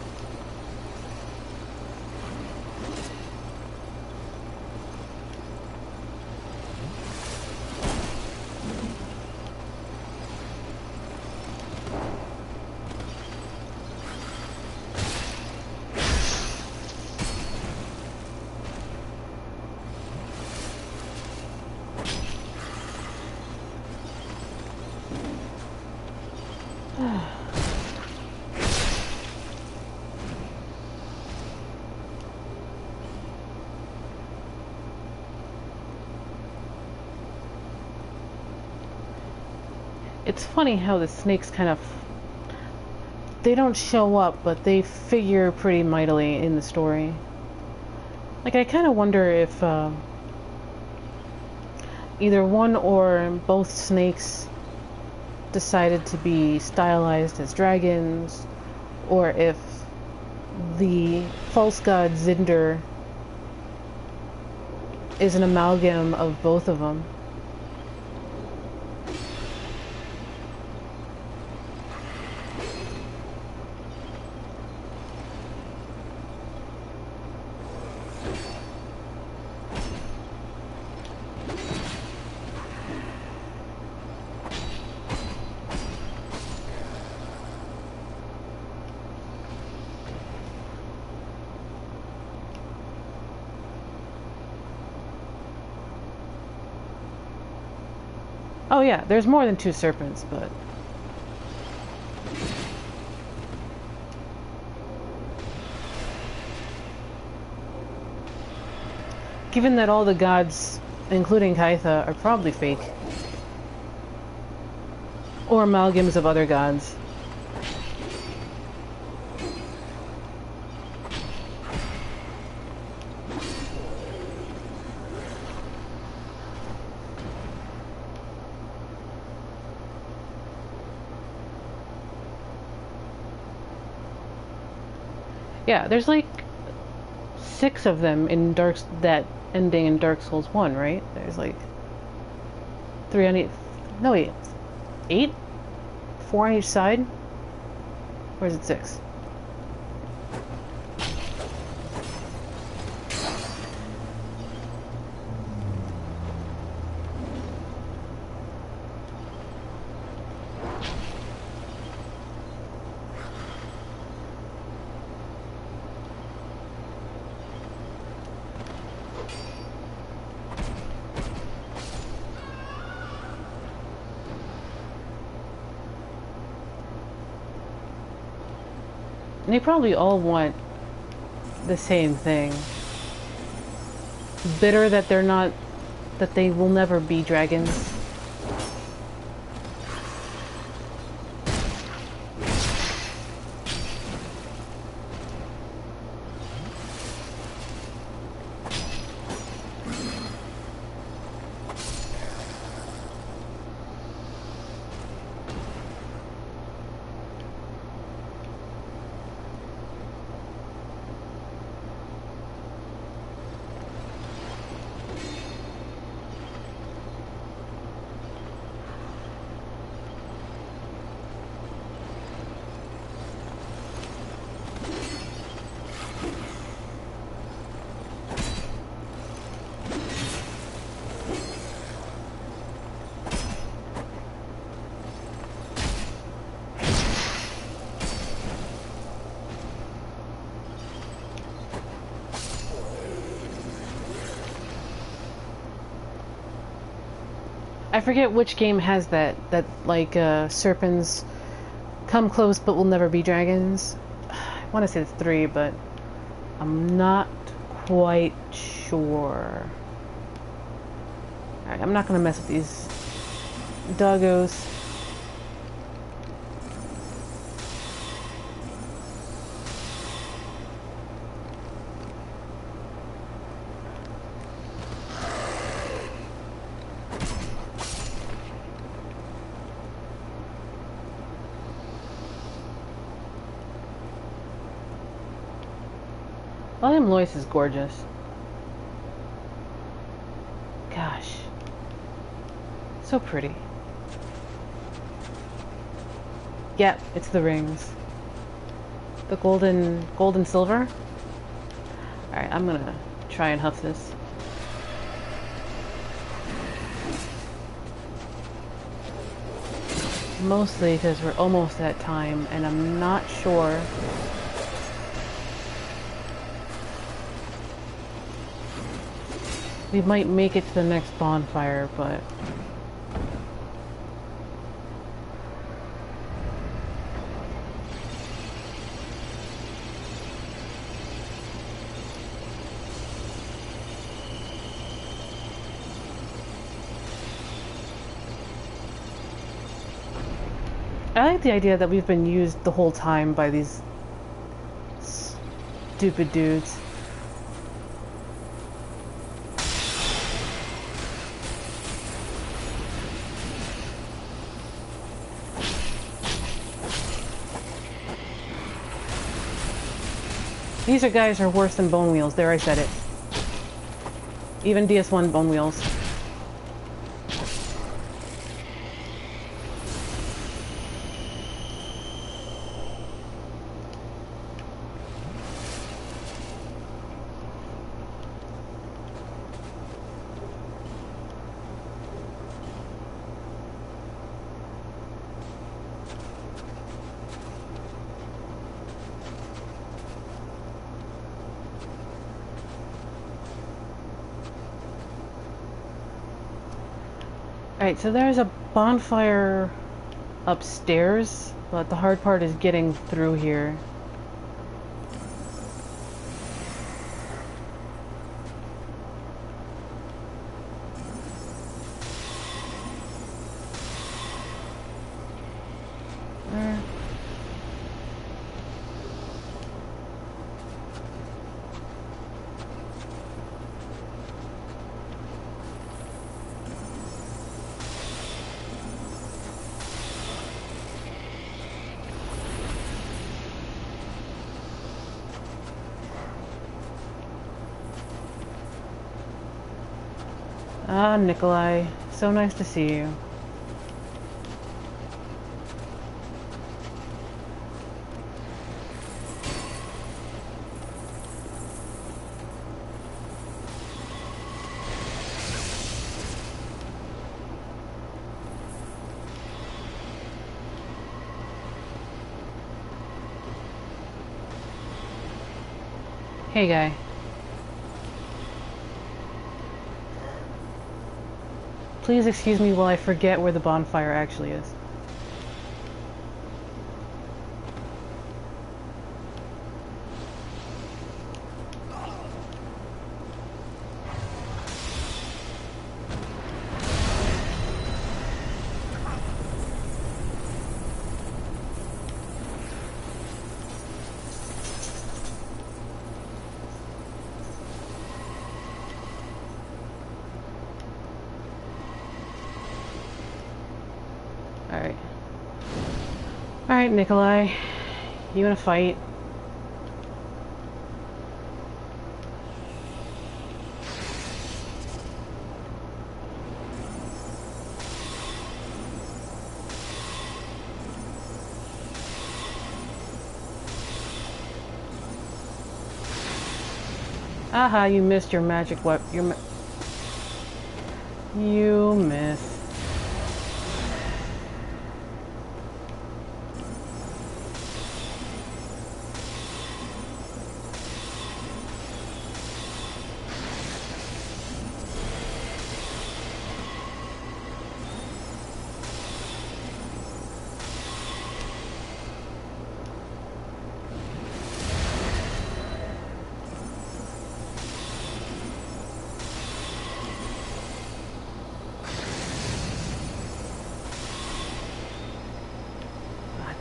It's funny how the snakes kind of... they don't show up, but they figure pretty mightily in the story. Like, I kind of wonder if either one or both snakes decided to be stylized as dragons, or if the false god Zinder is an amalgam of both of them. Oh yeah, there's more than 2 serpents, but... given that all the gods, including Kaitha, are probably fake. Or amalgams of other gods. Yeah, there's like 6 of them in that ending in Dark Souls 1, right? There's like 3 on each. No, wait. 8? 4 on each side? Or is it 6? They probably all want the same thing. Bitter that they're not, that they will never be dragons. I forget which game has that like serpents come close but will never be dragons. I want to say it's 3, but I'm not quite sure. Alright, I'm not gonna mess with these doggos. Eleum Loyce is gorgeous. Gosh. So pretty. Yep, it's the rings. The gold and silver. Alright, I'm gonna try and huff this. Mostly because we're almost at time and I'm not sure we might make it to the next bonfire, but I like the idea that we've been used the whole time by these stupid dudes. These guys are worse than Bonewheels. There, I said it. Even DS1 Bonewheels. Alright, so there's a bonfire upstairs, but the hard part is getting through here. Ah, Nicholai. So nice to see you. Hey, guy. Please excuse me while I forget where the bonfire actually is. Alright, Nicholai. You wanna fight? Aha, you missed your magic weapon. You missed.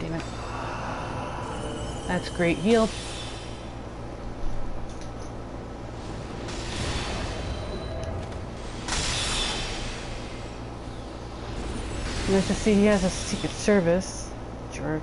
Damn it. That's great heal. Nice to see he has a secret service. Jerk.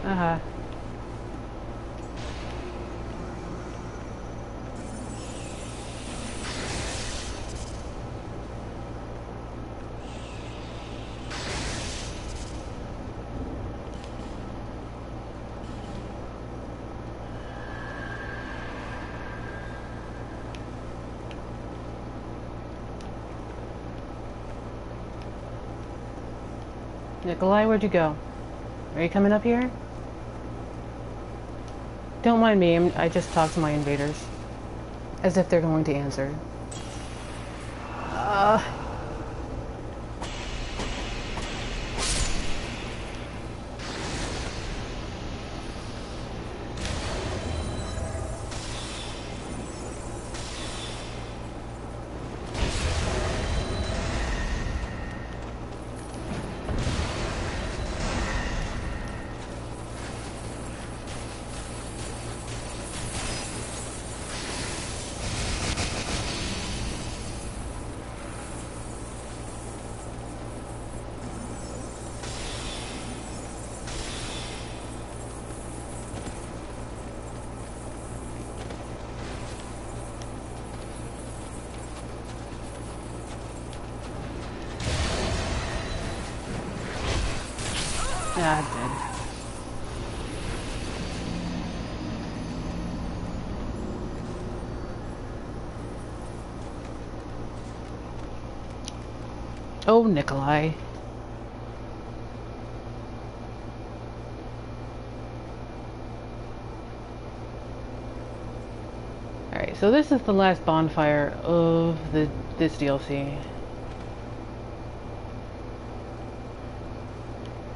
Uh-huh. Nicholai, where'd you go? Are you coming up here? Don't mind me, I just talked to my invaders. As if they're going to answer. Yeah, I did. Oh, Nicholai. Alright, so this is the last bonfire of this DLC.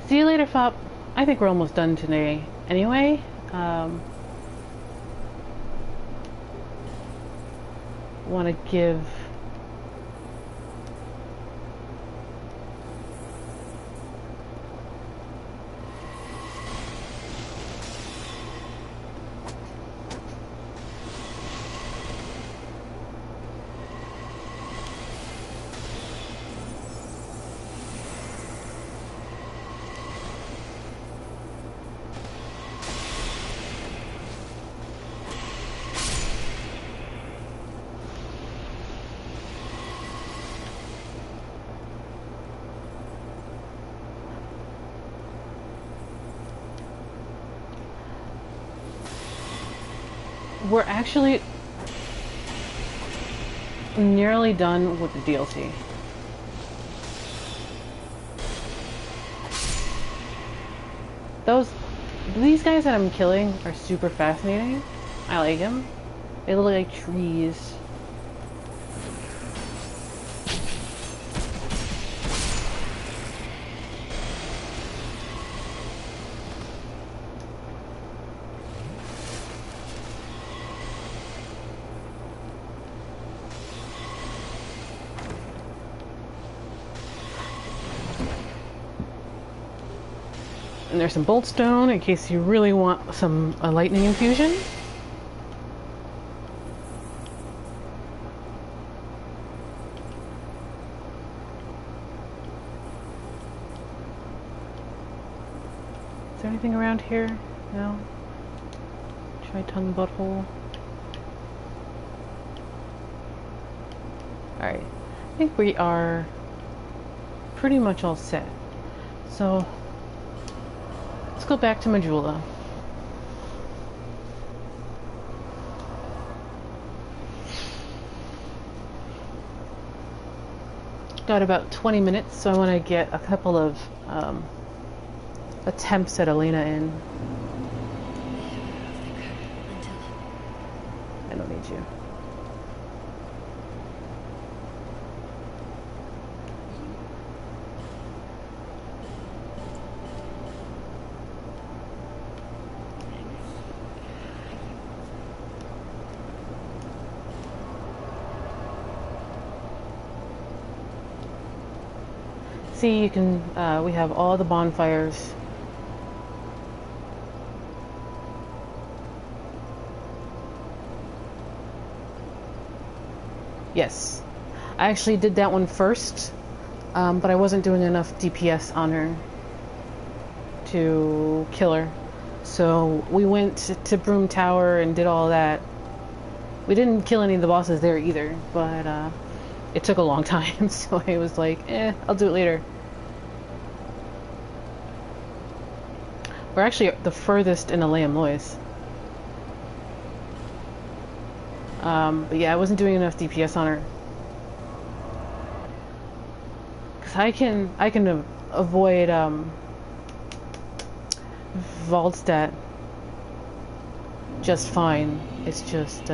See you later, Fop. I think we're almost done today. Anyway, want to give... We're actually nearly done with the DLC. These guys that I'm killing are super fascinating. I like them. They look like trees. And there's some Boltstone in case you really want some lightning infusion. Is there anything around here? No? Try tongue butthole. Alright. I think we are pretty much all set. So let's go back to Majula. Got about 20 minutes, so I want to get a couple of attempts at Elena in. I don't need you. See, you can, we have all the bonfires. Yes. I actually did that one first, but I wasn't doing enough DPS on her to kill her. So we went to Broom Tower and did all that. We didn't kill any of the bosses there either, but it took a long time, so I was like, I'll do it later. We're actually the furthest in Eleum Loyce. But yeah, I wasn't doing enough DPS on her. Cause I can avoid Voldstat just fine. It's just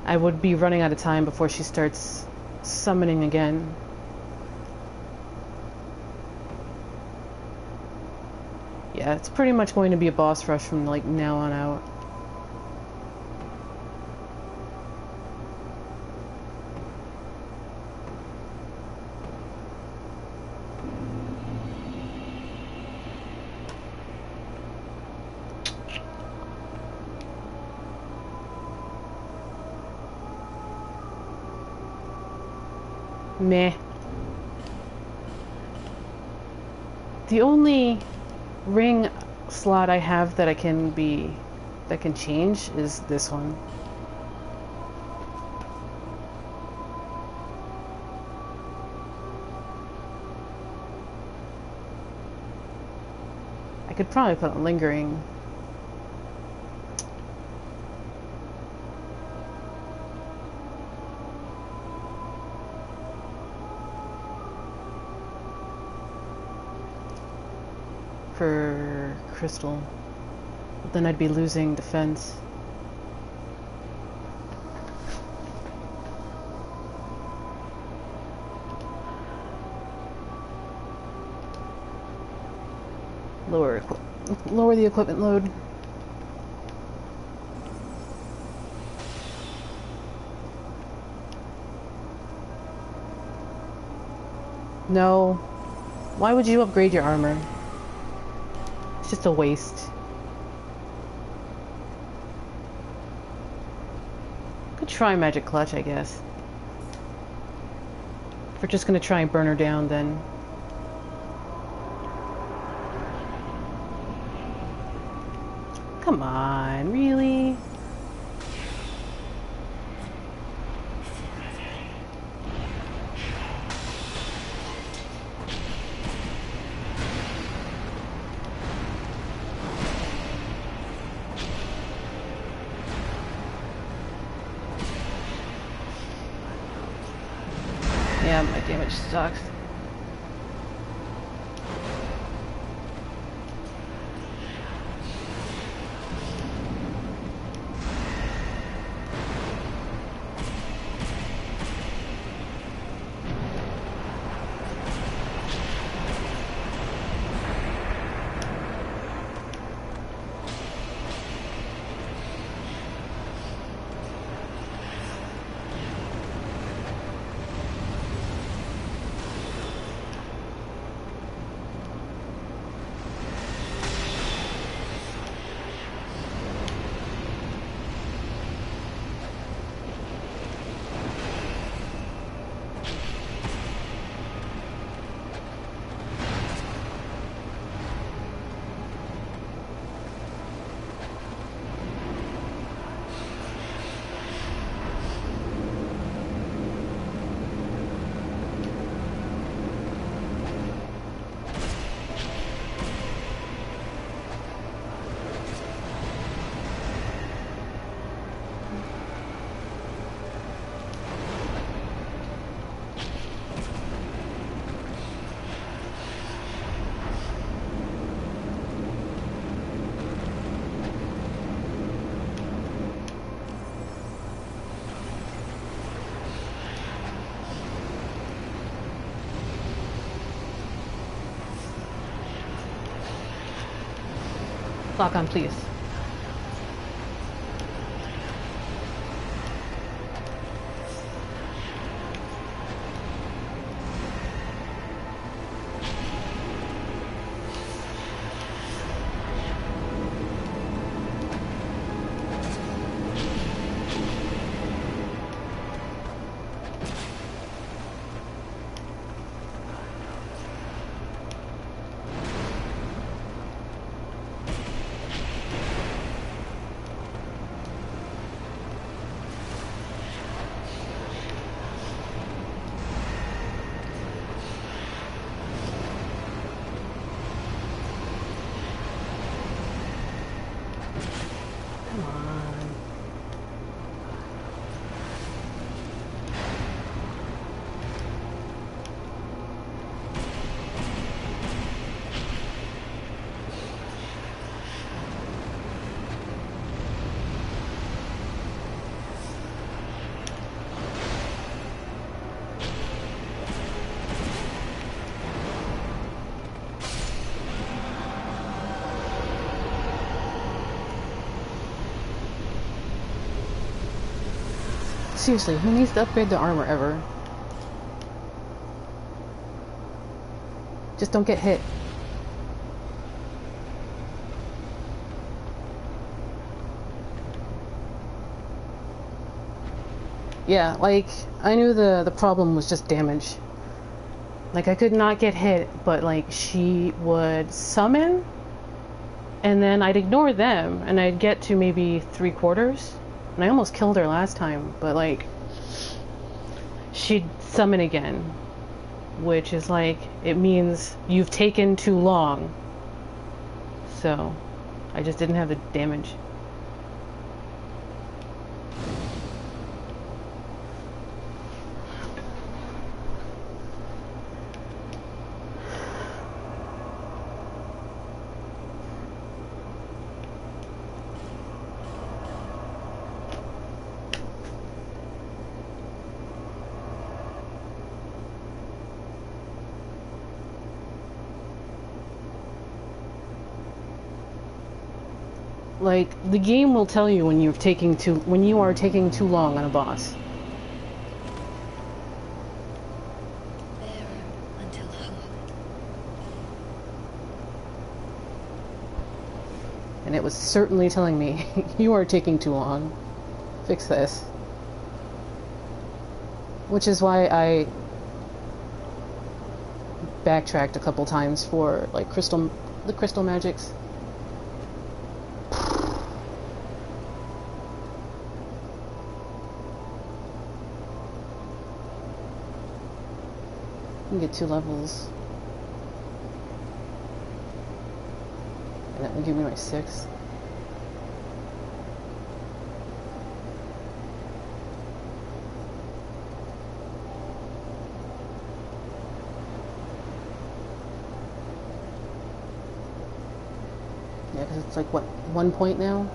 I would be running out of time before she starts summoning again. Yeah, it's pretty much going to be a boss rush from like now on out. Meh. The only ring slot I have that can change is this one. I could probably put on lingering. For crystal, but then I'd be losing defense. Lower the equipment load. No. Why would you upgrade your armor? It's just a waste. Could try Magic Clutch, I guess. If we're just gonna try and burn her down, then... Come on, really? Yeah, my damage sucks. Lock on, please. Seriously, who needs to upgrade the armor ever? Just don't get hit. Yeah, like, I knew the problem was just damage. Like, I could not get hit, but, like, she would summon, and then I'd ignore them, and I'd get to maybe 3/4. And I almost killed her last time, but like, she'd summon again, which is like, it means you've taken too long. So, I just didn't have the damage. Like, the game will tell you when you are taking too long on a boss. Bearer until And it was certainly telling me, you are taking too long. Fix this. Which is why I backtracked a couple times for like the crystal magics. I can get 2 levels. And that will give me my 6. Yeah, because it's like, what, 1 point now?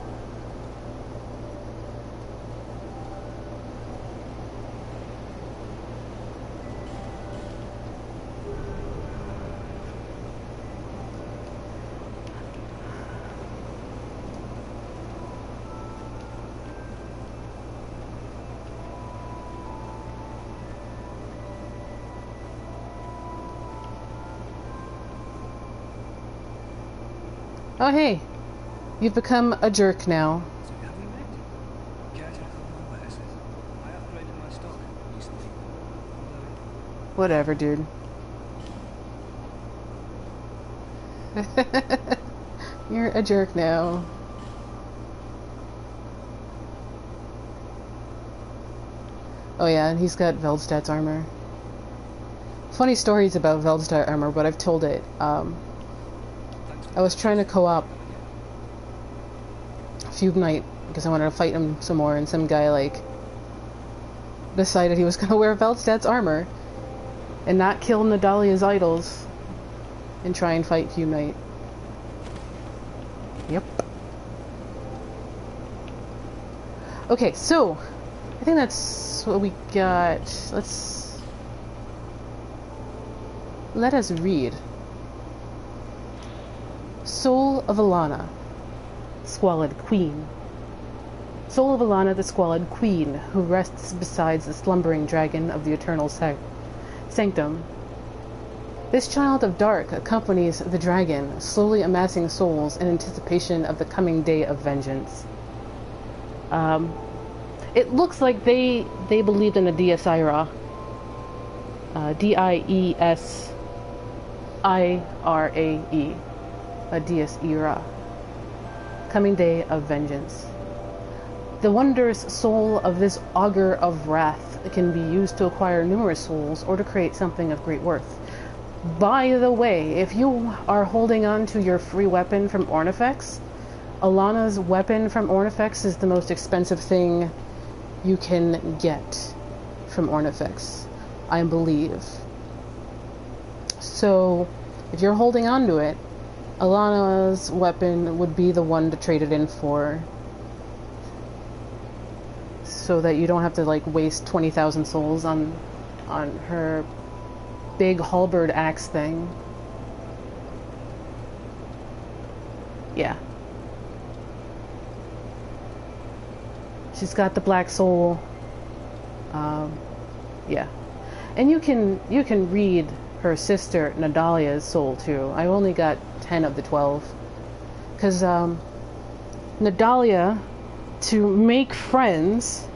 Oh, hey. You've become a jerk now. So have we met? Caretaker Loyce. I upgraded my stock recently. Whatever, dude. You're a jerk now. Oh yeah, and he's got Veldstadt's armor. Funny stories about Veldstadt armor, but I've told it. I was trying to co-op Fugue Knight because I wanted to fight him some more, and some guy like decided he was going to wear Veldstadt's armor and not kill Nadalia's idols and try and fight Fugue Knight. Yep. Okay, so I think that's what we got. Let us read. Soul of Alana, Squalid Queen. Soul of Alana, the Squalid Queen, who rests beside the slumbering dragon of the Eternal Sanctum. This child of dark accompanies the dragon, slowly amassing souls in anticipation of the coming day of vengeance. It looks like they believed in a Diesira. D-I-E-S-I-R-A-E. A Diesira. Coming day of vengeance. The wondrous soul of this augur of wrath can be used to acquire numerous souls or to create something of great worth. By the way, if you are holding on to your free weapon from Ornifex, Alana's weapon from Ornifex is the most expensive thing you can get from Ornifex, I believe. So, if you're holding on to it, Alana's weapon would be the one to trade it in for, so that you don't have to like waste 20,000 souls on her big halberd axe thing. Yeah. She's got the black soul. Yeah. And you can read her sister Nadalia's soul too. I only got 10 of the 12. Because Nadalia, to make friends,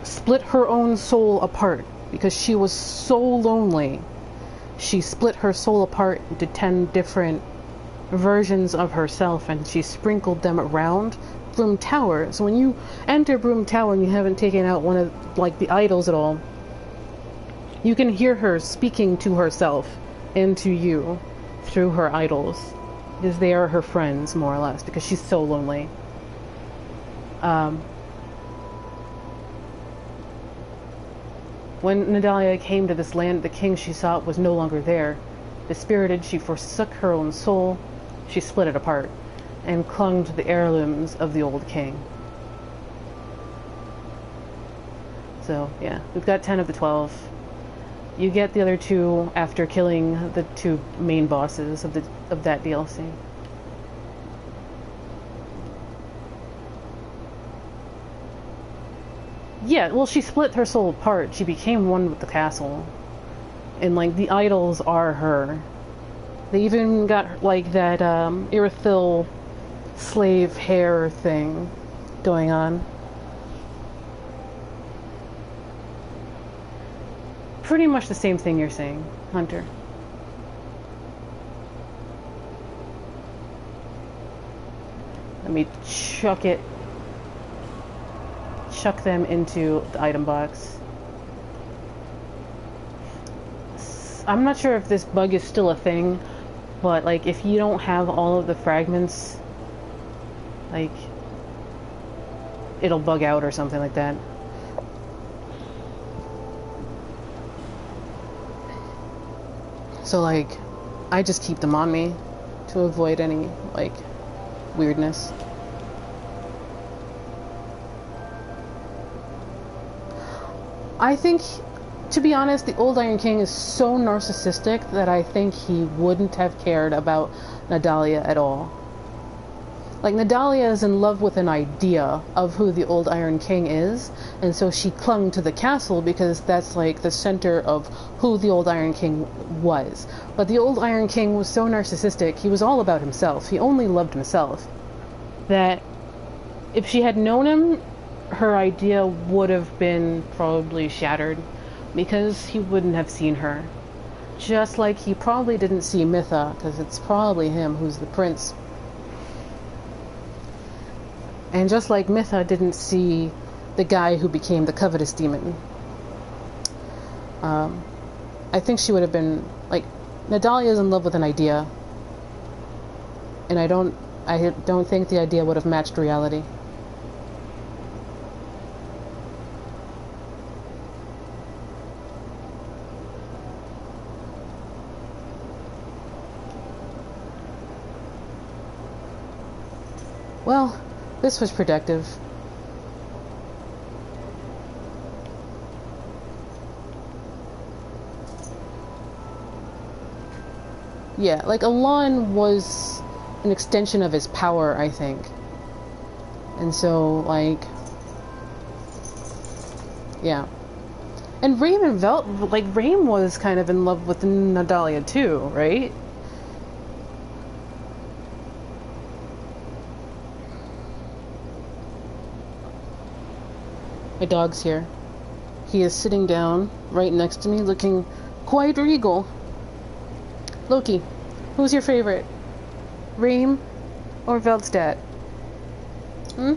split her own soul apart. Because she was so lonely, she split her soul apart into 10 different versions of herself, and she sprinkled them around Broom Tower. So when you enter Broom Tower and you haven't taken out one of like the idols at all, you can hear her speaking to herself and to you through her idols, because they are her friends, more or less, because she's so lonely. When Nadalia came to this land, the king she sought was no longer there. Dispirited, she forsook her own soul. She split it apart and clung to the heirlooms of the old king. So, yeah, we've got 10 of the 12. You get the other 2 after killing the 2 main bosses of that DLC. Yeah, well, she split her soul apart. She became one with the castle. And, like, the idols are her. They even got like that Irithyll slave hair thing going on. Pretty much the same thing you're saying, Hunter. Let me chuck them into the item box. I'm not sure if this bug is still a thing, but like if you don't have all of the fragments, like it'll bug out or something like that. So like I just keep them on me to avoid any like weirdness. I think, to be honest, the old Iron King is so narcissistic that I think he wouldn't have cared about Nadalia at all. Like, Nadalia is in love with an idea of who the old Iron King is, and so she clung to the castle because that's like the center of who the old Iron King was. But the old Iron King was so narcissistic, he was all about himself. He only loved himself. That if she had known him, her idea would have been probably shattered because he wouldn't have seen her. Just like he probably didn't see Mitha, because it's probably him who's the prince. And just like Mitha didn't see the guy who became the covetous demon. I think she would have been, like, Nadalia is in love with an idea. And I don't think the idea would have matched reality. Well, this was productive. Yeah, like Alon was an extension of his power, I think. And so, like, yeah. And Raim and Raim was kind of in love with Nadalia too, right? My dog's here. He is sitting down right next to me, looking quite regal. Loki, who's your favorite? Raim or Veldstad? Hmm?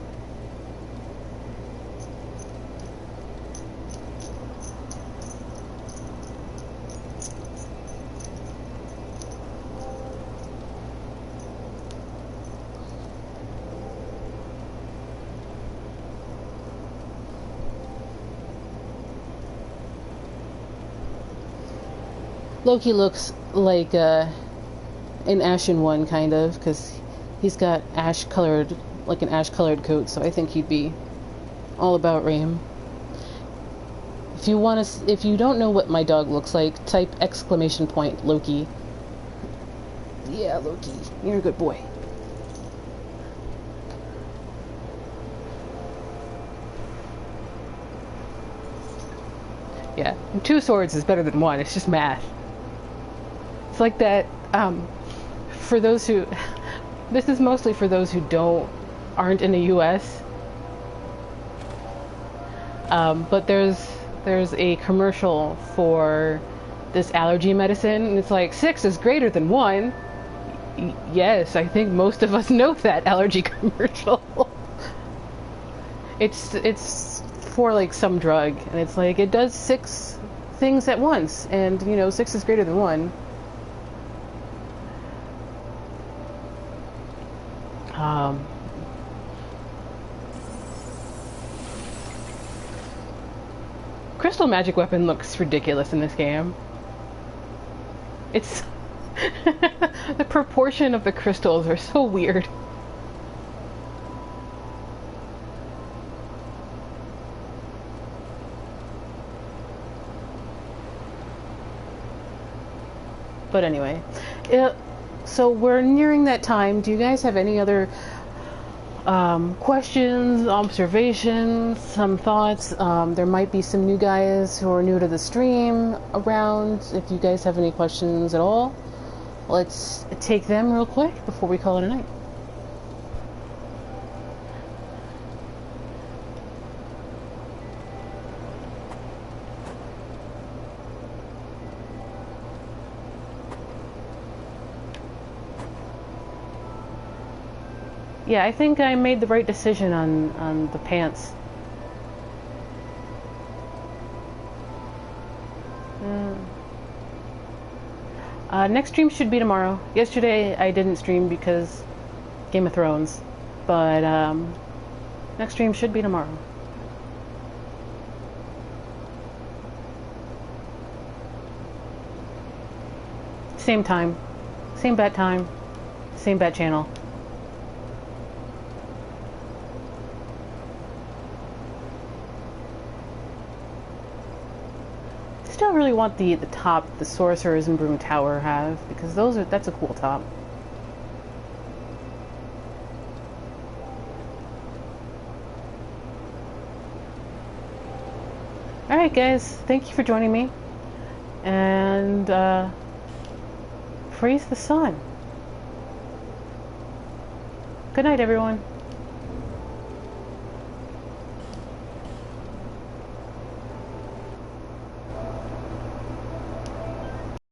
Loki looks like an Ashen one, kind of, because he's got ash-colored, like an ash-colored coat, so I think he'd be all about Raim. If you don't know what my dog looks like, type !Loki. Yeah, Loki, you're a good boy. Yeah, 2 swords is better than 1, it's just math. It's like that, for those who, this is mostly for those who aren't in the US, but there's a commercial for this allergy medicine, and it's like, 6 is greater than 1. Yes, I think most of us know that allergy commercial. It's for like some drug, and it's like, it does 6 things at once, and 6 is greater than 1. Crystal magic weapon looks ridiculous in this game. It's the proportion of the crystals are so weird. But anyway, so we're nearing that time. Do you guys have any other questions, observations, some thoughts? There might be some new guys who are new to the stream around. If you guys have any questions at all, let's take them real quick before we call it a night. Yeah, I think I made the right decision on the pants. Next stream should be tomorrow. Yesterday I didn't stream because Game of Thrones, but next stream should be tomorrow. Same time, same bat time, same bat channel. Still really want the top the Sorcerers and Broom Tower have, because that's a cool top. Alright guys, thank you for joining me, and praise the sun. Good night everyone.